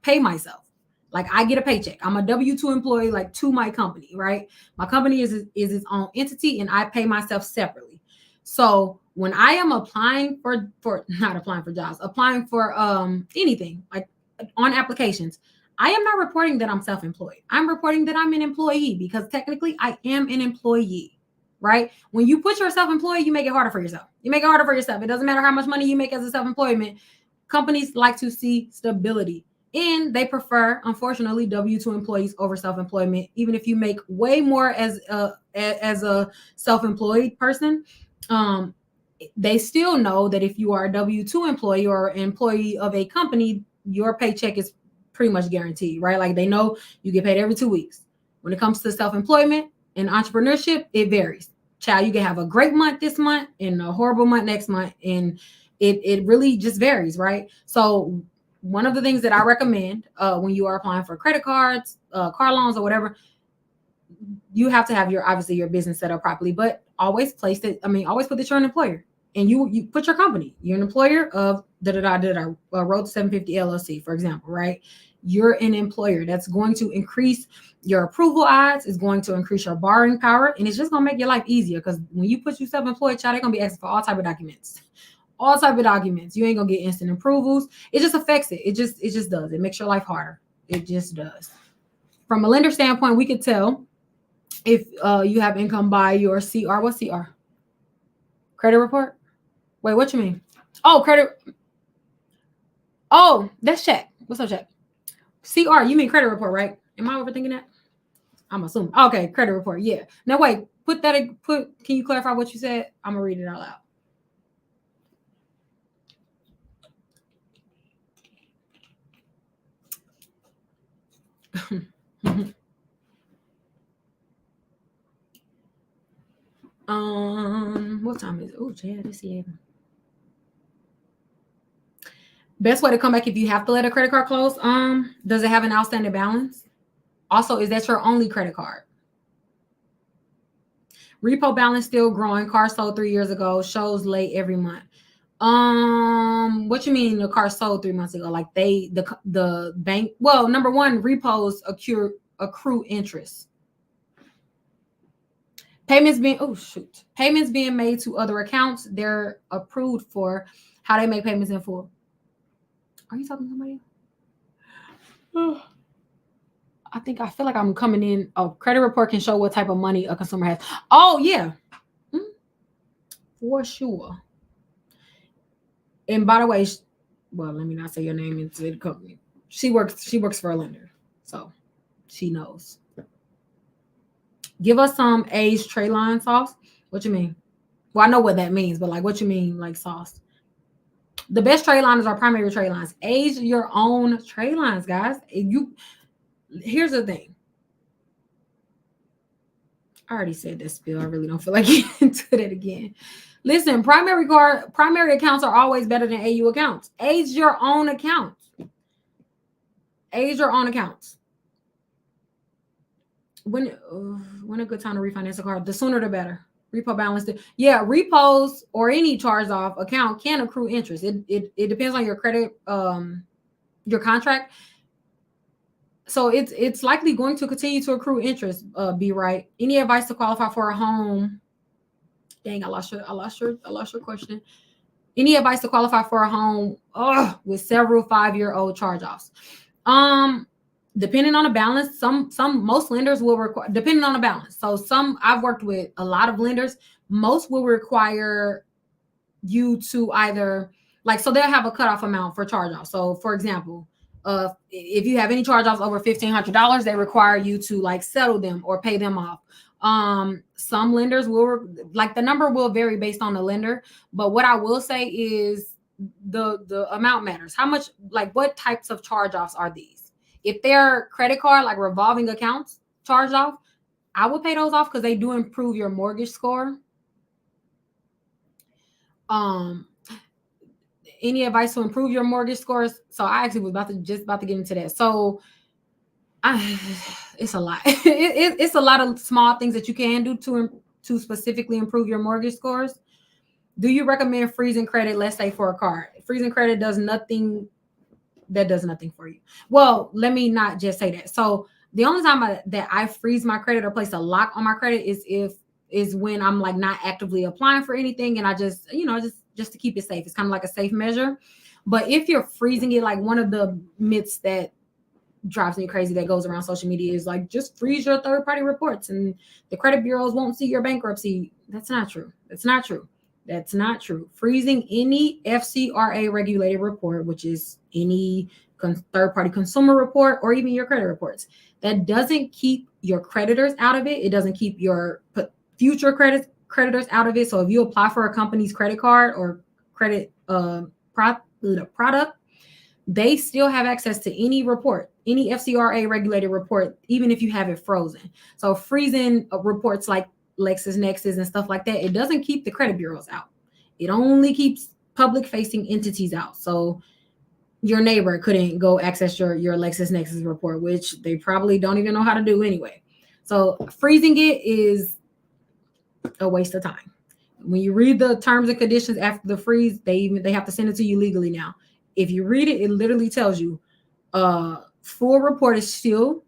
pay myself. Like, I get a paycheck. I'm a W-2 employee, like, to my company, right? My company is its own entity, and I pay myself separately. So when I am applying for not applying for jobs, applying for anything, like on applications, I am not reporting that I'm self-employed. I'm reporting that I'm an employee, because technically I am an employee, right? When you put yourself employed, you make it harder for yourself. You make it harder for yourself. It doesn't matter how much money you make as a self-employment. Companies like to see stability, and they prefer, unfortunately, W-2 employees over self-employment. Even if you make way more as a self-employed person, they still know that if you are a W-2 employee or an employee of a company, your paycheck is pretty much guaranteed, right? Like, they know you get paid every 2 weeks. When it comes to self-employment and entrepreneurship, it varies. Child, you can have a great month this month and a horrible month next month, and it really just varies, right? So one of the things that I recommend when you are applying for credit cards, car loans, or whatever, you have to have your business set up properly, but always always put that you're an employer, and you put your company, you're an employer of Road to 750 LLC, for example, right? You're an employer. That's going to increase your approval odds, is going to increase your borrowing power, and it's just going to make your life easier, because when you put you self-employed, child, they're going to be asking for all type of documents. All type of documents. You ain't going to get instant approvals. It just affects it. It just does. It makes your life harder. It just does. From a lender standpoint, we could tell if you have income by your CR. What's CR? Credit report? Wait, what you mean? Oh, credit. Oh, that's check. What's up, check? CR, you mean credit report, right? Am I overthinking that? I'm assuming. Okay, credit report. Yeah. Now wait, can you clarify what you said? I'm gonna read it out loud. What time is it? Oh, yeah, this is best way to come back if you have to let a credit card close. Does it have an outstanding balance? Also, is that your only credit card? Repo balance still growing. Car sold 3 years ago. Shows late every month. What you mean the car sold 3 months ago? Like the bank? Well, number one, repos accrue interest. Payments being made to other accounts. They're approved for how they make payments in full. Are you talking to somebody? I feel like I'm coming in. Oh, credit report can show what type of money a consumer has. Oh yeah, for sure. And by the way, well, let me not say your name into the company. She works for a lender, so she knows. Give us some aged tray line sauce. What you mean? Well, I know what that means, but like, what you mean, like sauce? The best tray liners are primary tray lines. Age your own tray lines, guys. Here's the thing. I already said this spiel. I really don't feel like getting into that again. Listen, primary accounts are always better than AU accounts. Age your own accounts. Age your own accounts. When a good time to refinance a car? The sooner the better. Repo balance. Yeah, repos or any charge off account can accrue interest. It depends on your credit, your contract. So it's likely going to continue to accrue interest. Be right. Any advice to qualify for a home? Dang, I lost your question. Any advice to qualify for a home with several 5-year-old charge-offs? Depending on the balance, most lenders will require, depending on the balance. So I've worked with a lot of lenders. Most will require you to either so they'll have a cutoff amount for charge-off. So for example, if you have any charge-offs over $1,500, they require you to settle them or pay them off. Some lenders will the number will vary based on the lender, but what I will say is the amount matters. How much, what types of charge-offs are these? If they're credit card, revolving accounts charged off, I would pay those off because they do improve your mortgage score. Any advice to improve your mortgage scores? So I actually was about to get into that. So it's a lot. It's a lot of small things that you can do to specifically improve your mortgage scores. Do you recommend freezing credit, let's say for a car? Freezing credit does nothing. That does nothing for you. Well, let me not just say that. So the only time that I freeze my credit or place a lock on my credit is when I'm not actively applying for anything, and I just just to keep it safe. It's kind of like a safe measure. But if you're freezing it, one of the myths that drives me crazy that goes around social media is just freeze your third-party reports and the credit bureaus won't see your bankruptcy. That's not true. That's not true. Freezing any FCRA regulated report, which is any third-party consumer report or even your credit reports, that doesn't keep your creditors out of it. It doesn't keep your future creditors out of it. So if you apply for a company's credit card or credit product, they still have access to any report, any FCRA regulated report, even if you have it frozen. So freezing reports like LexisNexis and stuff like that, it doesn't keep the credit bureaus out. It only keeps public facing entities out. So your neighbor couldn't go access your LexisNexis report, which they probably don't even know how to do anyway. So freezing it is a waste of time. When you read the terms and conditions after the freeze, they have to send it to you legally now. If you read it, it literally tells you full report is still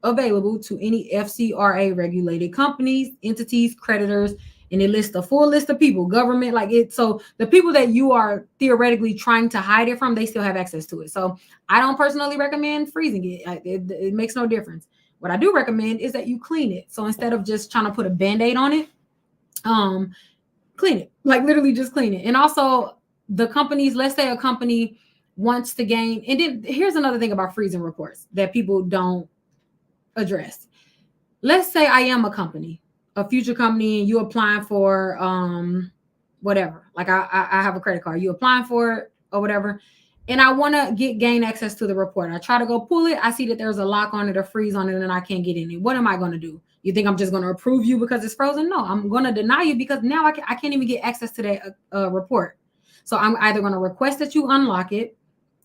available to any FCRA regulated companies, entities, creditors, and it lists a full list of people, government, so the people that you are theoretically trying to hide it from, they still have access to it. So I don't personally recommend freezing it. It makes no difference. What I do recommend is that you clean it. So instead of just trying to put a Band-Aid on it, clean it, literally just clean it. And also the companies, let's say a company wants to gain, and then here's another thing about freezing reports that people don't address. let's say I am a future company, and you applying for whatever. Like I have a credit card, you applying for it or whatever, and I want to gain access to the report. I try to go pull it. I see that there's a lock on it, a freeze on it, and I can't get in it. What am I going to do? You think I'm just going to approve you because it's frozen? No, I'm going to deny you because now I can't even get access to that report. So I'm either going to request that you unlock it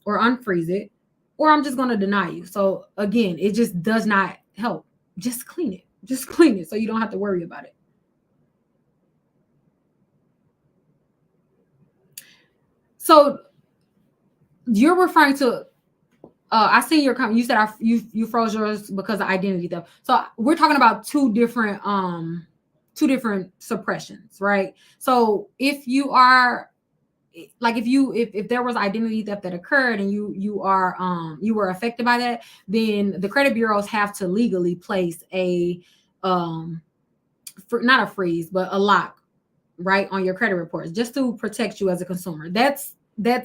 or unfreeze it, or I'm just going to deny you. So again, it just does not help. Just clean it. Just clean it so you don't have to worry about it. So you're referring to I see your comment. You said you froze yours because of identity theft. So we're talking about two different suppressions, right? So if you are like if there was identity theft that occurred and you were affected by that, then the credit bureaus have to legally place a not a freeze but a lock right on your credit reports just to protect you as a consumer. That's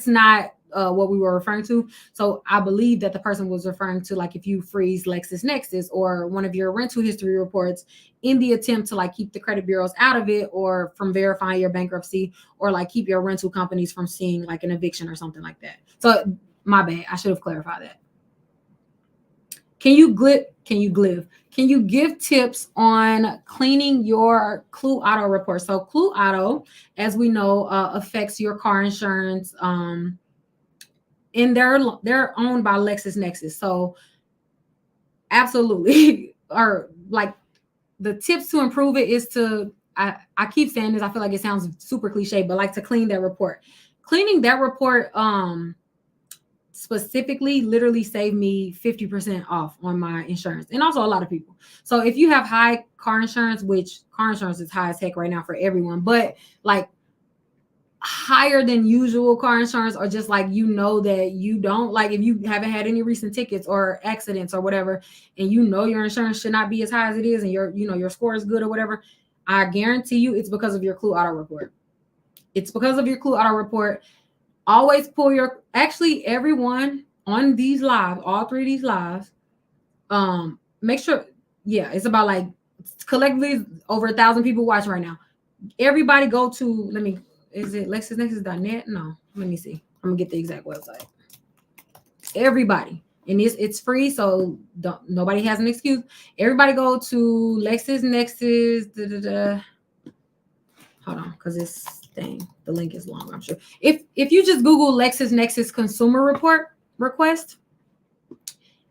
not what we were referring to. So I believe that the person was referring to like if you freeze LexisNexis or one of your rental history reports in the attempt to like keep the credit bureaus out of it or from verifying your bankruptcy or like keep your rental companies from seeing like an eviction or something like that. So my bad, I should have clarified that. Can you give tips on cleaning your Clue Auto report? So Clue Auto, as we know, affects your car insurance. And they're owned by LexisNexis. So absolutely, or like the tips to improve it is to I keep saying this. I feel like it sounds super cliche, but like to clean that report. Cleaning that report specifically literally saved me 50% off on my insurance and also a lot of people. So if you have high car insurance, which car insurance is high as heck right now for everyone, but like higher than usual car insurance or just like that you don't like if you haven't had any recent tickets or accidents or whatever and your insurance should not be as high as it is and your score is good or whatever, I guarantee you it's because of your Clue Auto report. It's because of your Clue Auto report. Always pull your everyone on these lives, all three of these lives, make sure it's about like collectively over 1,000 people watching right now. Everybody go to is it LexisNexis.net? No, let me see. I'm gonna get the exact website. Everybody, and it's free, so nobody has an excuse. Everybody go to LexisNexis. Hold on, because this thing, the link is long. I'm sure. If you just Google LexisNexis consumer report request,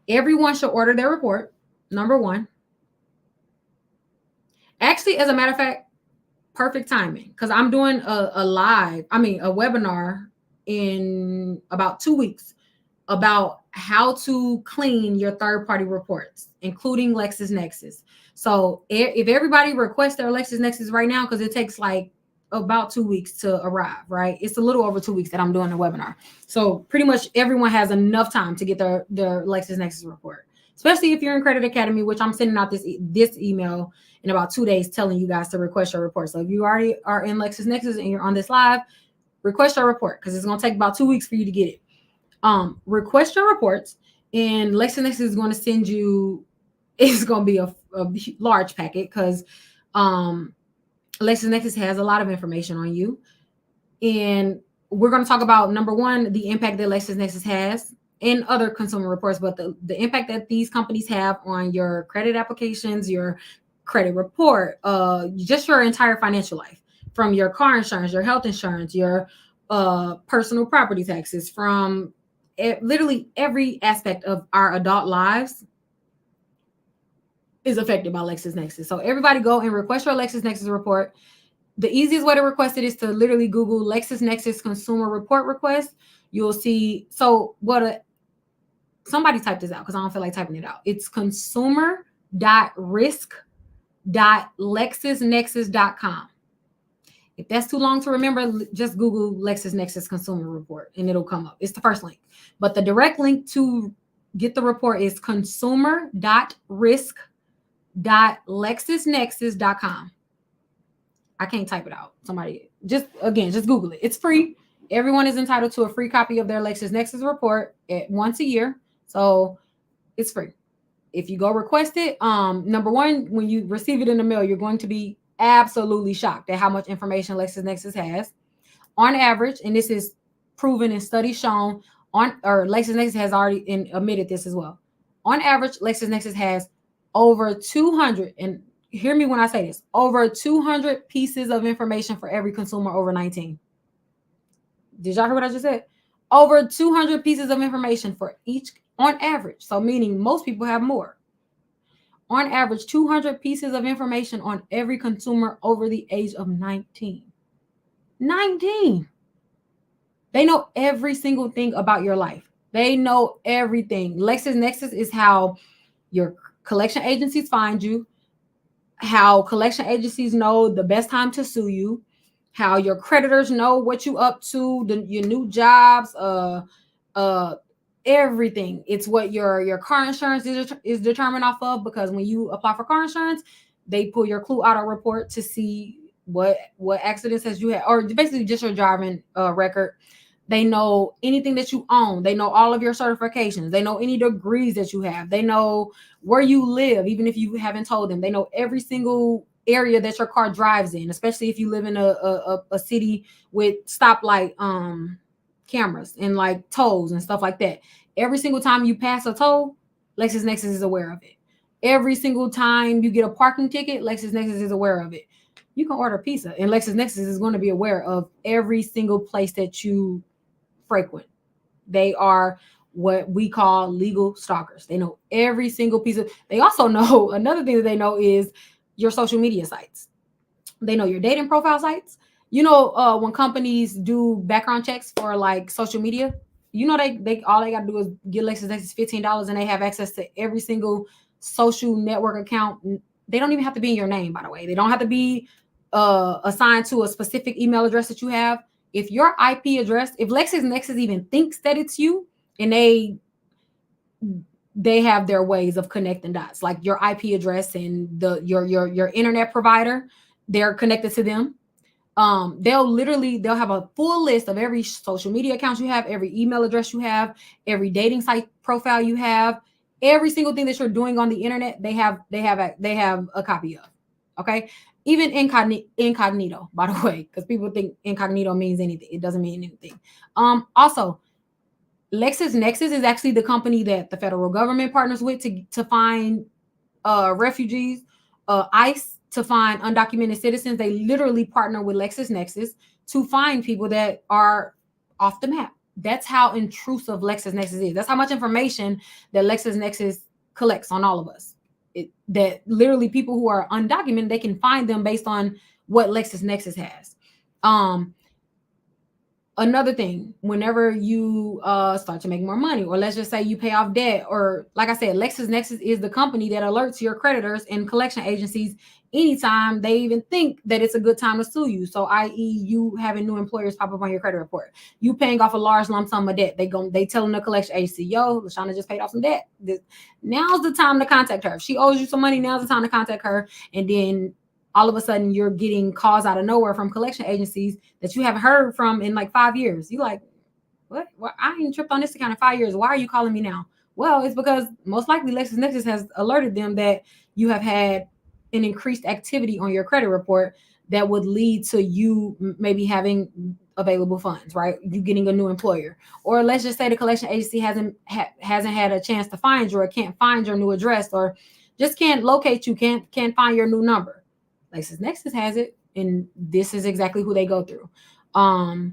everyone should order their report. Number one. Actually, as a matter of fact, perfect timing because I'm doing a webinar in about 2 weeks about how to clean your third-party reports, including LexisNexis. So if everybody requests their LexisNexis right now, because it takes like about 2 weeks to arrive, right? It's a little over 2 weeks that I'm doing the webinar. So pretty much everyone has enough time to get their LexisNexis report, especially if you're in Credit Academy, which I'm sending out this email in about 2 days telling you guys to request your report. So if you already are in LexisNexis and you're on this live, request your report because it's going to take about 2 weeks for you to get it. Request your reports, and LexisNexis is going to send you. It's going to be a large packet because LexisNexis has a lot of information on you, and we're going to talk about number one, the impact that LexisNexis has and other consumer reports, but the impact that these companies have on your credit applications, your credit report, just your entire financial life, from your car insurance, your health insurance, your personal property taxes, from literally every aspect of our adult lives is affected by LexisNexis. So everybody go and request your LexisNexis report. The easiest way to request it is to literally Google LexisNexis consumer report request. You'll see. So somebody type this out because I don't feel like typing it out. It's consumer.risk.lexisnexis.com. If that's too long to remember, just Google LexisNexis consumer report and it'll come up. It's the first link. But the direct link to get the report is consumer.risk.lexisnexis.com. I can't type it out. Somebody just Google it. It's free. Everyone is entitled to a free copy of their LexisNexis report once a year. So it's free. If you go request it, number one, when you receive it in the mail, you're going to be absolutely shocked at how much information LexisNexis has. On average, and this is proven in studies shown or LexisNexis has already admitted this as well. On average, LexisNexis has over 200, and hear me when I say this, over 200 pieces of information for every consumer over 19. Did y'all hear what I just said? Over 200 pieces of information for each on average. So meaning most people have more. On average, 200 pieces of information on every consumer over the age of 19. 19. They know every single thing about your life. They know everything. LexisNexis is how your collection agencies find you, how collection agencies know the best time to sue you, how your creditors know what you up to, your new jobs, everything. It's what your car insurance is determined off of, because when you apply for car insurance, they pull your Clue Auto report to see what accidents has you had, or basically just your driving record. They know anything that you own. They know all of your certifications. They know any degrees that you have. They know where you live, even if you haven't told them. They know every single area that your car drives in, especially if you live in a city with stoplight cameras and like tolls and stuff like that. Every single time you pass a toll, LexisNexis is aware of it. Every single time you get a parking ticket, LexisNexis is aware of it. You can order pizza, and LexisNexis is going to be aware of every single place that you frequent. They are what we call legal stalkers. They know every single piece of. They also know another thing that they know is your social media sites. They know your dating profile sites. You know, when companies do background checks for like social media, you know they all they got to do is get LexisNexis $15, and they have access to every single social network account. They don't even have to be in your name, by the way. They don't have to be assigned to a specific email address that you have. If your IP address, if LexisNexis even thinks that it's you, and they have their ways of connecting dots, like your IP address and your internet provider, they're connected to them. They'll have a full list of every social media account you have, every email address you have, every dating site profile you have, every single thing that you're doing on the internet. They have a copy of. Okay. Even incognito, by the way, because people think incognito means anything. It doesn't mean anything. Also, LexisNexis is actually the company that the federal government partners with to find refugees, ICE to find undocumented citizens. They literally partner with LexisNexis to find people that are off the map. That's how intrusive LexisNexis is. That's how much information that LexisNexis collects on all of us. That literally people who are undocumented, they can find them based on what LexisNexis has. Another thing, whenever you start to make more money, or let's just say you pay off debt, or like I said, LexisNexis is the company that alerts your creditors and collection agencies anytime they even think that it's a good time to sue you. So, i.e., you having new employers pop up on your credit report, you paying off a large lump sum of debt. They telling the collection agency, "Yo, LaShawna just paid off some debt. Now's the time to contact her. If she owes you some money, now's the time to contact her." And then all of a sudden you're getting calls out of nowhere from collection agencies that you haven't heard from in like 5 years. You like, what? Well, I ain't tripped on this account in 5 years. Why are you calling me now? Well, it's because most likely LexisNexis has alerted them that you have had an increased activity on your credit report that would lead to you maybe having available funds, right? You getting a new employer, or let's just say the collection agency hasn't had a chance to find you, or can't find your new address, or just can't locate you, can't find your new number. LexisNexis has it, and this is exactly who they go through. I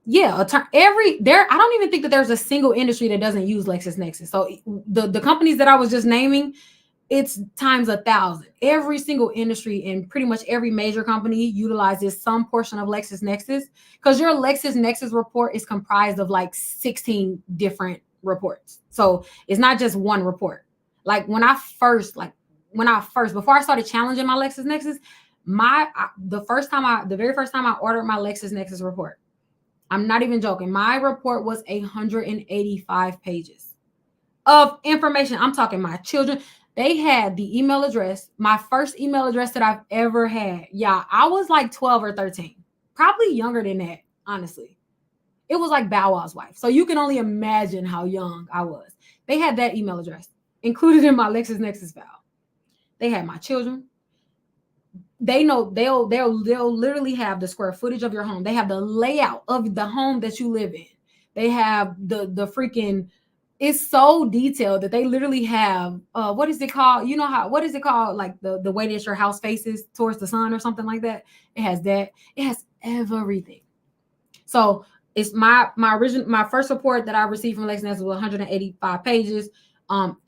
don't even think that there's a single industry that doesn't use LexisNexis. So the companies that I was just naming, it's times 1,000. Every single industry and pretty much every major company utilizes some portion of LexisNexis, because your LexisNexis report is comprised of like 16 different reports. So it's not just one report. Like before I started challenging my LexisNexis, the very first time I ordered my LexisNexis report, I'm not even joking, my report was 185 pages of information. I'm talking my children. They had the email address, my first email address that I've ever had. Yeah, I was like 12 or 13, probably younger than that, honestly. It was like Bow Wow's wife. So you can only imagine how young I was. They had that email address. included in my LexisNexis file. They have my children. They know they'll literally have the square footage of your home. They have the layout of the home that you live in. They have the freaking, it's so detailed that they literally have what is it called? You know how, what is it called? Like the way that your house faces towards the sun or something like that. It has that. It has everything. So it's my first report that I received from LexisNexis was 185 pages.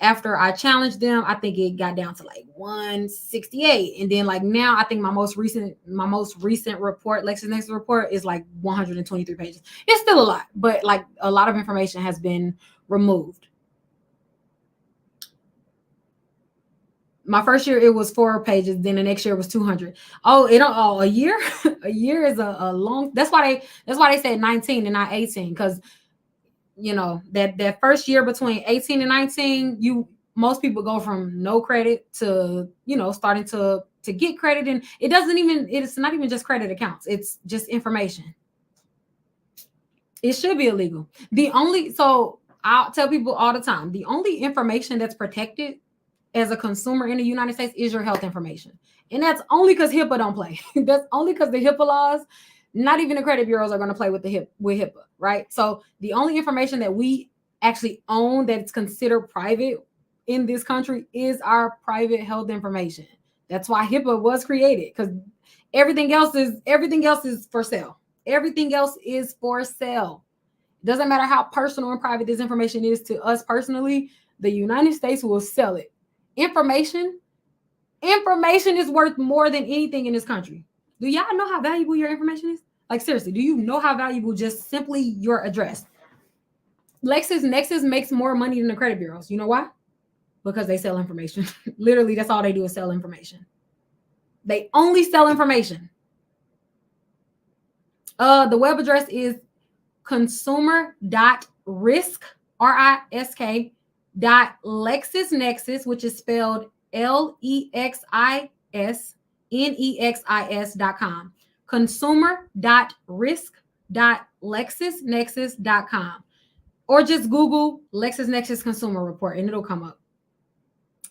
After I challenged them, I think it got down to like 168. And then like now I think my most recent report, LexisNexis report, is like 123 pages. It's still a lot, but like a lot of information has been removed. My first year it was 4 pages, then the next year it was 200. A year? A year is a long, that's why they said 19 and not 18, because you know that first year between 18 and 19, most people go from no credit to, you know, starting to get credit. And it's not even just credit accounts, it's just information. It should be illegal. So I'll tell people all the time, the only information that's protected as a consumer in the United States is your health information. And that's only because HIPAA don't play. That's only because the HIPAA laws, not even the credit bureaus are going to play with HIPAA, right? So the only information that we actually own that's considered private in this country is our private health information. That's why HIPAA was created, because everything else is for sale. Everything else is for sale. Doesn't matter how personal and private this information is to us personally, the United States will sell it. Information is worth more than anything in this country. Do y'all know how valuable your information is? Like seriously, do you know how valuable just simply your address? LexisNexis makes more money than the credit bureaus. You know why? Because they sell information. Literally, that's all they do is sell information. They only sell information. The web address is consumer.risk, RISK.LexisNexis, which is spelled LexisNexis.com. Consumer.risk.LexisNexis.com. Or just Google LexisNexis consumer report and it'll come up.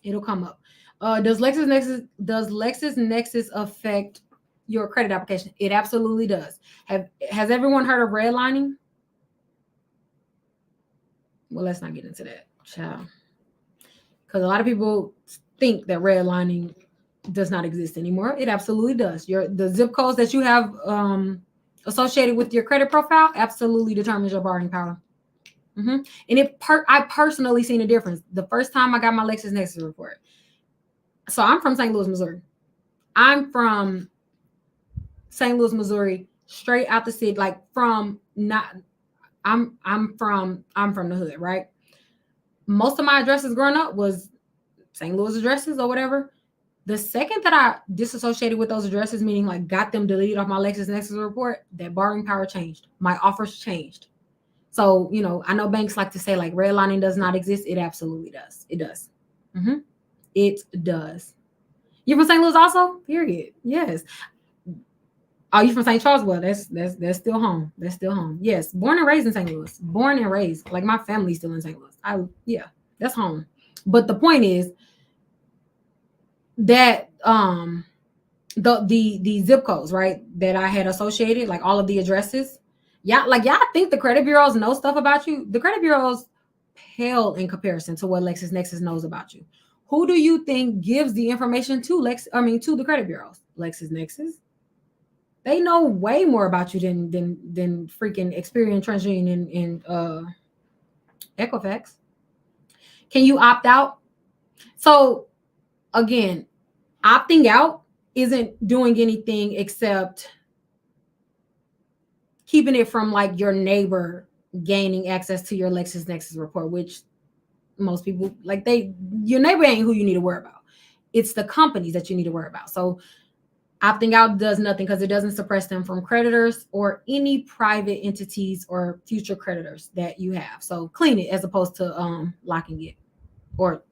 Does LexisNexis affect your credit application? It absolutely does. Has everyone heard of redlining? Well, let's not get into that, child. Because a lot of people think that redlining does not exist anymore. It absolutely does. The zip codes that you have associated with your credit profile absolutely determines your borrowing power. And I personally seen a difference the first time I got my LexisNexis report. So I'm from St. Louis, Missouri. I'm from St. Louis, Missouri, straight out the city. Like I'm from the hood, right? Most of my addresses growing up was St. Louis addresses or whatever. The second that I disassociated with those addresses, meaning like got them deleted off my LexisNexis report, that borrowing power changed. My offers changed. So, you know, I know banks like to say like redlining does not exist. It absolutely does. It does. It does. You from St. Louis also? Period. Yes. Oh, you from St. Charles? Well, that's still home. That's still home. Yes. Born and raised in St. Louis. Born and raised. Like my family's still in St. Louis. That's home. But the point is that the zip codes, right, that I had associated, like all of the addresses. Y'all think the credit bureaus know stuff about you? The credit bureaus pale in comparison to what LexisNexis knows about you. Who do you think gives the information to the credit bureaus? LexisNexis. They know way more about you than freaking Experian, TransUnion, and Equifax. Can you opt out? So again, opting out isn't doing anything except keeping it from like your neighbor gaining access to your LexisNexis report, which most people your neighbor ain't who you need to worry about. It's the companies that you need to worry about. So opting out does nothing because it doesn't suppress them from creditors or any private entities or future creditors that you have. So clean it as opposed to locking it, or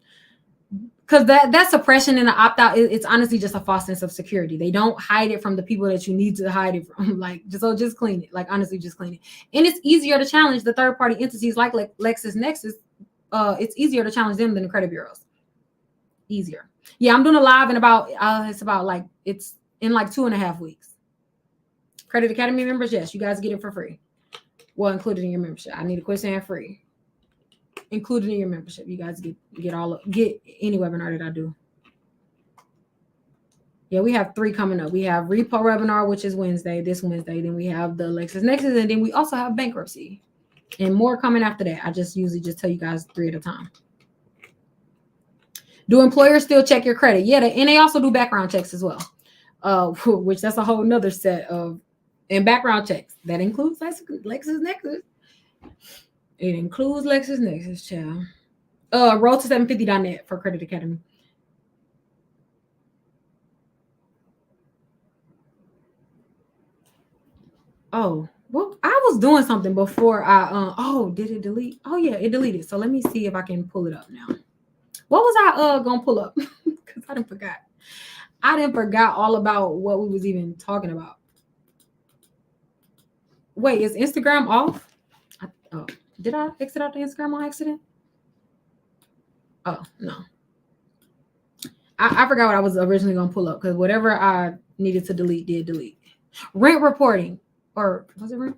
because that suppression and the opt-out, it's honestly just a false sense of security. They don't hide it from the people that you need to hide it from. Just clean it. Like honestly, just clean it. And it's easier to challenge the third-party entities like LexisNexis it's easier to challenge them than the credit bureaus. Easier. Yeah, I'm doing a live in about it's in like 2.5 weeks. Credit Academy members, yes, you guys get it for free. Well, included in your membership. I need a quicksand free. Included in your membership. You guys get any webinar that I do. Yeah, we have 3 coming up. We have repo webinar, which is this Wednesday. Then we have the LexisNexis, and then we also have bankruptcy. And more coming after that. I just usually just tell you guys 3 at a time. Do employers still check your credit? Yeah, and they also do background checks as well. Which that's a whole nother set of background checks. That includes LexisNexis. It includes LexisNexis, child. Roll to 750.net for Credit Academy. Oh, well, I was doing something before I did it delete? Oh yeah, it deleted. So let me see if I can pull it up now. What was I gonna pull up? Because I didn't forgot all about what we was even talking about. Wait, is Instagram off? Did I exit out the Instagram on accident? Oh no. I forgot what I was originally gonna pull up because whatever I needed to delete did delete. Rent reporting. Or was it rent?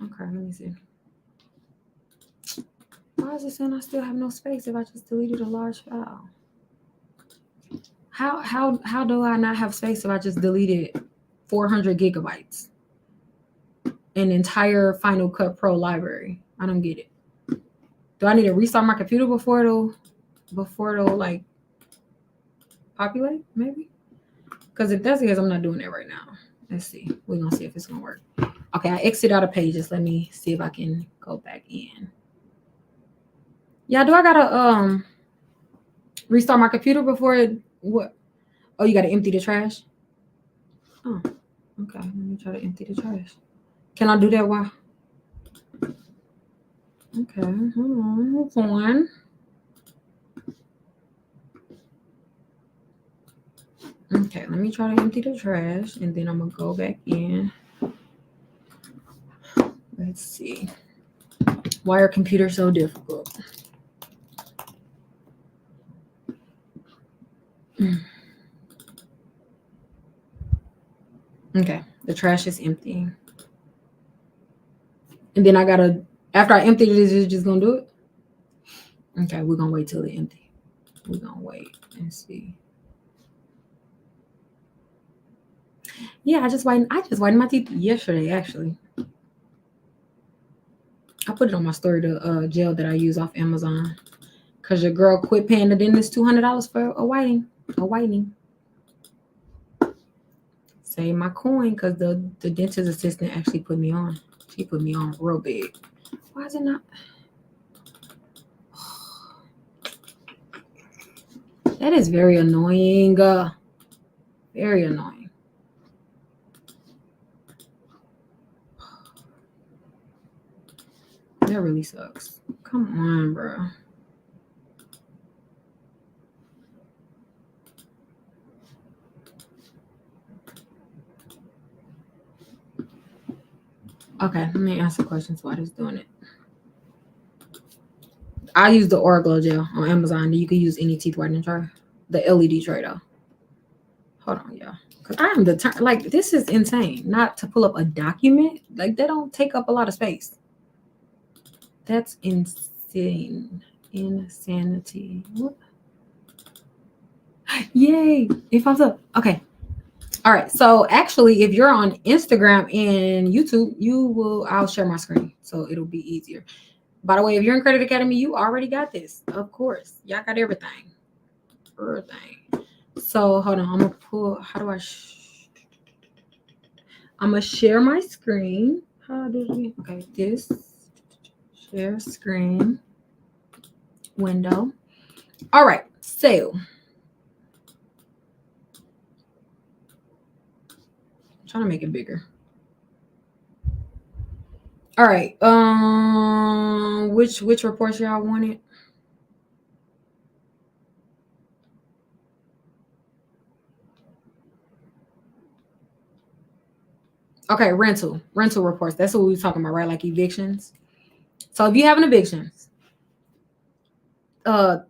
Okay, let me see. Why is it saying I still have no space if I just deleted a large file? How do I not have space if I just deleted 400 gigabytes? An entire Final Cut Pro library. I don't get it. Do I need to restart my computer before it'll like populate? Maybe. Because if that's the case, I'm not doing that right now. Let's see. We're gonna see if it's gonna work. Okay, I exit out of pages. Let me see if I can go back in. Yeah, do I gotta restart my computer before it what? Oh, you gotta empty the trash? Oh, okay. Let me try to empty the trash. Can I do that while? Okay, hold on. Okay, let me try to empty the trash and then I'm gonna go back in. Let's see. Why are computers so difficult? Okay, the trash is empty. And then I gotta, after I empty it, is it just gonna do it? Okay, we're gonna wait till it empty. We're gonna wait and see. Yeah, I just whitened my teeth yesterday, actually. I put it on my story, the gel that I use off Amazon. Cause your girl quit paying the dentist $200 for a whitening. Save my coin, cause the dentist assistant actually put me on. She put me on real big. Why is it not? That is very annoying. Very annoying. That really sucks. Come on, bro. Okay, let me answer questions while it's doing it. I use the Oraglow gel on Amazon. You can use any teeth whitening tray. The LED tray though. Hold on, y'all. Cause I am like this is insane. Not to pull up a document. Like they don't take up a lot of space. That's insane. Insanity. What? Yay! It pops up. Okay. All right. So actually, if you're on Instagram and YouTube, I'll share my screen. So it'll be easier. By the way, if you're in Credit Academy, you already got this. Of course. Y'all got everything. Everything. So hold on. I'm going to pull. How do I? I'm going to share my screen. How do we? Okay. This. Share screen. Window. All right. So. I'm trying to make it bigger. All right. Which reports y'all wanted? Okay, rental reports. That's what we were talking about, right? Like evictions. So if you have an eviction,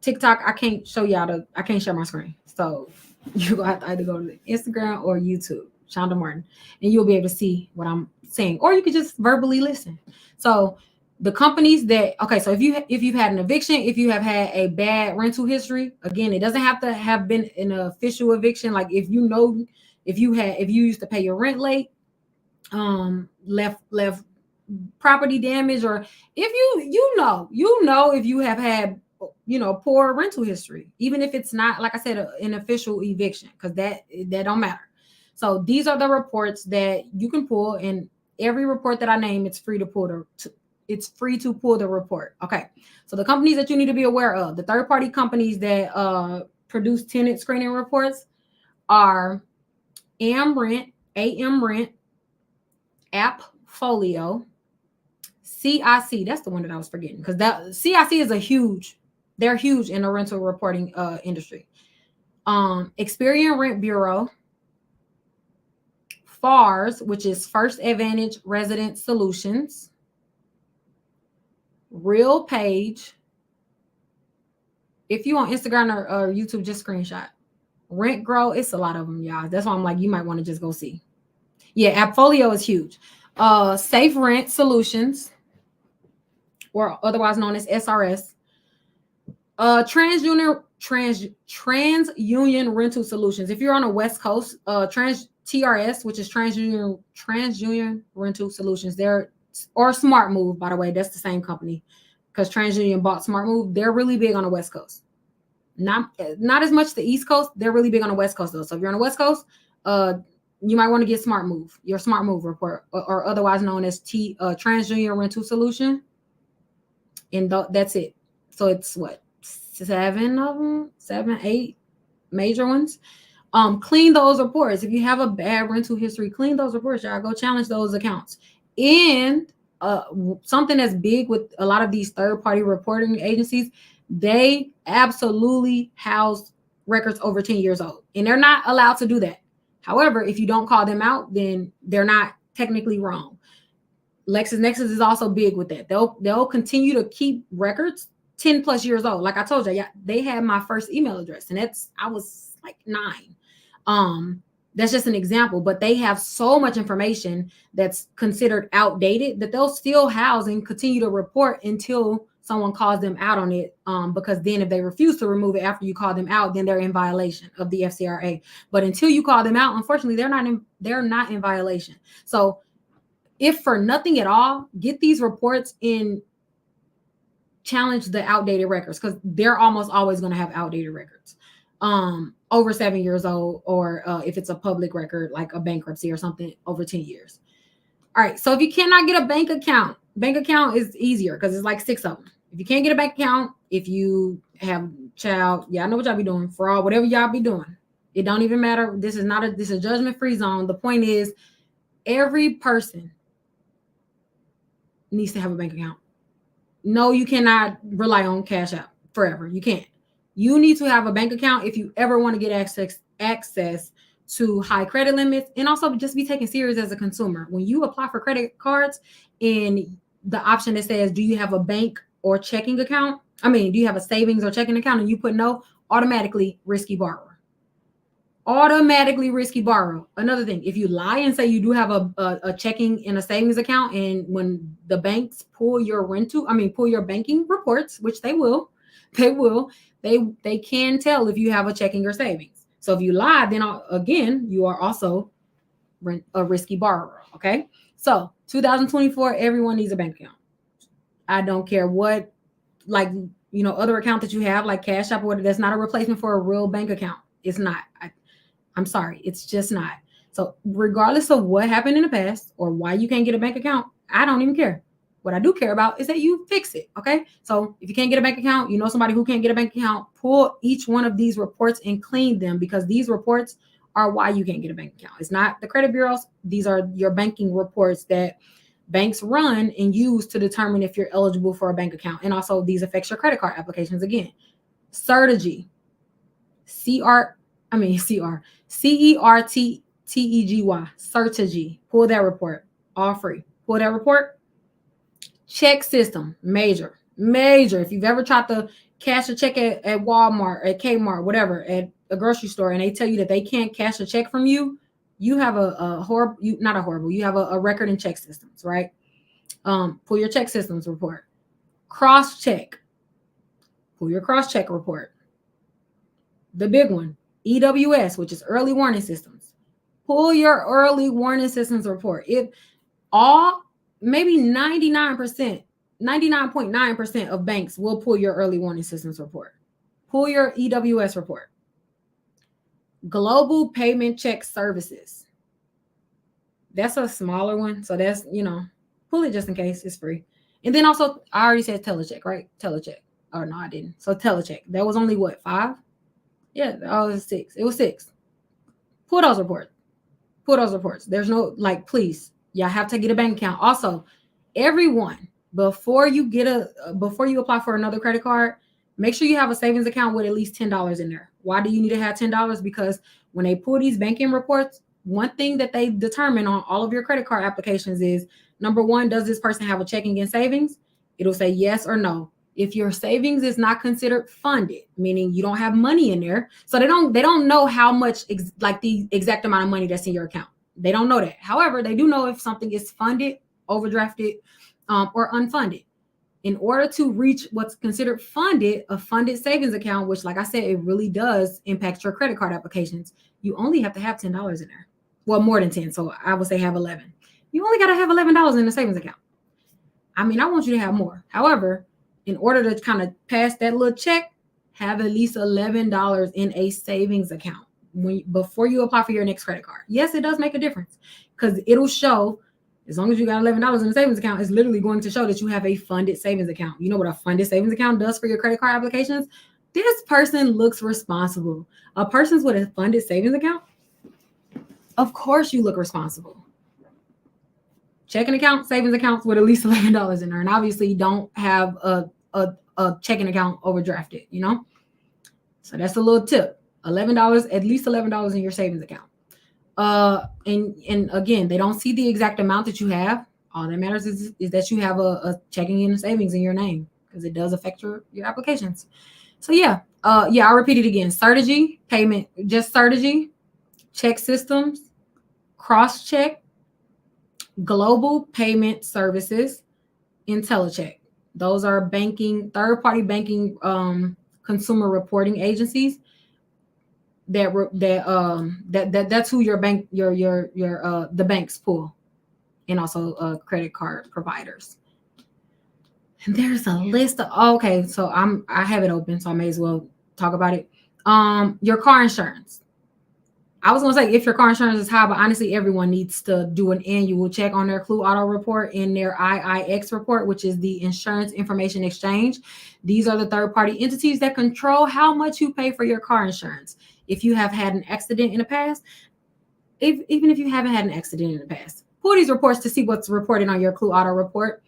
TikTok, I can't show y'all I can't share my screen. So you're gonna have to either go to Instagram or YouTube, Shonda Martin, and you'll be able to see what I'm saying. Or you could just verbally listen. So the companies that so if you've had an eviction, if you have had a bad rental history, again, it doesn't have to have been an official eviction. Like if you used to pay your rent late, left property damage, or if you know if you have had poor rental history, even if it's not, like I said, an official eviction, because that don't matter. So these are the reports that you can pull, and every report that I name, it's free to pull the report. Okay, so the companies that you need to be aware of, the third-party companies that produce tenant screening reports are AM Rent, Appfolio, CIC. That's the one that I was forgetting, because that CIC is they're huge in the rental reporting industry. Experian Rent Bureau, FARS, which is First Advantage Resident Solutions, Real Page. If you on Instagram or YouTube, just screenshot. Rent Grow, it's a lot of them, y'all. That's why I'm like, you might want to just go see. Yeah, Appfolio is huge. Safe Rent Solutions, or otherwise known as SRS. TransUnion Rental Solutions. If you're on the West Coast, TRS, which is TransUnion Rental Solutions. Or Smart Move, by the way, that's the same company, because TransUnion bought Smart Move. They're really big on the West Coast. Not as much the East Coast. They're really big on the West Coast though. So if you're on the West Coast, you might want to get Smart Move, your Smart Move report, or otherwise known as TransUnion Rental Solution. And that's it. So it's what, 7 of them, 7, 8 major ones. Clean those reports. If you have a bad rental history, clean those reports, y'all. Go challenge those accounts. And something that's big with a lot of these third-party reporting agencies, they absolutely house records over 10 years old, and they're not allowed to do that. However, if you don't call them out, then they're not technically wrong. LexisNexis is also big with that. They'll continue to keep records 10 plus years old. Like I told you, they had my first email address, and I was like 9. That's just an example, but they have so much information that's considered outdated that they'll still house and continue to report until someone calls them out on it. Because then if they refuse to remove it after you call them out, then they're in violation of the FCRA. But until you call them out, unfortunately, they're not in violation. So if for nothing at all, get these reports and challenge the outdated records, because they're almost always going to have outdated records. Over 7 years old, or if it's a public record like a bankruptcy or something, over 10 years. All right, so if you cannot get a bank account is easier because it's like 6 of them. If you can't get a bank account, if you have child, I know what y'all be doing, fraud, whatever y'all be doing, it don't even matter. This is a judgment-free zone. The point is, every person needs to have a bank account. No, you cannot rely on Cash App forever. You can't. You need to have a bank account if you ever want to get access to high credit limits, and also just be taken serious as a consumer. When you apply for credit cards, and the option that says, do you have a bank or checking account? Do you have a savings or checking account? And you put no, automatically risky borrower. Another thing, if you lie and say you do have a checking and a savings account, and when the banks pull your banking reports, which they will, they can tell if you have a checking or savings. So if you lie, then again, you are also a risky borrower. Okay. So 2024, everyone needs a bank account. I don't care what, other account that you have, like Cash App or whatever, that's not a replacement for a real bank account. It's not. I'm sorry. It's just not. So regardless of what happened in the past or why you can't get a bank account, I don't even care. What I do care about is that you fix it. Okay. So if you can't get a bank account, somebody who can't get a bank account, pull each one of these reports and clean them, because these reports are why you can't get a bank account. It's not the credit bureaus. These are your banking reports that banks run and use to determine if you're eligible for a bank account. And also these affects your credit card applications. Again, Certegy, CERTEGY, Certegy. Pull that report, all free. Pull that report, Check system, major. If you've ever tried to cash a check at Walmart, at Kmart, whatever, at a grocery store, and they tell you that they can't cash a check from you, you have a horrible, not a horrible, you have a record in check systems, right? Pull your check systems report. Cross check. Pull your cross check report. The big one, EWS, which is early warning systems. Pull your early warning systems report. If all, maybe 99%, 99.9% of banks will pull your early warning systems report. Pull your EWS report. Global payment check services. That's a smaller one. So that's, pull it just in case. It's free. And then also, I already said telecheck, right? Telecheck. Oh, no, I didn't. So telecheck. That was only what, 5? Yeah, oh, it was 6. It was 6. Pull those reports. Pull those reports. There's no, please, y'all have to get a bank account. Also, everyone, before you apply for another credit card, make sure you have a savings account with at least $10 in there. Why do you need to have $10? Because when they pull these banking reports, one thing that they determine on all of your credit card applications is, number one, does this person have a checking and savings? It'll say yes or no. If your savings is not considered funded, meaning you don't have money in there, so they don't know how much, the exact amount of money that's in your account. They don't know that. However, they do know if something is funded, overdrafted, or unfunded. In order to reach what's considered funded, a funded savings account, which, like I said, it really does impact your credit card applications, you only have to have $10 in there. Well, more than 10. So I would say have 11. You only got to have $11 in the savings account. I mean, I want you to have more. However, in order to kind of pass that little check, have at least $11 in a savings account before you apply for your next credit card. Yes, it does make a difference because it'll show, as long as you got $11 in the savings account, it's literally going to show that you have a funded savings account. You know what a funded savings account does for your credit card applications? This person looks responsible. A person with a funded savings account, of course you look responsible. Checking account, savings accounts with at least $11 in there. And obviously you don't have a checking account overdrafted, So that's a little tip. $11, at least $11 in your savings account. And again, they don't see the exact amount that you have. All that matters is that you have a checking and a savings in your name, because it does affect your applications. So I'll repeat it again. Strategy, payment, just strategy, check systems, cross check, global payment services, IntelliCheck. Those are banking, third-party banking, consumer reporting agencies. That's who your bank, the banks pull, and also credit card providers. And there's a list of, okay, so I have it open, so I may as well talk about it. Your car insurance. I was gonna say if your car insurance is high, but honestly, everyone needs to do an annual check on their Clue Auto report and their IIX report, which is the Insurance Information Exchange. These are the third-party entities that control how much you pay for your car insurance. If you have had an accident in the past, even if you haven't had an accident in the past, pull these reports to see what's reported on your Clue Auto report.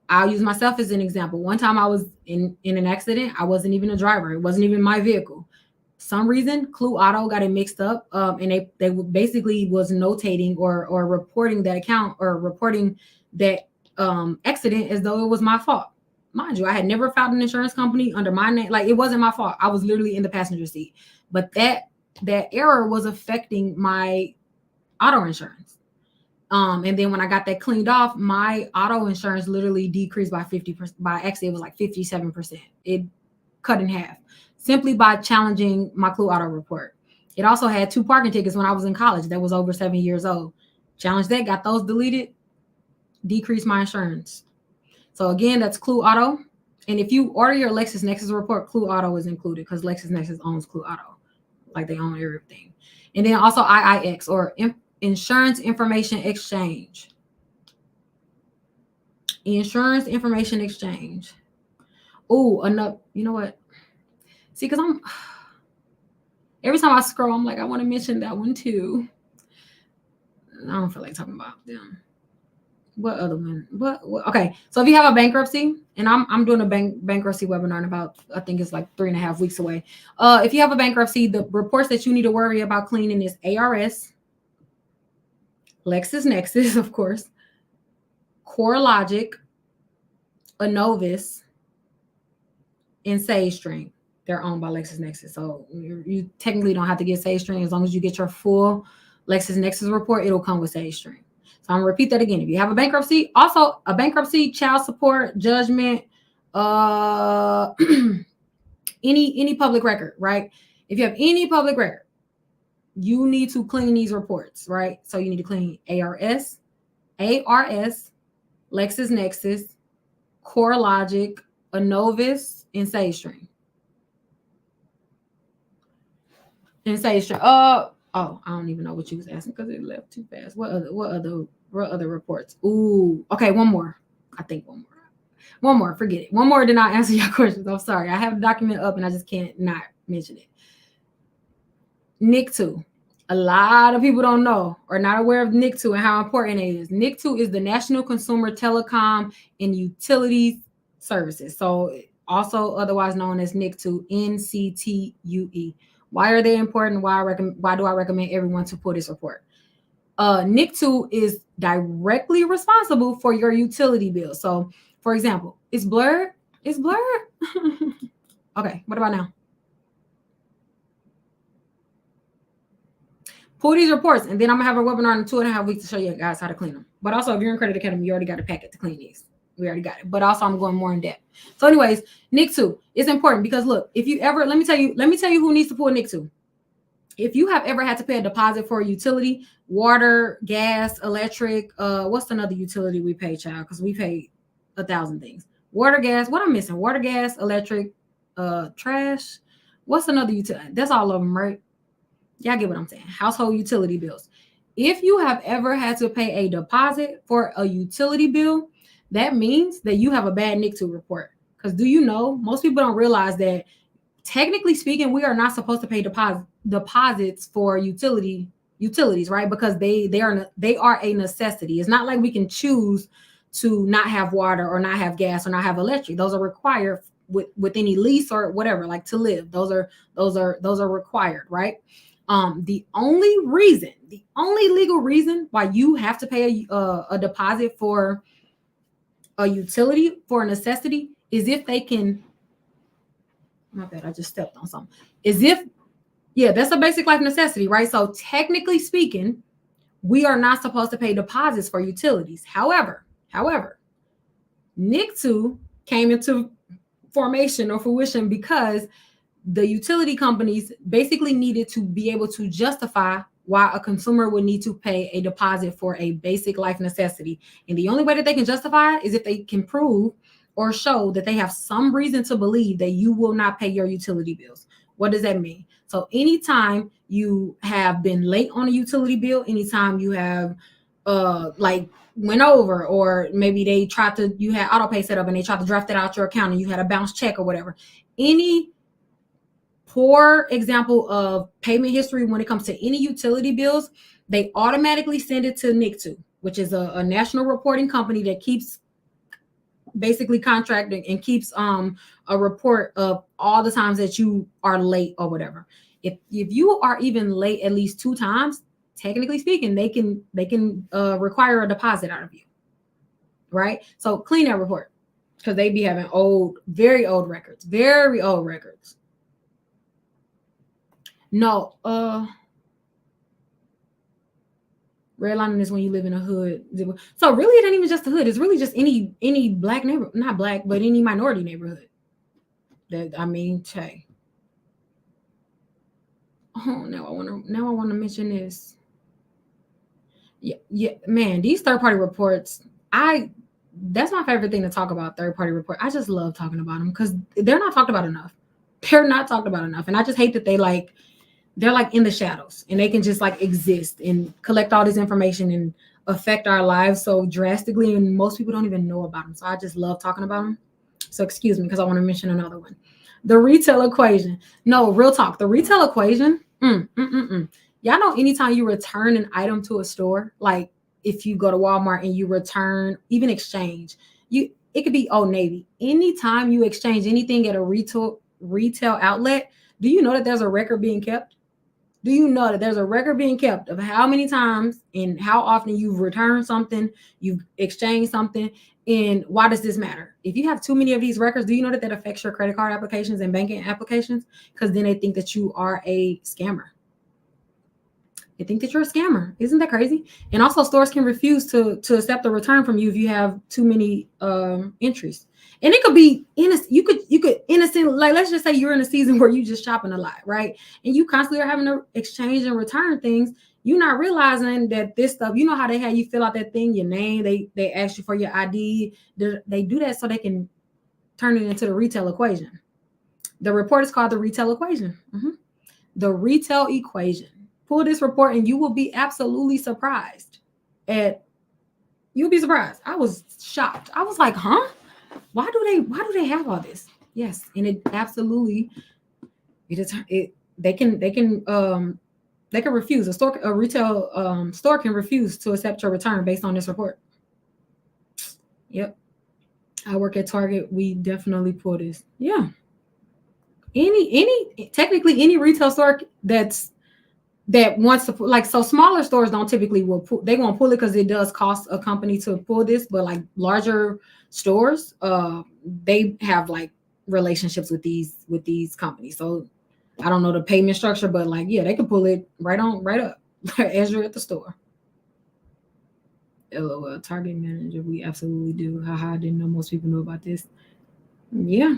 I'll use myself as an example. One time I was in an accident. I wasn't even a driver. It wasn't even my vehicle. Some reason Clue Auto got it mixed up, and they basically was notating or reporting that account or reporting that accident as though it was my fault. Mind you, I had never filed an insurance company under my name. Like, it wasn't my fault. I was literally in the passenger seat. But that error was affecting my auto insurance. And then when I got that cleaned off, my auto insurance literally decreased by 50%. Actually, it was like 57%. It cut in half, simply by challenging my Clue Auto report. It also had 2 parking tickets when I was in college that was over 7 years old. Challenged that, got those deleted, decreased my insurance. So again, that's Clue Auto. And if you order your LexisNexis report, Clue Auto is included because LexisNexis owns Clue Auto. Like, they own everything. And then also IIX, or Insurance Information Exchange. Insurance Information Exchange. Oh, enough. You know what? See, because every time I scroll, I'm like, I want to mention that one too. I don't feel like talking about them. What other one? What? Okay, so if you have a bankruptcy, and I'm doing a bankruptcy webinar in about, I think it's like 3.5 weeks away. If you have a bankruptcy, the reports that you need to worry about cleaning is ARS, LexisNexis, of course, CoreLogic, Innovis, and SageStream. They're owned by LexisNexis. So you technically don't have to get SageStream. As long as you get your full LexisNexis report, it'll come with SageStream. So I'm gonna repeat that again. If you have a bankruptcy, also a bankruptcy, child support, judgment, any public record, right? If you have any public record, you need to clean these reports, right? So you need to clean ARS, LexisNexis, CoreLogic, Innovis, and SageStream. I don't even know what you was asking because it left too fast. What other reports? Ooh, okay, one more. I think one more. Forget it. One more did not answer your questions. I'm sorry. I have the document up and I just can't not mention it. NIC2. A lot of people don't know or not aware of NIC2 and how important it is. NIC2 is the National Consumer Telecom and Utilities Services. So also otherwise known as NIC2, NCTUE. Why are they important? Why do I recommend everyone to pull this report? NIC2 is directly responsible for your utility bill. So, for example, it's blurred. It's blurred. Okay, what about now? Pull these reports, and then I'm gonna have a webinar in 2.5 weeks to show you guys how to clean them. But also, if you're in Credit Academy, you already got a packet to clean these. We already got it. But also, I'm going more in depth. So, anyways, NIC2 is important because look, if you ever let me tell you who needs to pull NIC2. If you have ever had to pay a deposit for a utility, water, gas, electric, what's another utility we pay, child? Because we pay 1,000 things. Water, gas. What I'm missing? Water, gas, electric, trash. What's another utility? That's all of them, right? Y'all get what I'm saying. Household utility bills. If you have ever had to pay a deposit for a utility bill, that means that you have a bad NIC2 report. Because do you know, most people don't realize that technically speaking, we are not supposed to pay deposits for utilities, right? Because they are a necessity. It's not like we can choose to not have water or not have gas or not have electric. Those are required with any lease or whatever, like to live. Those are required, right? The only legal reason why you have to pay a deposit for a utility for a necessity is if they can. My bad, I just stepped on something. That's a basic life necessity, right? So technically speaking, we are not supposed to pay deposits for utilities. However, NIC2 came into formation or fruition because the utility companies basically needed to be able to justify why a consumer would need to pay a deposit for a basic life necessity. And the only way that they can justify it is if they can prove or show that they have some reason to believe that you will not pay your utility bills. What does that mean? So anytime you have been late on a utility bill, anytime you have went over, or maybe you had auto pay set up and they tried to draft it out your account and you had a bounce check or whatever. Any poor example of payment history when it comes to any utility bills, they automatically send it to NIC2, which is a national reporting company that keeps basically contracting and keeps a report of all the times that you are late or whatever. If you are even late at least 2 times, technically speaking, they can require a deposit out of you, right? So clean that report because they be having very old records. No, redlining is when you live in a hood. So really, it ain't even just the hood. It's really just any black neighborhood, not black, but any minority neighborhood. Hey. Oh, now I want to mention this. Yeah, man, these third-party reports, that's my favorite thing to talk about, third-party report. I just love talking about them because they're not talked about enough. And I just hate that they're like in the shadows and they can just like exist and collect all this information and affect our lives so drastically, and most people don't even know about them. So I just love talking about them. So excuse me, because I want to mention another one. The retail equation. No, real talk. The retail equation. Y'all know anytime you return an item to a store, like if you go to Walmart and you return, even exchange, it could be Old Navy. Anytime you exchange anything at a retail outlet, do you know that there's a record being kept? Do you know that there's a record being kept of how many times and how often you've returned something, you've exchanged something? And why does this matter? If you have too many of these records, do you know that that affects your credit card applications and banking applications? Because then they think that you are a scammer. They think that you're a scammer. Isn't that crazy? And also, stores can refuse to accept a return from you if you have too many entries. And it could be innocent. You could innocent, like, let's just say you're in a season where you just shopping a lot, right? And you constantly are having to exchange and return things. You're not realizing that this stuff, you know how they had you fill out that thing, your name, they ask you for your ID. They do that so they can turn it into the retail equation. The report is called the retail equation. The retail equation. Pull this report and you will be absolutely surprised. You'll be surprised. I was shocked. I was like, huh? Why do they have all this? Yes, and it absolutely they can refuse. A retail store can refuse to accept your return based on this report. Yep. I work at Target. We definitely pull this. Yeah. Technically any retail store that wants to, like, so smaller stores don't typically they won't pull it because it does cost a company to pull this, but like larger stores, they have like relationships with these companies. So I don't know the payment structure, but like, yeah, they can pull it right up as you're at the store. LOL, Target manager, we absolutely do. Haha, I didn't know most people knew about this. Yeah.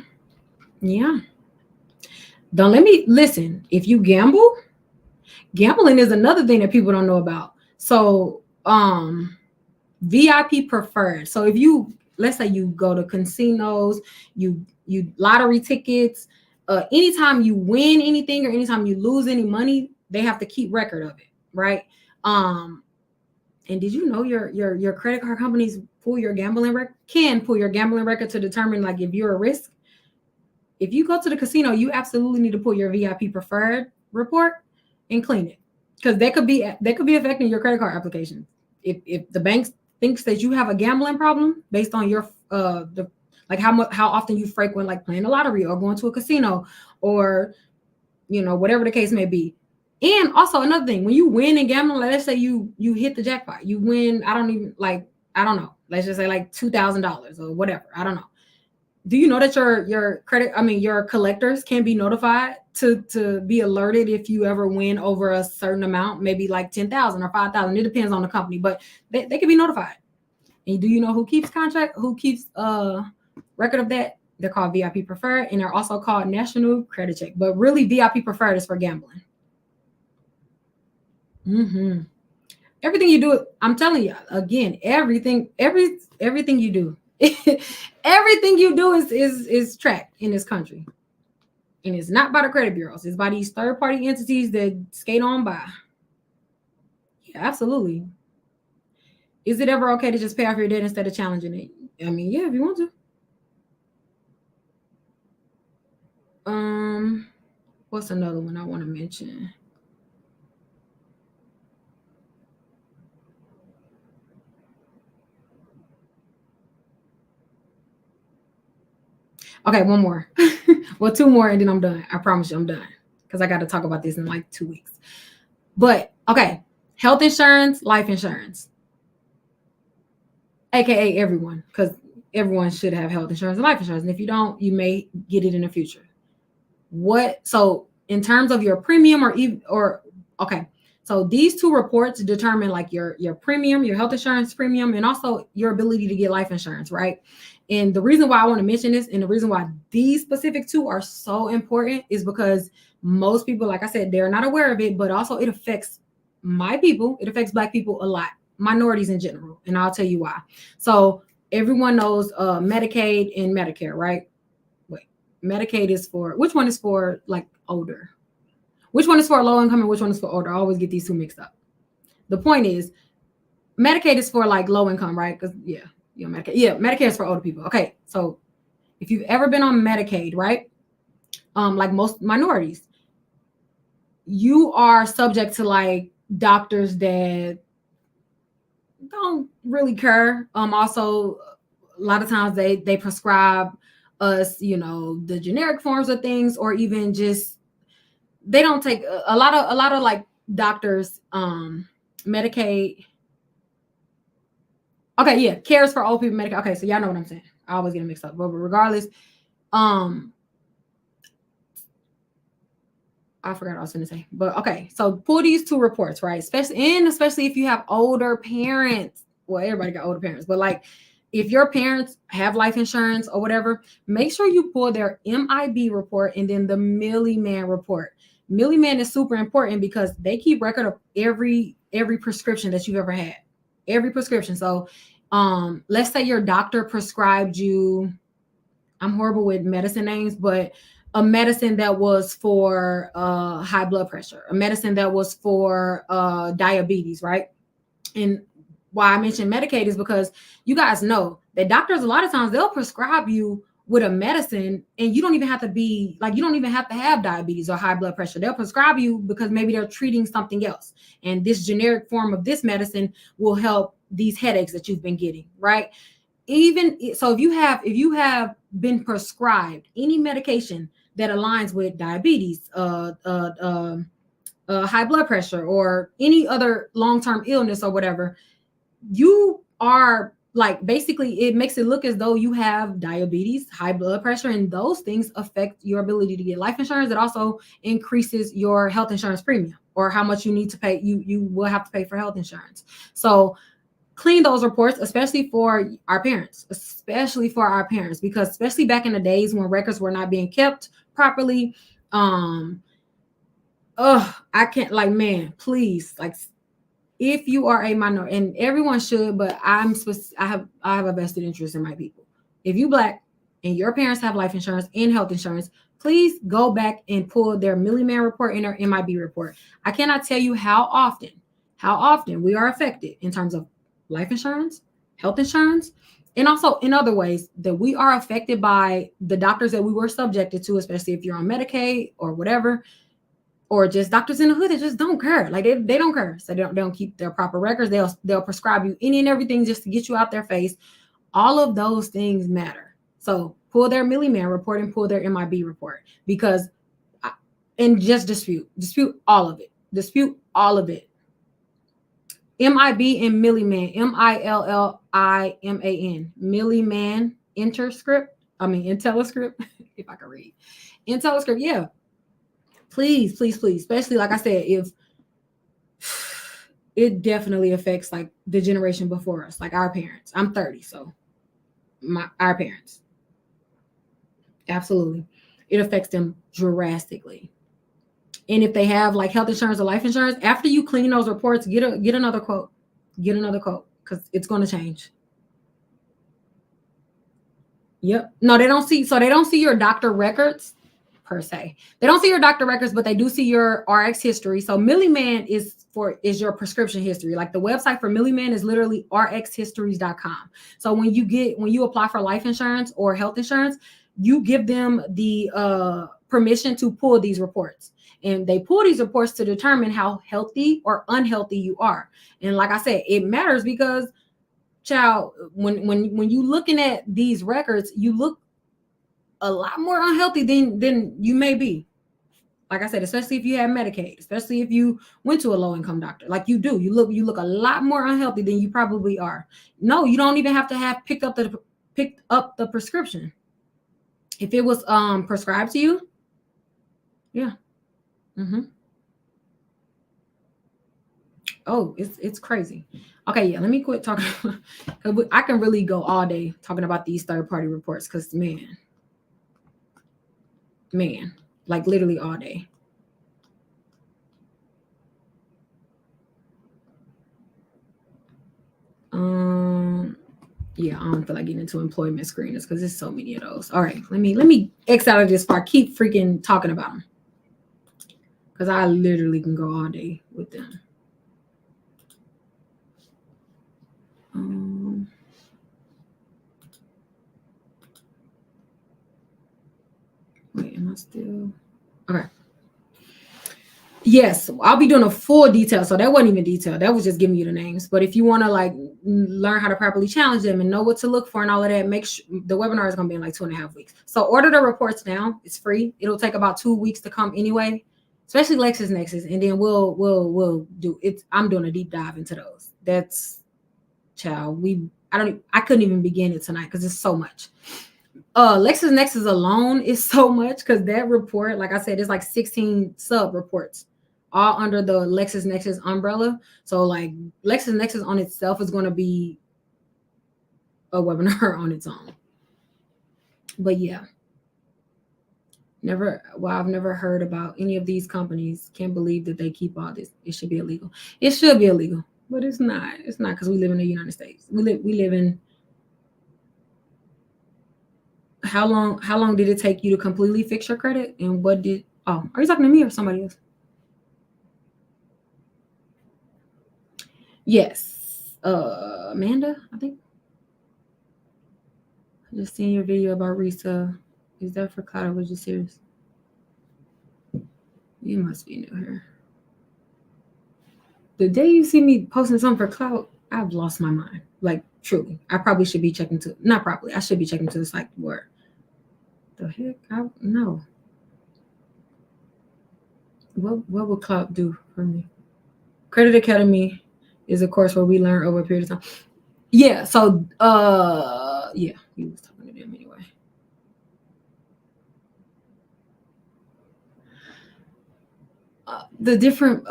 Don't let me listen. If you gamble, gambling is another thing that people don't know about. So VIP preferred. So if you, let's say you go to casinos, you lottery tickets, anytime you win anything or anytime you lose any money, they have to keep record of it, right? And did you know your credit card companies can pull your gambling record to determine like if you're a risk? If you go to the casino, you absolutely need to pull your VIP preferred report and clean it, because that could be affecting your credit card application. If the bank thinks that you have a gambling problem based on your like how often you frequent like playing the lottery or going to a casino or whatever the case may be. And also another thing, when you win in gambling, like, let's say you hit the jackpot, you win, I don't know, let's just say like $2,000 or whatever, I don't know. Do you know that your collectors can be notified to be alerted if you ever win over a certain amount, maybe like 10,000 or 5,000? It depends on the company, but they can be notified. And do you know who keeps record of that? They're called VIP preferred, and they're also called National Credit Check. But really, VIP preferred is for gambling. Everything you do, I'm telling you again, everything you do. Everything you do is tracked in this country, and it's not by the credit bureaus. It's by these third-party entities that skate on by. Yeah, absolutely. Is it ever okay to just pay off your debt instead of challenging it? I mean, yeah, if you want to. What's another one I want to mention? Okay, one more. Well, two more, and then I'm done. I promise you I'm done, because I got to talk about this in like 2 weeks. But okay, health insurance, life insurance, aka everyone, because everyone should have health insurance and life insurance. And if you don't, you may get it in the future. So in terms of your premium okay, so these two reports determine like your premium, your health insurance premium, and also your ability to get life insurance, right? And the reason why I want to mention this, and the reason why these specific two are so important, is because most people, like I said, they're not aware of it, but also it affects my people. It affects Black people a lot, minorities in general, and I'll tell you why. So everyone knows Medicaid and Medicare, right? Medicaid is for, which one is for like older? Which one is for low income and which one is for older? I always get these two mixed up. The point is, Medicaid is for like low income, right? Because Medicare is for older people. Okay, so if you've ever been on Medicaid, right? Like most minorities, you are subject to like doctors that don't really care. Also, a lot of times they prescribe us, the generic forms of things, or even just they don't take a lot of like doctors, Medicaid. Okay, yeah, cares for old people Medicaid. Okay, so y'all know what I'm saying. I always get it mixed up, but regardless, um, I forgot what I was going to say, but okay. So pull these two reports, right? Especially if you have older parents. Well, everybody got older parents, but like if your parents have life insurance or whatever, make sure you pull their MIB report and then the Millie Man report. Millie Man is super important because they keep record of every prescription that you've ever had, every prescription. So, let's say your doctor prescribed you. I'm horrible with medicine names, but a medicine that was for high blood pressure, a medicine that was for diabetes, right? And why I mentioned Medicaid is because you guys know that doctors, a lot of times, they'll prescribe you with a medicine and you don't even have to be like, you don't even have to have diabetes or high blood pressure. They'll prescribe you because maybe they're treating something else. And this generic form of this medicine will help these headaches that you've been getting, right? Even so, if you have been prescribed any medication that aligns with diabetes, high blood pressure, or any other long-term illness or whatever, you are like, basically it makes it look as though you have diabetes, high blood pressure, and those things affect your ability to get life insurance. It also increases your health insurance premium, or how much you need to pay. You will have to pay for health insurance. So clean those reports, especially for our parents, because especially back in the days when records were not being kept properly. I can't, like, man, please, like, if you are a minority, and everyone should, but I have a vested interest in my people. If you Black and your parents have life insurance and health insurance, please go back and pull their Millie Man report and their MIB report. I cannot tell you how often we are affected in terms of life insurance, health insurance, and also in other ways that we are affected by the doctors that we were subjected to, especially if you're on Medicaid or whatever, or just doctors in the hood that just don't care. Like they don't care. So they don't keep their proper records. They'll prescribe you any and everything just to get you out their face. All of those things matter. So pull their Millie Man report and pull their MIB report, because and just dispute all of it. Dispute all of it. MIB and Millie Man, MILLIMAN, Millie Man IntelliScript, if I can read. IntelliScript, yeah. Please, especially like I said, if it definitely affects like the generation before us, like our parents. I'm 30, so our parents. Absolutely. It affects them drastically. And if they have like health insurance or life insurance, after you clean those reports, get another quote. Get another quote, because it's going to change. Yep. No, they don't see your doctor records per se. They don't see your doctor records, but they do see your RX history. So Millie Man is your prescription history. Like the website for Millie Man is literally rxhistories.com. So when you apply for life insurance or health insurance, you give them the permission to pull these reports. And they pull these reports to determine how healthy or unhealthy you are. And like I said, it matters because, child, when you looking at these records, you look a lot more unhealthy than you may be. Like I said, especially if you have Medicaid, especially if you went to a low-income doctor, like you do, you look a lot more unhealthy than you probably are. No, you don't even have to have picked up the prescription. If it was prescribed to you, yeah. Mm-hmm. Oh, it's crazy. Okay, yeah, let me quit talking. I can really go all day talking about these third-party reports, because man, like literally all day. Yeah, I don't feel like getting into employment screeners because there's so many of those. All right, let me X out of this before I keep freaking talking about them, because I literally can go all day with them. Wait, am I still okay? Yes, I'll be doing a full detail. So that wasn't even detailed. That was just giving you the names. But if you want to like learn how to properly challenge them and know what to look for and all of that, make sure the webinar is going to be in like 2.5 weeks. So order the reports now. It's free. It'll take about 2 weeks to come anyway, especially LexisNexis. And then we'll do it. I'm doing a deep dive into those. That's, child, I couldn't even begin it tonight because it's so much. LexisNexis alone is so much because that report, like I said, is like 16 sub reports, all under the LexisNexis umbrella. So like LexisNexis on itself is going to be a webinar on its own. But yeah, I've never heard about any of these companies. Can't believe that they keep all this. It should be illegal. It should be illegal, but it's not. It's not because we live in the United States. We live in. How long did it take you to completely fix your credit? And what did are you talking to me or somebody else? Yes. Amanda, I think. I just seen your video about Risa. Is that for cloud or was you serious? You must be new here. The day you see me posting something for cloud, I've lost my mind. Like truly. I probably should be checking to not probably. I should be checking to the site where the heck? No. What would cloud do for me? Credit Academy is a course where we learn over a period of time. Yeah, so yeah, he was talking to them anyway. The different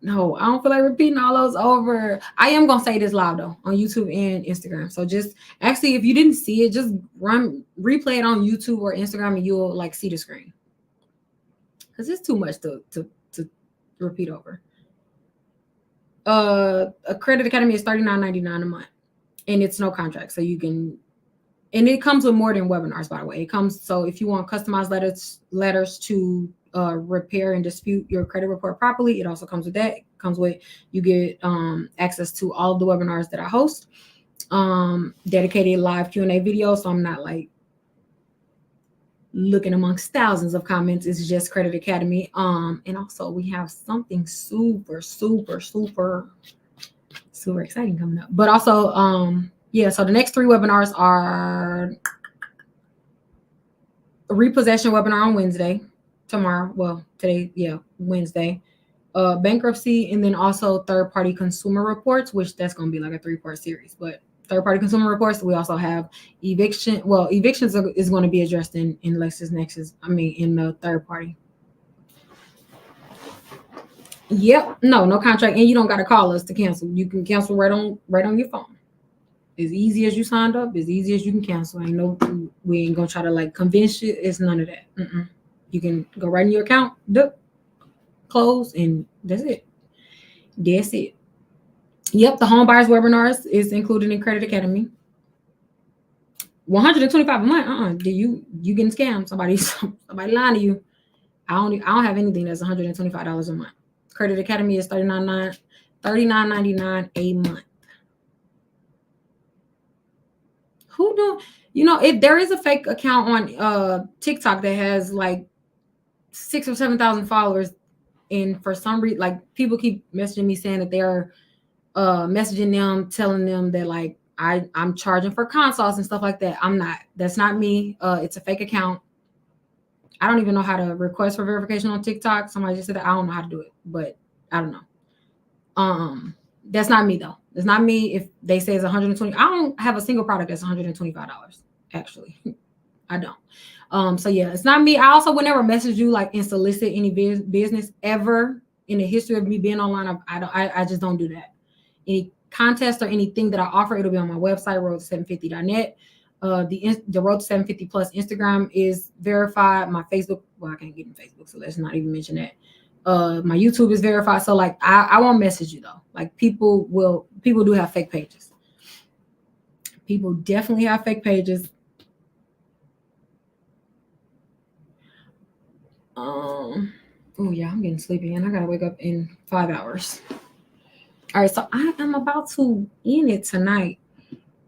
no, I don't feel like repeating all those over. I am gonna say this loud though on YouTube and Instagram. So just actually, if you didn't see it, just replay it on YouTube or Instagram, and you'll like see the screen because it's too much to repeat over. A Credit Academy is $39.99 a month, and it's no contract, so you can. And it comes with more than webinars, by the way. It comes so if you want customized letters to repair and dispute your credit report properly, it also comes with that. It comes with you get access to all of the webinars that I host, dedicated live Q&A videos. So I'm not like looking amongst thousands of comments. It's just Credit Academy. And also we have something super exciting coming up. But also, yeah, so the next 3 webinars are a repossession webinar on Wednesday, tomorrow. Well, today, yeah, Wednesday. Bankruptcy, and then also third-party consumer reports, which that's going to be like a 3-part series. But third-party consumer reports, we also have eviction. Well, evictions is going to be addressed in LexisNexis. I mean, in the third party. Yep, no contract, and you don't got to call us to cancel. You can cancel right on your phone. As easy as you signed up, as easy as you can cancel. We ain't gonna try to like convince you. It's none of that. You can go right in your account, close, and that's it. That's it. Yep, the home buyers webinars is included in Credit Academy. $125 a month. You getting scammed? Somebody lying to you. I don't have anything that's $125 a month. Credit Academy is $39.99 a month. Who do if there is a fake account on TikTok that has like 6,000 or 7,000 followers, and for some reason, like people keep messaging me saying that they are messaging them, telling them that like I'm charging for consults and stuff like that. I'm not. That's not me. It's a fake account. I don't even know how to request for verification on TikTok. Somebody just said that. I don't know how to do it, but I don't know. That's not me though. It's not me. If they say it's 120, I don't have a single product that's $125. Actually, I don't. So yeah, it's not me. I also would never message you like and solicit any business ever in the history of me being online. I just don't do that. Any contest or anything that I offer, it'll be on my website, road750.net. The Road to 750 Plus Instagram is verified. My Facebook, well, I can't get in Facebook, so let's not even mention that. My YouTube is verified. So like I won't message you though. Like people do have fake pages. People definitely have fake pages. Oh yeah, I'm getting sleepy and I gotta wake up in 5 hours. All right, so I am about to end it tonight.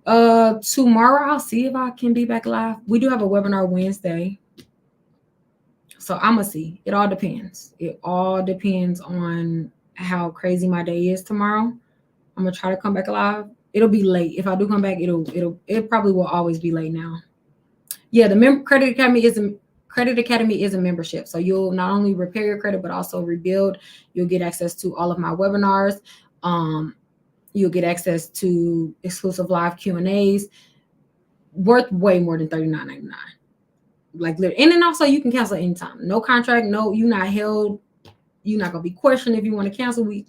Tomorrow I'll see if I can be back live. We do have a webinar Wednesday. So I'm gonna see. It all depends. It all depends on how crazy my day is tomorrow. I'm gonna try to come back live. It'll be late. If I do come back, it probably will always be late now. Yeah, the Credit Academy is a membership. So you'll not only repair your credit, but also rebuild. You'll get access to all of my webinars. You'll get access to exclusive live Q&As worth way more than $39.99. Like, and then also you can cancel anytime. No contract, no, you're not held. You're not gonna be questioned if you want to cancel. You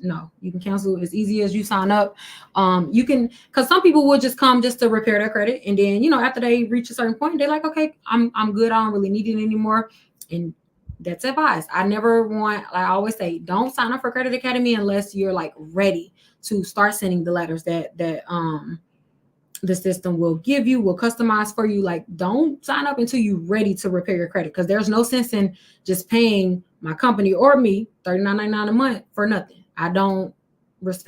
can cancel as easy as you sign up. You can, because some people will just come just to repair their credit, and then after they reach a certain point, they're like, okay, I'm good. I don't really need it anymore, and that's advice. I never want, like I always say, don't sign up for Credit Academy unless you're like ready to start sending the letters that the system will give you, will customize for you. Like, don't sign up until you're ready to repair your credit, because there's no sense in just paying my company or me $39.99 a month for nothing. I don't want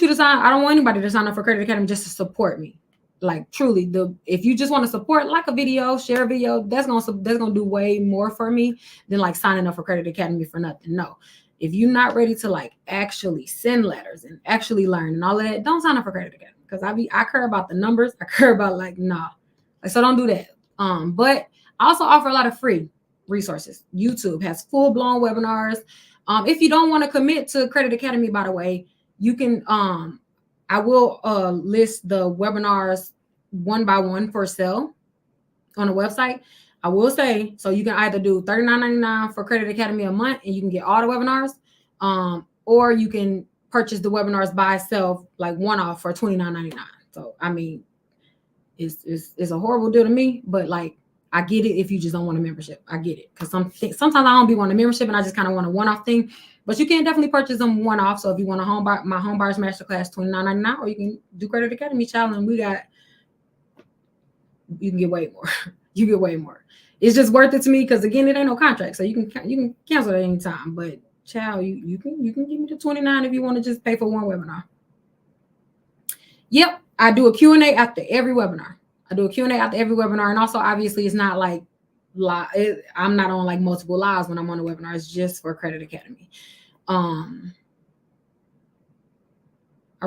you to sign. I don't want anybody to sign up for Credit Academy just to support me. Like, truly, if you just want to support, like a video, share a video, that's gonna do way more for me than like signing up for Credit Academy for nothing. No. If you're not ready to like actually send letters and actually learn and all of that, don't sign up for Credit Academy, because I care about the numbers. I care about so don't do that. But I also offer a lot of free resources. YouTube has full-blown webinars. If you don't want to commit to Credit Academy, by the way, you can I will list the webinars one by one for sale on the website. I will say, so you can either do $39.99 for Credit Academy a month and you can get all the webinars, or you can purchase the webinars by itself, like one off for $29.99. So I mean, it's a horrible deal to me, but like, I get it if you just don't want a membership. I get it, because sometimes I don't be wanting a membership and I just kind of want a one-off thing. But you can definitely purchase them one-off. So if you want my home buyers masterclass, $29.99, or you can do Credit Academy challenge. You can get way more. You get way more. It's just worth it to me, because again, it ain't no contract, so you can cancel at any time. But child, you can give me the $29 if you want to just pay for one webinar. Yep, I do a Q&A after every webinar. And also, obviously, it's not like I'm not on like multiple lives when I'm on a webinar. It's just for Credit Academy. I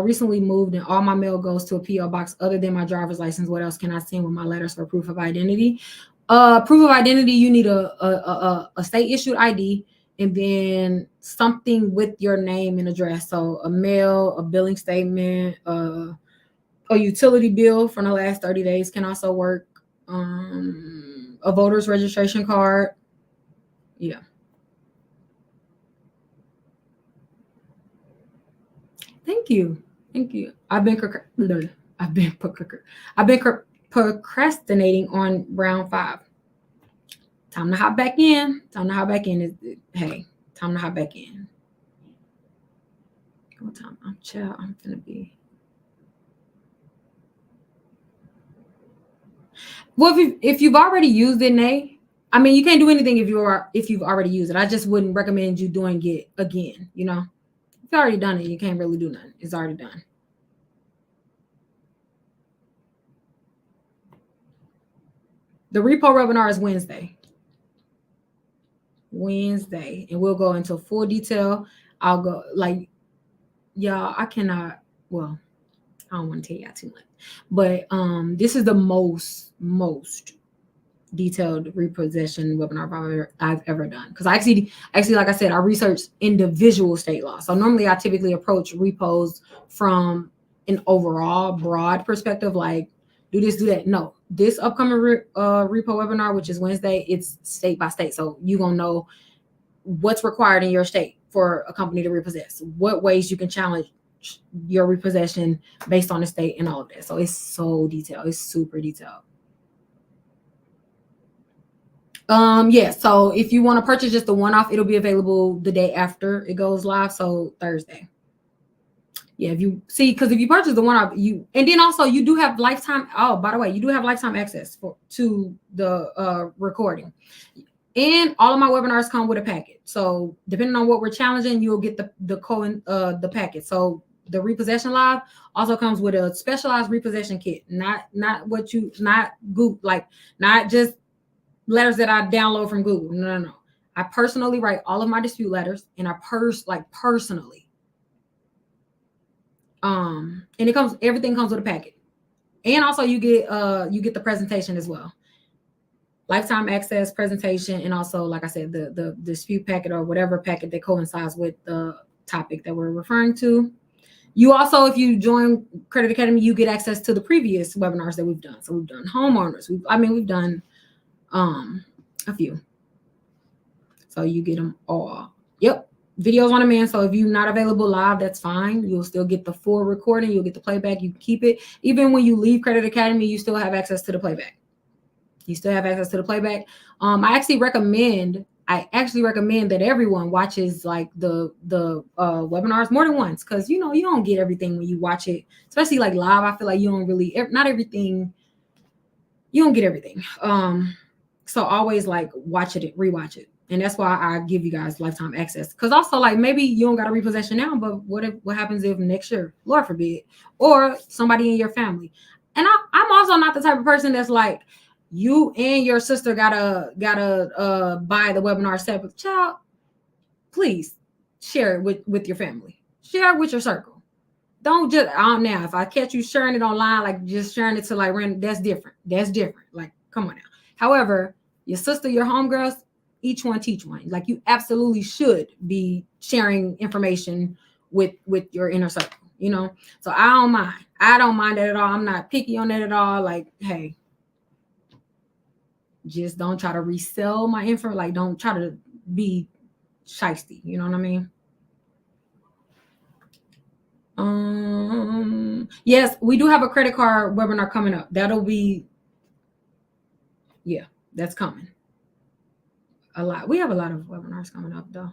recently moved and all my mail goes to a PO box other than my driver's license. What else can I send with my letters for proof of identity? Proof of identity, you need a state issued ID, and then something with your name and address. So a mail, a billing statement, a utility bill from the last 30 days can also work. A voter's registration card. Yeah. Thank you. I've been procrastinating on round 5. Time to hop back in. Time to hop back in. What time? I'm gonna be. Well, if you've already used it, Nay, I mean, you can't do anything if you've already used it. I just wouldn't recommend you doing it again. If you've already done it, you can't really do nothing. It's already done. The repo webinar is Wednesday, and we'll go into full detail. I'll go like, y'all, I cannot. Well, I don't want to tell y'all too much, but this is the most detailed repossession webinar I've ever done, because I actually, like I said, I researched individual state law. So normally I typically approach repos from an overall broad perspective, like do this, do that. No, this upcoming repo webinar, which is Wednesday, it's state by state. So you're gonna know what's required in your state for a company to repossess, what ways you can challenge your repossession based on the state, and all of that. So it's so detailed. It's super detailed. Yeah, so if you want to purchase just the one-off, it'll be available the day after it goes live, so Thursday. Yeah, if you purchase the one-off, and then also you do have lifetime. Oh, by the way, you do have lifetime access to the recording, and all of my webinars come with a packet. So depending on what we're challenging, you'll get the packet. So the repossession live also comes with a specialized repossession kit, not Google, like not just letters that I download from Google. No. I personally write all of my dispute letters, and I personally. And everything comes with a packet. And also you get the presentation as well. Lifetime access, presentation, and also, like I said, the dispute packet or whatever packet that coincides with the topic that we're referring to. You also, if you join Credit Academy, you get access to the previous webinars that we've done. So we've done homeowners. We've done a few. So you get them all. Yep. Videos on demand. So if you're not available live, that's fine. You'll still get the full recording. You'll get the playback. You keep it. Even when you leave Credit Academy, you still have access to the playback. I actually recommend that everyone watches like the webinars more than once, because you don't get everything when you watch it, especially like live. I feel like you don't get everything. So always like watch it, rewatch it. And that's why I give you guys lifetime access. Because also, like, maybe you don't got a repossession now, but what happens if next year, Lord forbid, or somebody in your family? And I'm also not the type of person that's like, you and your sister gotta buy the webinar separate. Child, please share it with your family. Share it with your circle. Don't just now. If I catch you sharing it online, like just sharing it to like random, that's different. Like, come on now. However, your sister, your homegirls, each one teach one. Like, you absolutely should be sharing information with your inner circle, So I don't mind that at all. I'm not picky on that at all. Like, hey, just don't try to resell my info. Like, don't try to be shiesty. You know what I mean? Yes, we do have a credit card webinar coming up. That'll be, that's coming. A lot. We have a lot of webinars coming up though.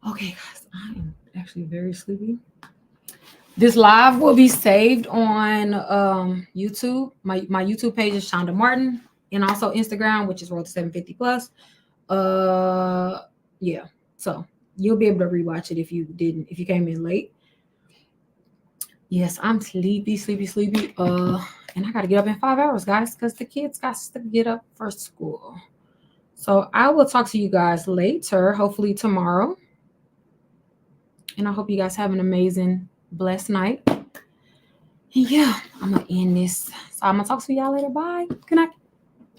Okay, guys, I am actually very sleepy. This live will be saved on YouTube. My YouTube page is Shonda Martin, and also Instagram, which is Road to 750 Plus. Yeah. So you'll be able to rewatch it if you came in late. Yes, I'm sleepy. And I gotta get up in 5 hours, guys, because the kids got to get up for school. So I will talk to you guys later, hopefully tomorrow. And I hope you guys have an amazing, blessed night. And yeah, I'm gonna end this. So I'm gonna talk to y'all later. Bye. Good night.